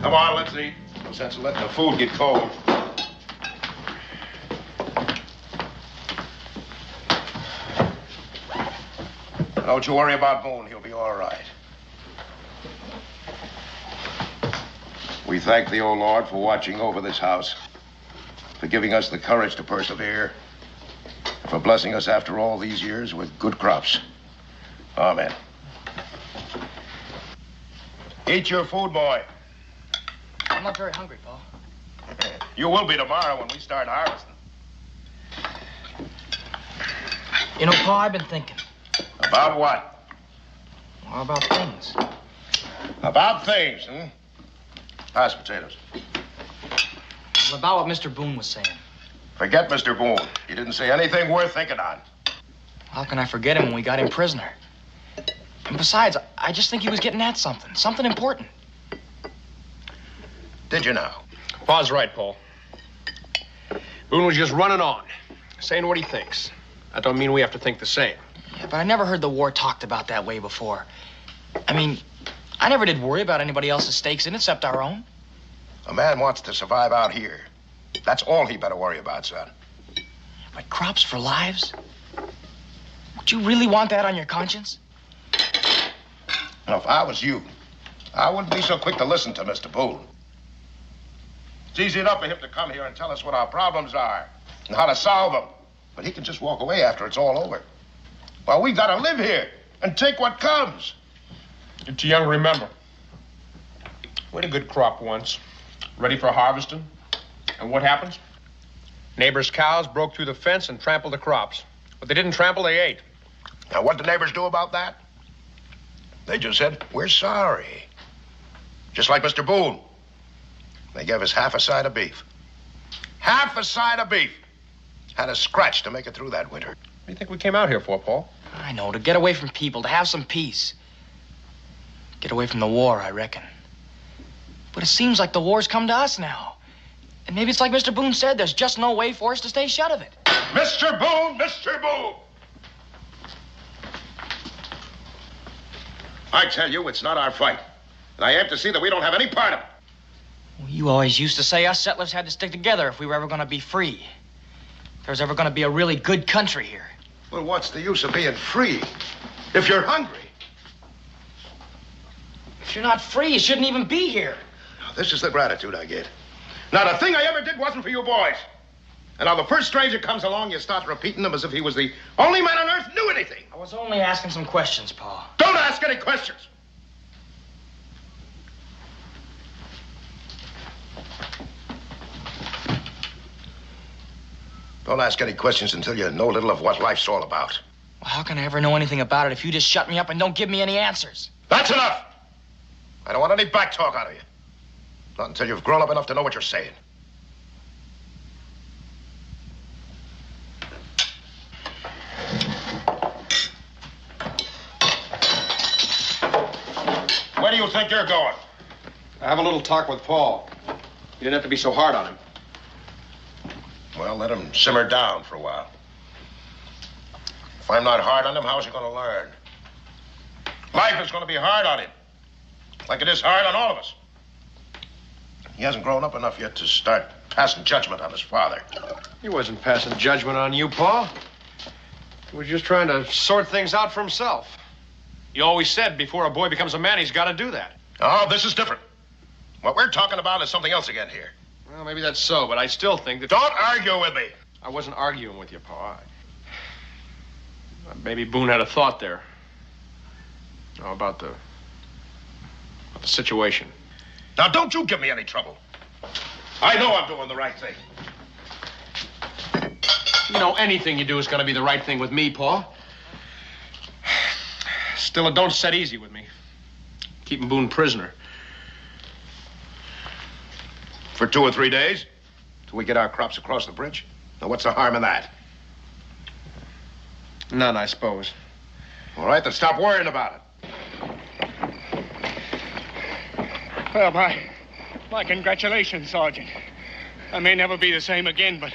Speaker 1: Come on, let's eat. No sense of letting the food get cold. Don't you worry about Boone. He'll be all right. We thank the old Lord for watching over this house, for giving us the courage to persevere, for blessing us after all these years with good crops. Amen. Eat your food, boy.
Speaker 23: I'm not very hungry, Pa.
Speaker 1: You will be tomorrow when we start harvesting.
Speaker 23: You know, Pa, I've been thinking.
Speaker 1: About what?
Speaker 23: Well, about things.
Speaker 1: About things, hmm? Pass potatoes.
Speaker 23: Well, about what Mr. Boone was saying.
Speaker 1: Forget Mr. Boone. He didn't say anything worth thinking on.
Speaker 23: How can I forget him when we got him prisoner? And besides, I just think he was getting at something. Something important.
Speaker 1: Did you now?
Speaker 22: Pa's right, Paul. Boone was just running on, saying what he thinks. That don't mean we have to think the same.
Speaker 23: Yeah, but I never heard the war talked about that way before. I mean, I never did worry about anybody else's stakes in it except our own.
Speaker 1: A man wants to survive out here. That's all he better worry about, son.
Speaker 23: But crops for lives? Would you really want that on your conscience?
Speaker 1: Now, if I was you, I wouldn't be so quick to listen to Mr. Boone. It's easy enough for him to come here and tell us what our problems are and how to solve them. But he can just walk away after it's all over. Well, we've got to live here and take what comes.
Speaker 22: You're too young to remember. We had a good crop once, ready for harvesting. And what happens? Neighbors' cows broke through the fence and trampled the crops. What they didn't trample, they ate.
Speaker 1: Now, what did the neighbors do about that? They just said, we're sorry. Just like Mr. Boone. They gave us half a side of beef. Half a side of beef. Had a scratch to make it through that winter.
Speaker 22: What do you think we came out here for, Paul?
Speaker 23: I know, to get away from people, to have some peace. Get away from the war, I reckon. But it seems like the war's come to us now. And maybe it's like Mr. Boone said, there's just no way for us to stay shut of it.
Speaker 1: Mr. Boone! Mr. Boone! I tell you, it's not our fight. And I have to see that we don't have any part of it.
Speaker 23: Well, you always used to say us settlers had to stick together if we were ever going to be free. If there was ever going to be a really good country here.
Speaker 1: Well, what's the use of being free if you're hungry?
Speaker 23: If you're not free, you shouldn't even be here.
Speaker 1: Now, this is the gratitude I get. Not a thing I ever did wasn't for you boys. And now the first stranger comes along, you start repeating them as if he was the only man on earth who knew anything.
Speaker 23: I was only asking some questions, Pa.
Speaker 1: Don't ask any questions. Don't ask any questions until you know a little of what life's all about.
Speaker 23: Well, how can I ever know anything about it if you just shut me up and don't give me any answers?
Speaker 1: That's enough. I don't want any back talk out of you. Not until you've grown up enough to know what you're saying. Where do you think you're going?
Speaker 22: I have a little talk with Paul. You didn't have to be so hard on him.
Speaker 1: Well, let him simmer down for a while. If I'm not hard on him, how's he going to learn? Life is going to be hard on him. Like it is hard on all of us. He hasn't grown up enough yet to start passing judgment on his father.
Speaker 22: He wasn't passing judgment on you, Paul. He was just trying to sort things out for himself. You always said before a boy becomes a man, he's got to do that.
Speaker 1: Oh, this is different. What we're talking about is something else again here.
Speaker 22: Well, maybe that's so, but I still think that...
Speaker 1: Don't argue with me.
Speaker 22: I wasn't arguing with you, Pa. Maybe Boone had a thought there. Oh, about the situation.
Speaker 1: Now, don't you give me any trouble. I know I'm doing the right thing.
Speaker 22: You know, anything you do is going to be the right thing with me, Pa. Still, it don't set easy with me. Keeping Boone prisoner.
Speaker 1: For 2 or 3 days? Till we get our crops across the bridge? Now, what's the harm in that?
Speaker 22: None, I suppose.
Speaker 1: All right, then stop worrying about it.
Speaker 9: Well, my congratulations, Sergeant. I may never be the same again, but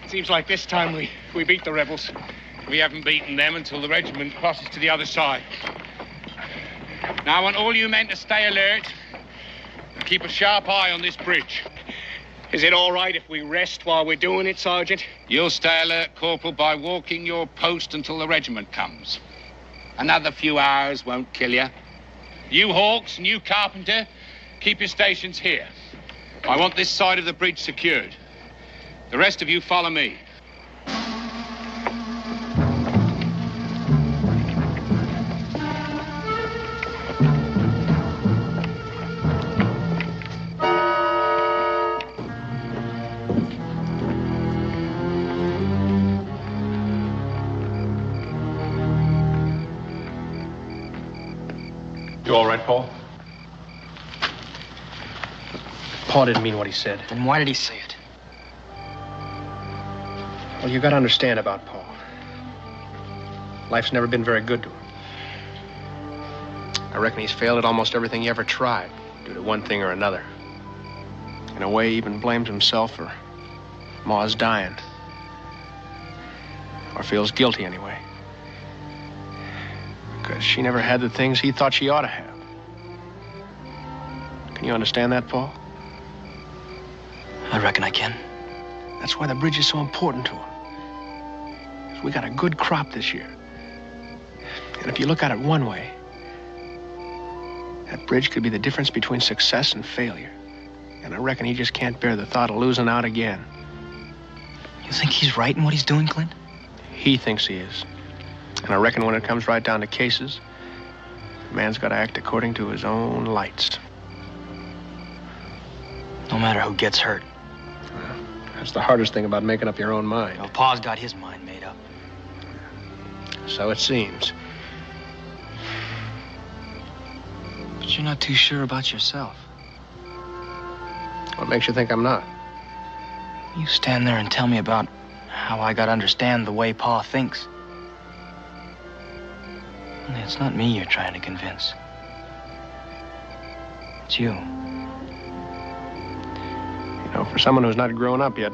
Speaker 9: it seems like this time we beat the rebels.
Speaker 12: We haven't beaten them until the regiment crosses to the other side. Now, I want all you men to stay alert and keep a sharp eye on this bridge.
Speaker 9: Is it all right if we rest while we're doing it, Sergeant?
Speaker 12: You'll stay alert, Corporal, by walking your post until the regiment comes. Another few hours won't kill you. You Hawks and you Carpenter, keep your stations here. I want this side of the bridge secured. The rest of you follow me.
Speaker 22: You all right, Paul? Paul didn't mean what he said.
Speaker 23: Then why did he say it?
Speaker 22: Well, you got to understand about Paul. Life's never been very good to him. I reckon he's failed at almost everything he ever tried, due to one thing or another. In a way, he even blames himself for Ma's dying. Or feels guilty, anyway. Because she never had the things he thought she ought to have. Can you understand that, Paul?
Speaker 23: I reckon I can.
Speaker 22: That's why the bridge is so important to him. 'Cause we got a good crop this year. And if you look at it one way, that bridge could be the difference between success and failure. And I reckon he just can't bear the thought of losing out again.
Speaker 23: You think he's right in what he's doing, Clint?
Speaker 22: He thinks he is. And I reckon when it comes right down to cases, a man's got to act according to his own lights.
Speaker 23: No matter who gets hurt.
Speaker 22: That's the hardest thing about making up your own mind.
Speaker 23: Well, Pa's got his mind made up.
Speaker 22: So it seems.
Speaker 23: But you're not too sure about yourself.
Speaker 22: What makes you think I'm not?
Speaker 23: You stand there and tell me about how I got to understand the way Pa thinks. Only it's not me you're trying to convince. It's you.
Speaker 22: You know, for someone who's not grown up yet,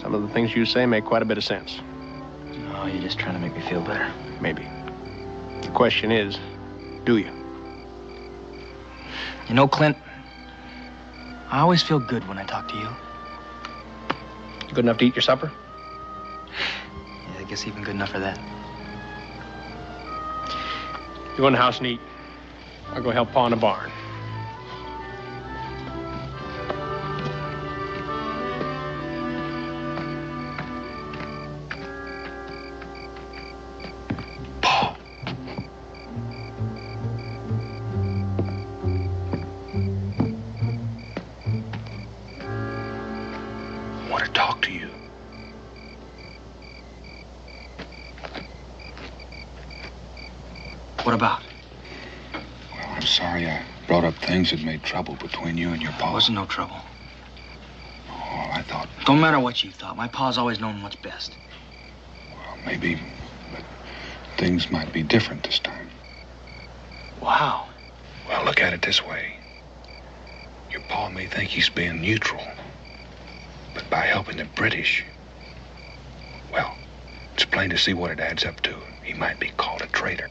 Speaker 22: some of the things you say make quite a bit of sense.
Speaker 23: Oh, you're just trying to make me feel better.
Speaker 22: Maybe. The question is, do you?
Speaker 23: You know, Clint, I always feel good when I talk to you.
Speaker 22: Good enough to eat your supper?
Speaker 23: Yeah, I guess even good enough for that.
Speaker 22: You go in the house and eat. I'll go help Pa in the barn.
Speaker 23: What about?
Speaker 13: Well, I'm sorry I brought up things that made trouble between you and your pa.
Speaker 23: Wasn't no trouble.
Speaker 13: Oh, I thought...
Speaker 23: Don't matter what you thought. My pa's always known what's best.
Speaker 13: Well, maybe... but things might be different this time.
Speaker 23: Wow.
Speaker 13: Well, look at it this way. Your pa may think he's being neutral. But by helping the British... well, it's plain to see what it adds up to. He might be called a traitor.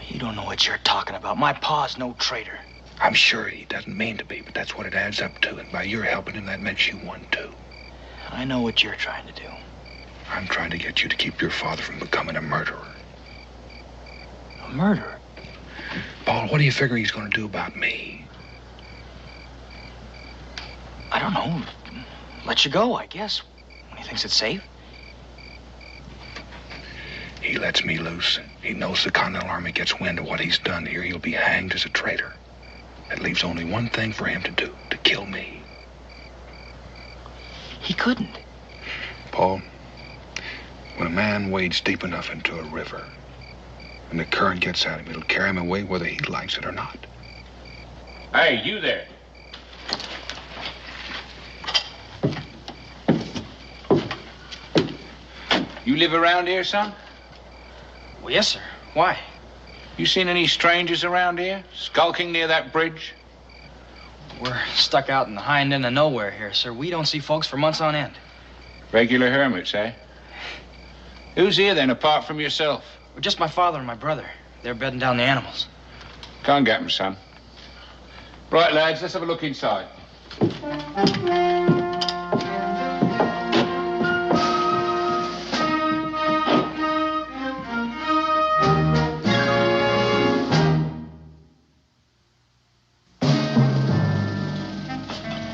Speaker 23: You don't know what you're talking about. My pa's no traitor.
Speaker 13: I'm sure he doesn't mean to be, but that's what it adds up to. And by your helping him, that makes you one, too.
Speaker 23: I know what you're trying to do.
Speaker 13: I'm trying to get you to keep your father from becoming a murderer.
Speaker 23: A murderer?
Speaker 13: Paul, what do you figure he's going to do about me?
Speaker 23: I don't know. Let you go, I guess, when he thinks it's safe.
Speaker 13: He lets me loose. He knows the Continental Army gets wind of what he's done here. He'll be hanged as a traitor. That leaves only one thing for him to do, to kill me.
Speaker 23: He couldn't.
Speaker 13: Paul, when a man wades deep enough into a river and the current gets at him, it'll carry him away whether he likes it or not.
Speaker 12: Hey, you there. You live around here, son?
Speaker 23: Well, yes, sir. Why?
Speaker 12: You seen any strangers around here? Skulking near that bridge?
Speaker 23: We're stuck out in the hind end of nowhere here, sir. We don't see folks for months on end.
Speaker 12: Regular hermits, eh? Who's here, then, apart from yourself?
Speaker 23: Well, just my father and my brother. They're bedding down the animals.
Speaker 12: Go and get them, son. Right, lads, let's have a look inside.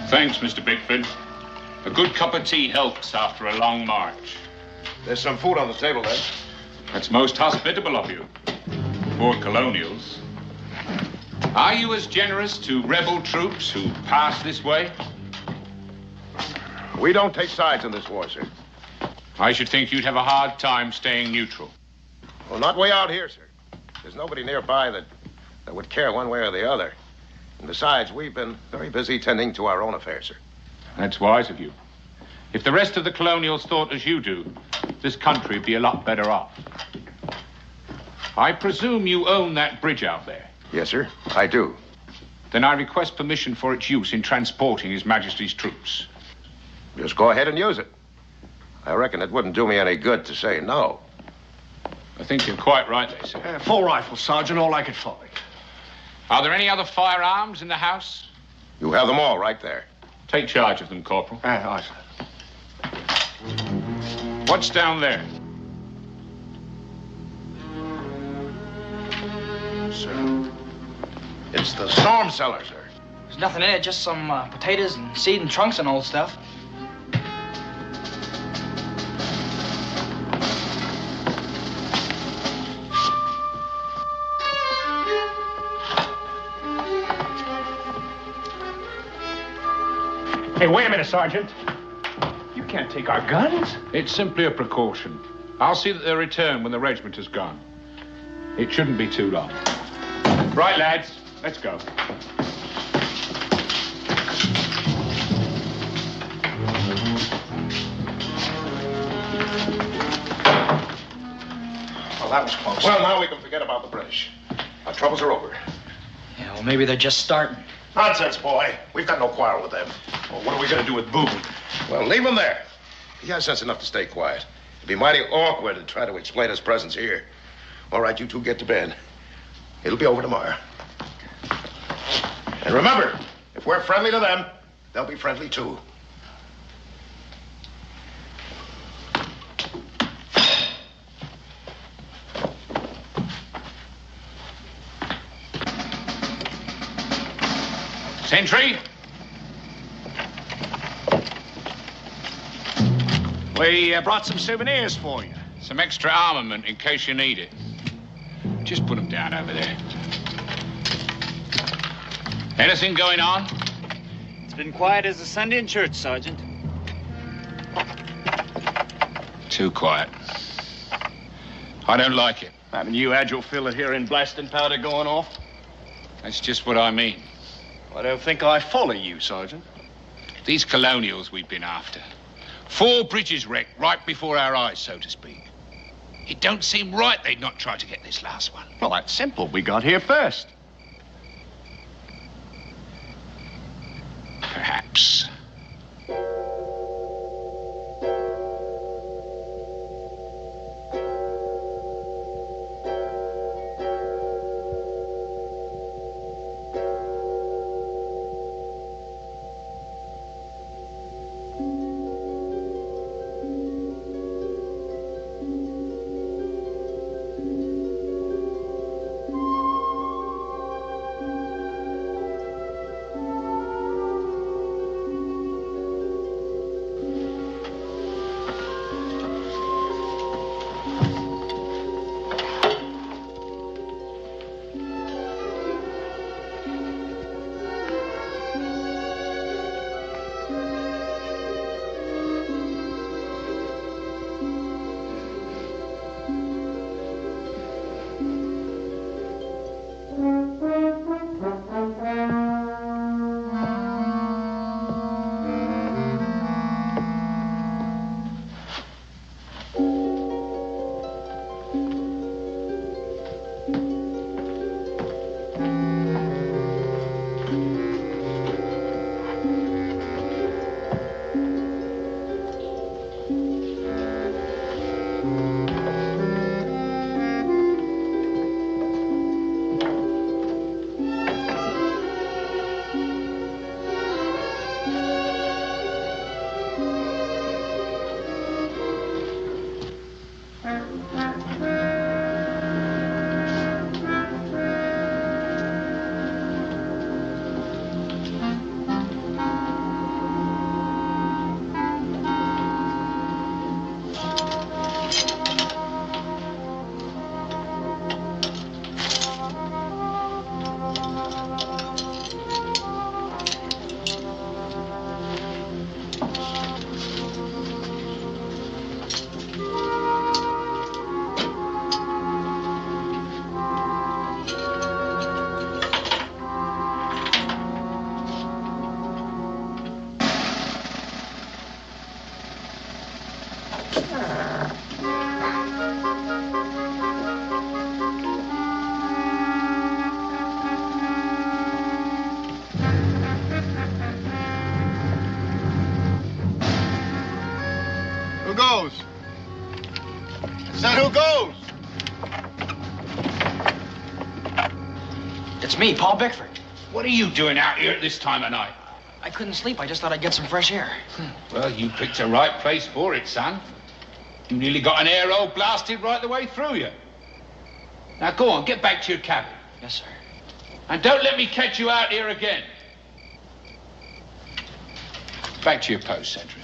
Speaker 12: Thanks, Mr. Bickford. A good cup of tea helps after a long march.
Speaker 1: There's some food on the table, then.
Speaker 12: That's most hospitable of you. Poor colonials. Are you as generous to rebel troops who pass this way?
Speaker 1: We don't take sides in this war, sir.
Speaker 12: I should think you'd have a hard time staying neutral.
Speaker 1: Well, not way out here, sir. There's nobody nearby that would care one way or the other. And besides, we've been very busy tending to our own affairs, sir.
Speaker 12: That's wise of you. If the rest of the colonials thought as you do, this country would be a lot better off. I presume you own that bridge out there?
Speaker 1: Yes, sir, I do.
Speaker 12: Then I request permission for its use in transporting His Majesty's troops.
Speaker 1: Just go ahead and use it. I reckon it wouldn't do me any good to say no.
Speaker 12: I think you're quite right, they say.
Speaker 9: Full rifle, Sergeant, all I could find.
Speaker 12: Are there any other firearms in the house?
Speaker 1: You have them all right there.
Speaker 12: Take charge of them, Corporal.
Speaker 9: Aye, sir.
Speaker 12: What's down there?
Speaker 1: Sir, it's the storm cellar, sir.
Speaker 23: There's nothing in it, just some potatoes and seed and trunks and old stuff.
Speaker 9: Hey, wait a minute, Sergeant. You can't take our guns.
Speaker 12: It's simply a precaution. I'll see that they're returned when the regiment is gone. It shouldn't be too long. Right, lads, let's go.
Speaker 1: Well, that was close. Well, now we can forget about the British. Our troubles are over.
Speaker 23: Yeah, well, maybe they're just starting.
Speaker 1: Nonsense, boy. We've got no quarrel with them.
Speaker 9: Well, what are we going to do with Boone?
Speaker 1: Well, leave him there. He has sense enough to stay quiet. It'd be mighty awkward to try to explain his presence here. All right, you two get to bed. It'll be over tomorrow. And remember, if we're friendly to them, they'll be friendly too.
Speaker 12: Sentry?
Speaker 9: We brought some souvenirs for you.
Speaker 12: Some extra armament in case you need it. Just put them down over there. Anything going on?
Speaker 14: It's been quiet as a Sunday in church, Sergeant.
Speaker 12: Too quiet. I don't like it.
Speaker 9: Haven't you had your fill of hearing blasting powder going off?
Speaker 12: That's just what I mean.
Speaker 9: I don't think I follow you, Sergeant.
Speaker 12: These colonials we've been after. 4 bridges wrecked right before our eyes, so to speak. It don't seem right they'd not try to get this last one.
Speaker 9: Well, that's simple. We got here first.
Speaker 12: Perhaps.
Speaker 11: Who goes? I said, who goes?
Speaker 23: It's me, Paul Bickford.
Speaker 12: What are you doing out here at this time of night?
Speaker 23: I couldn't sleep. I just thought I'd get some fresh air.
Speaker 12: Well, you picked the right place for it, son. You nearly got an air hole blasted right the way through you. Now go on, get back to your cabin.
Speaker 23: Yes, sir.
Speaker 12: And don't let me catch you out here again. Back to your post, Cedric.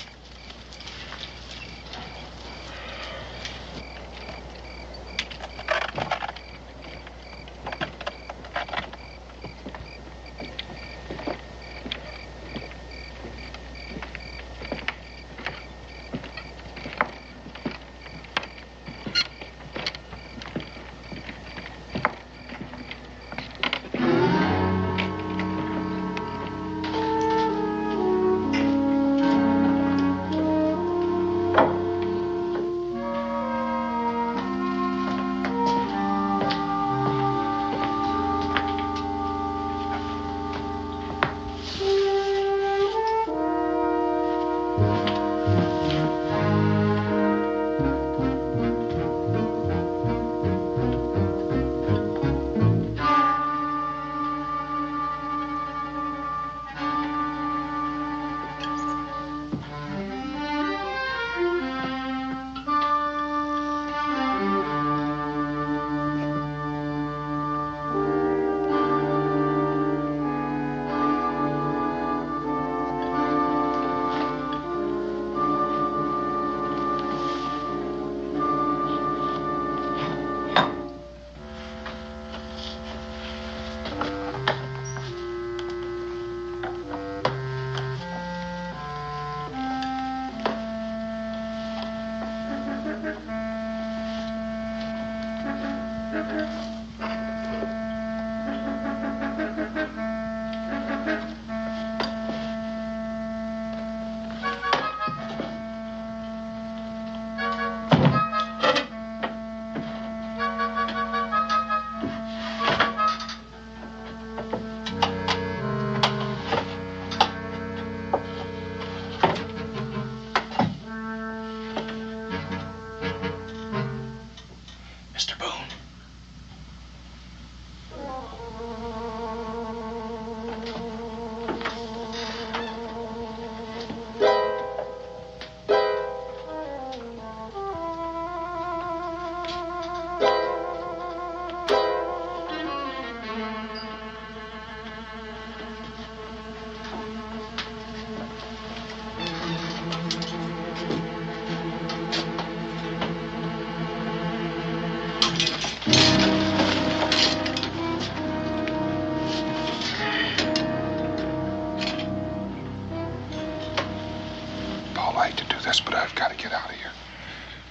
Speaker 13: But I've got to get out of here.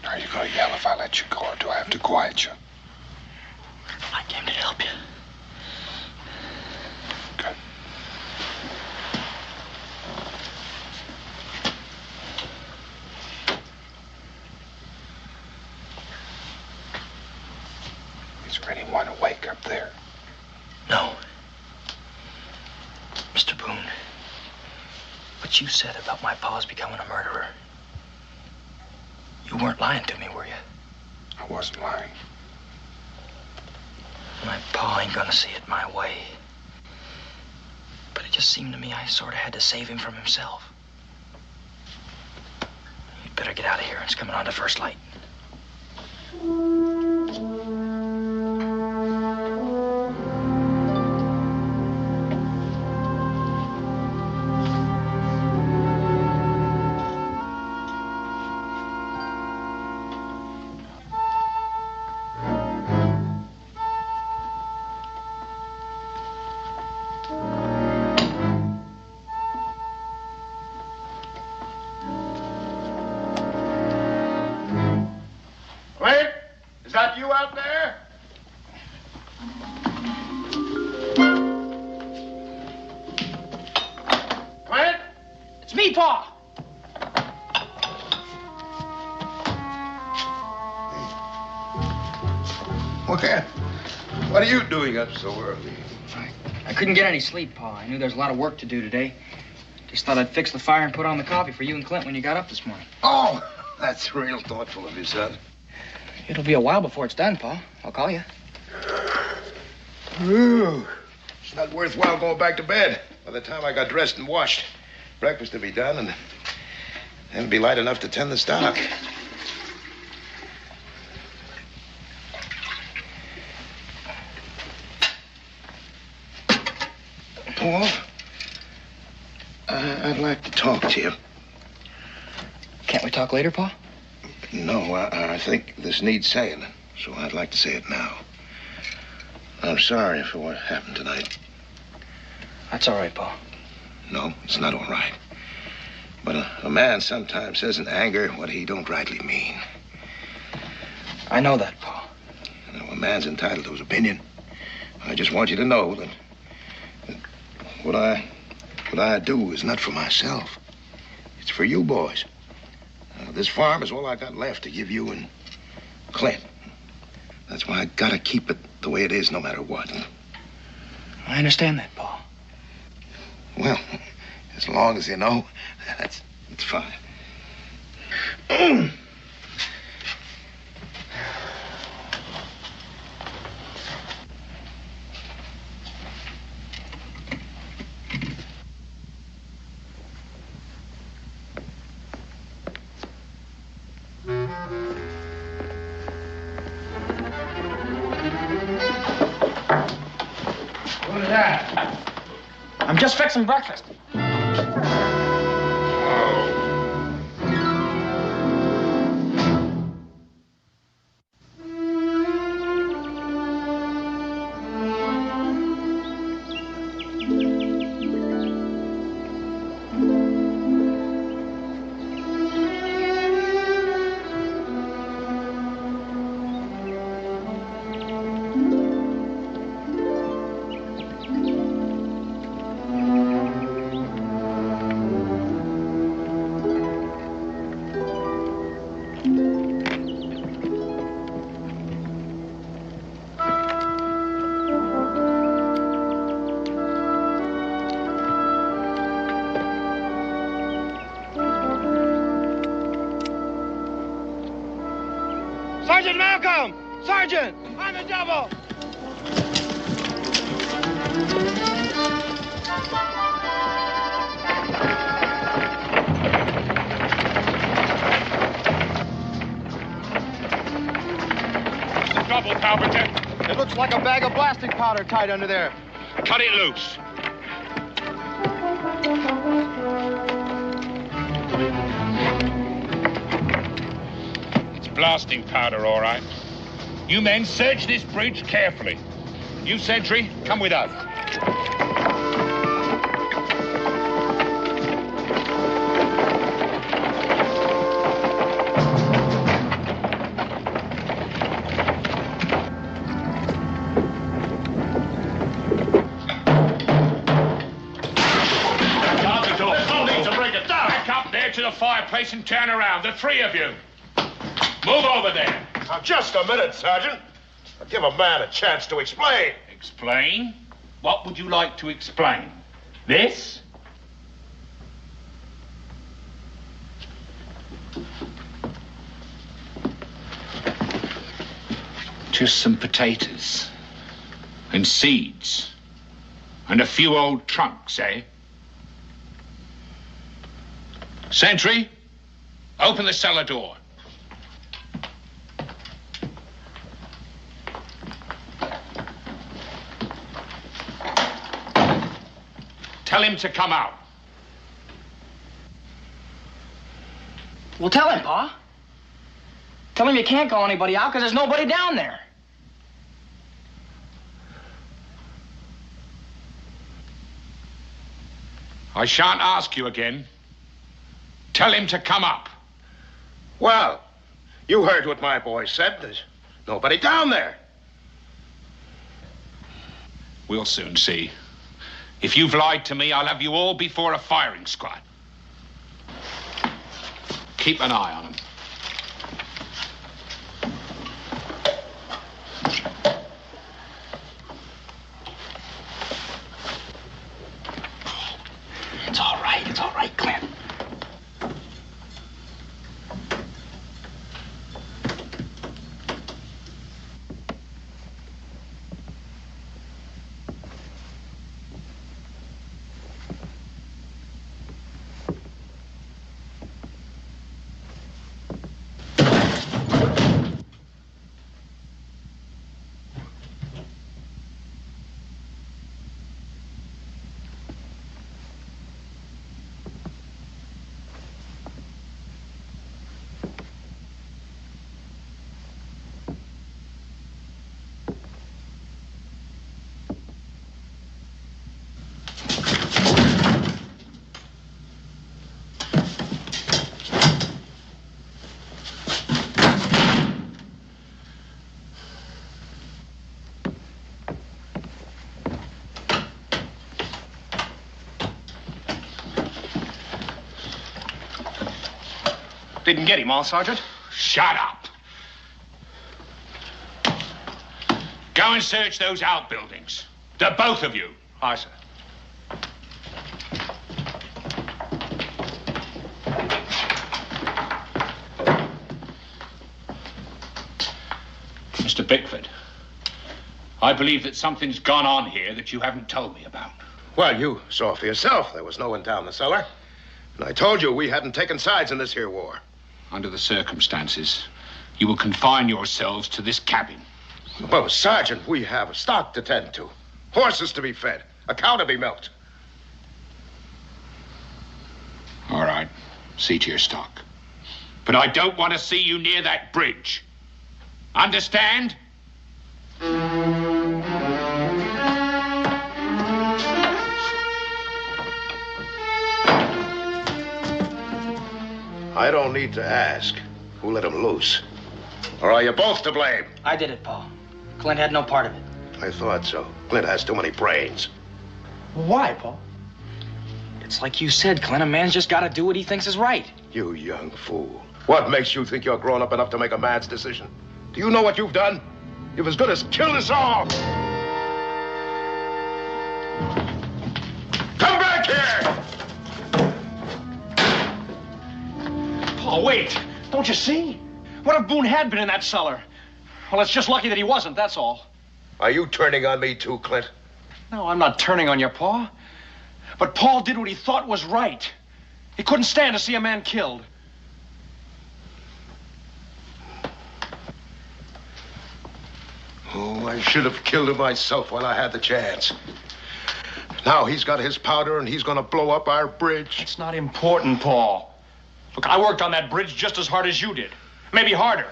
Speaker 13: Are you going to yell if I let you go, or do I have to quiet you?
Speaker 23: I came to help you.
Speaker 13: Good. Is there anyone awake up there?
Speaker 23: No. Mr. Boone, what you said about my pa's becoming a murderer, you weren't lying to me, were you?
Speaker 13: I wasn't lying.
Speaker 23: My pa ain't gonna see it my way. But it just seemed to me I sort of had to save him from himself. You'd better get out of here. It's coming on to first light.
Speaker 2: What are you doing up so early?
Speaker 23: I couldn't get any sleep, Pa. I knew there was a lot of work to do today. Just thought I'd fix the fire and put on the coffee for you and Clint when you got up this morning.
Speaker 2: Oh, that's real thoughtful of you, son.
Speaker 23: It'll be a while before it's done, Pa. I'll call you.
Speaker 2: Ooh, it's not worthwhile going back to bed. By the time I got dressed and washed, breakfast will be done, and then it'll be light enough to tend the stock. Paul, I'd like to talk to you.
Speaker 23: Can't we talk later, Pa?
Speaker 2: No, I think this needs saying, so I'd like to say it now. I'm sorry for what happened tonight.
Speaker 23: That's all right, Pa.
Speaker 2: No, it's not all right. But a man sometimes says in anger what he don't rightly mean.
Speaker 23: I know that, Pa.
Speaker 2: You know, a man's entitled to his opinion. I just want you to know that what I do is not for myself. It's for you boys. This farm is all I got left to give you and Clint. That's why I gotta keep it the way it is no matter what.
Speaker 23: I understand that, Pa.
Speaker 2: Well, as long as you know, that's fine.
Speaker 23: What is that? I'm just fixing breakfast.
Speaker 22: Sergeant Malcolm! Sergeant, on the double!
Speaker 21: Trouble, Carpenter.
Speaker 22: It looks like a bag of blasting powder tied under there.
Speaker 21: Cut it loose. It's blasting powder, all right. You men search this bridge carefully. You, sentry, come with us. To the fireplace and turn around, the three of you. Move over there.
Speaker 1: Now, just a minute, Sergeant. I'll give a man a chance to explain.
Speaker 21: Explain? What would you like to explain? This? Just some potatoes and seeds and a few old trunks, eh? Sentry, open the cellar door. Tell him to come out.
Speaker 23: Well, tell him, Pa. Tell him you can't call anybody out because there's nobody down there.
Speaker 21: I shan't ask you again. Tell him to come up.
Speaker 1: Well, you heard what my boy said. There's nobody down there.
Speaker 21: We'll soon see. If you've lied to me, I'll have you all before a firing squad. Keep an eye on him.
Speaker 23: It's all right, Clint.
Speaker 22: Didn't get him all, Sergeant.
Speaker 21: Shut up. Go and search those outbuildings. The both of you.
Speaker 22: Aye, sir.
Speaker 21: Mr. Bickford, I believe that something's gone on here that you haven't told me about.
Speaker 1: Well, you saw for yourself. There was no one down the cellar. And I told you we hadn't taken sides in this here war.
Speaker 21: Under the circumstances, you will confine yourselves to this cabin.
Speaker 1: Well, Sergeant, we have stock to tend to. Horses to be fed. A cow to be milked.
Speaker 21: All right. See to your stock. But I don't want to see you near that bridge. Understand?
Speaker 1: I don't need to ask who let him loose. Or are you both to blame?
Speaker 23: I did it, Pa. Clint had no part of it.
Speaker 1: I thought so. Clint has too many brains.
Speaker 23: Why, Pa? It's like you said, Clint. A man's just got to do what he thinks is right.
Speaker 1: You young fool. What makes you think you're grown up enough to make a man's decision? Do you know what you've done? You've as good as killed us all. Come back here!
Speaker 22: Oh, wait. Don't you see? What if Boone had been in that cellar? Well, it's just lucky that he wasn't, that's all.
Speaker 1: Are you turning on me too, Clint?
Speaker 22: No, I'm not turning on you, Pa. But Paul did what he thought was right. He couldn't stand to see a man killed.
Speaker 1: Oh, I should have killed him myself while I had the chance. Now he's got his powder and he's gonna blow up our bridge.
Speaker 22: It's not important, Paul. Look, I worked on that bridge just as hard as you did. Maybe harder.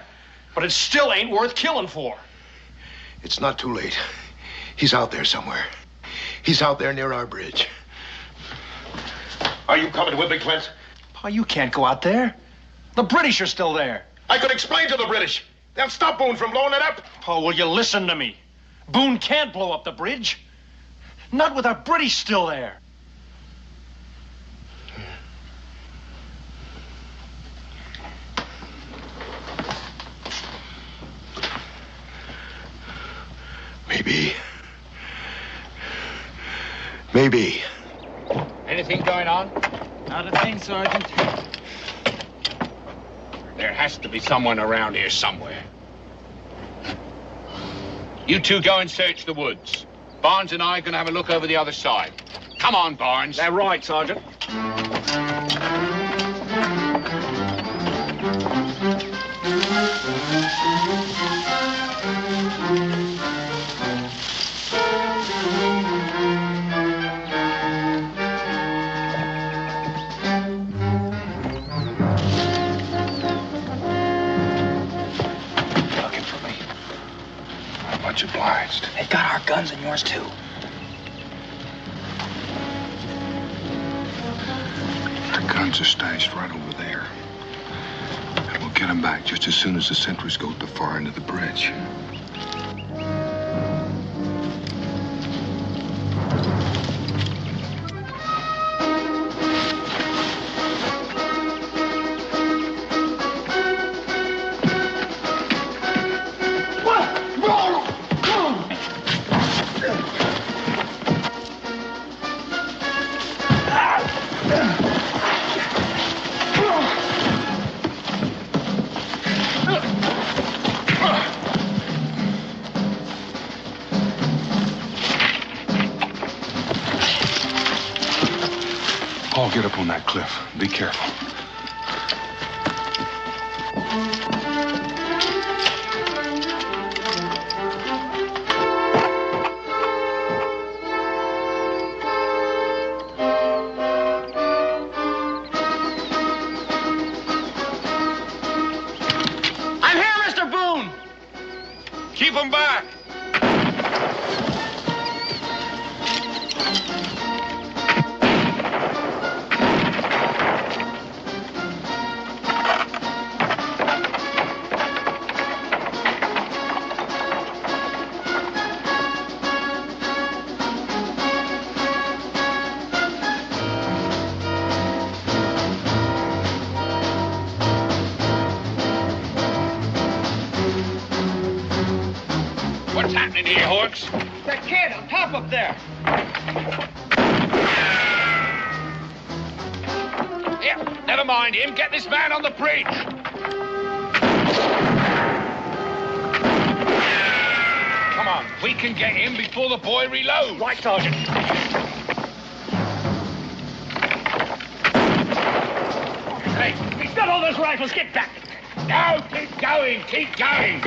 Speaker 22: But it still ain't worth killing for.
Speaker 1: It's not too late. He's out there somewhere. He's out there near our bridge. Are you coming with me, Clint?
Speaker 22: Pa, you can't go out there. The British are still there.
Speaker 1: I could explain to the British. They'll stop Boone from blowing it up.
Speaker 22: Pa, will you listen to me? Boone can't blow up the bridge. Not with our British still there.
Speaker 1: Maybe.
Speaker 12: Anything going on?
Speaker 14: Not a thing, Sergeant.
Speaker 12: There has to be someone around here somewhere. You two go and search the woods. Barnes and I are going to have a look over the other side. Come on, Barnes.
Speaker 22: They're right, Sergeant.
Speaker 13: Much obliged.
Speaker 23: They got our guns and yours, too.
Speaker 13: Our guns are stashed right over there. And we'll get them back just as soon as the sentries go to the far end of the bridge. Paul, get up on that cliff. Be careful.
Speaker 22: I'm here, Mr. Boone!
Speaker 12: Keep them back! What's happening here, Hawks?
Speaker 22: That kid on top up there.
Speaker 12: Here, never mind him. Get this man on the bridge. Come on, we can get him before the boy reloads.
Speaker 22: Right, Sergeant. Hey, he's got all those rifles. Get back.
Speaker 12: No, keep going, keep going.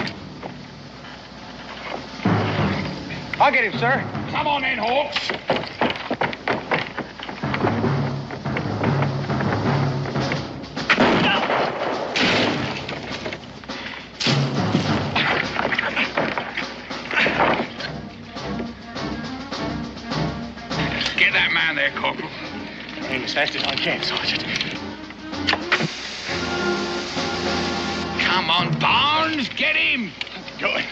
Speaker 22: I'll get him, sir.
Speaker 12: Come on in, Hawks. Get that man there, Corporal.
Speaker 22: Aim as fast as I can, Sergeant.
Speaker 12: Come on, Barnes, get him.
Speaker 22: Good.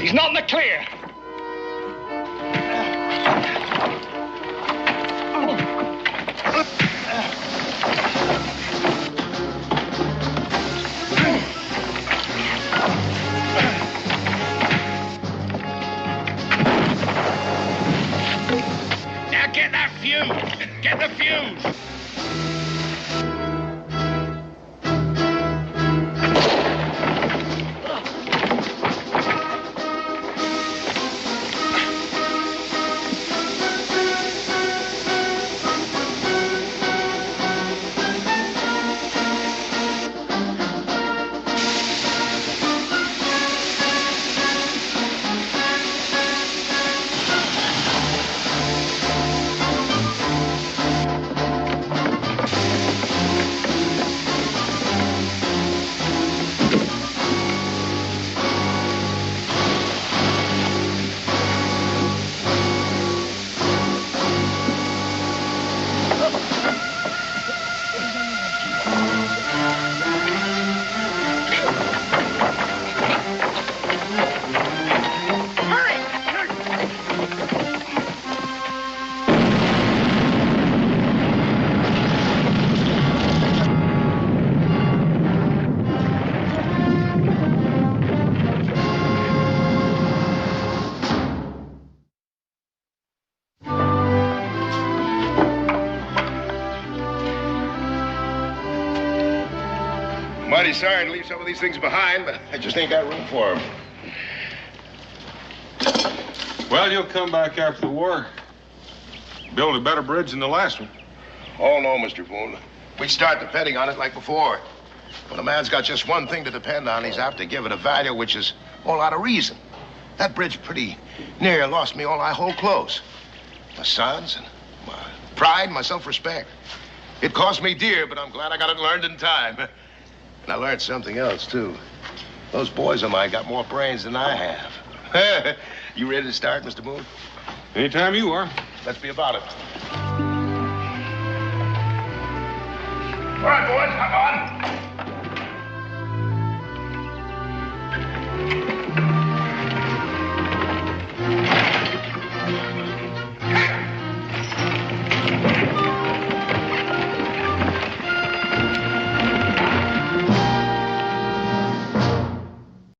Speaker 22: He's not in the clear.
Speaker 12: Now get that fuse. Get the fuse.
Speaker 1: Mighty sorry to leave some of these things behind, but I just ain't got room for them.
Speaker 4: Well, you'll come back after the war. Build a better bridge than the last one.
Speaker 1: Oh, no, Mr. Boone. We start depending on it like before. When a man's got just one thing to depend on, he's apt to give it a value which is all out of reason. That bridge pretty near lost me all I hold close. My sons and my pride and my self-respect. It cost me dear, but I'm glad I got it learned in time. And I learned something else, too. Those boys of mine got more brains than I have. You ready to start, Mr. Boone?
Speaker 4: Anytime you are.
Speaker 1: Let's be about it. All right, boys, hop on.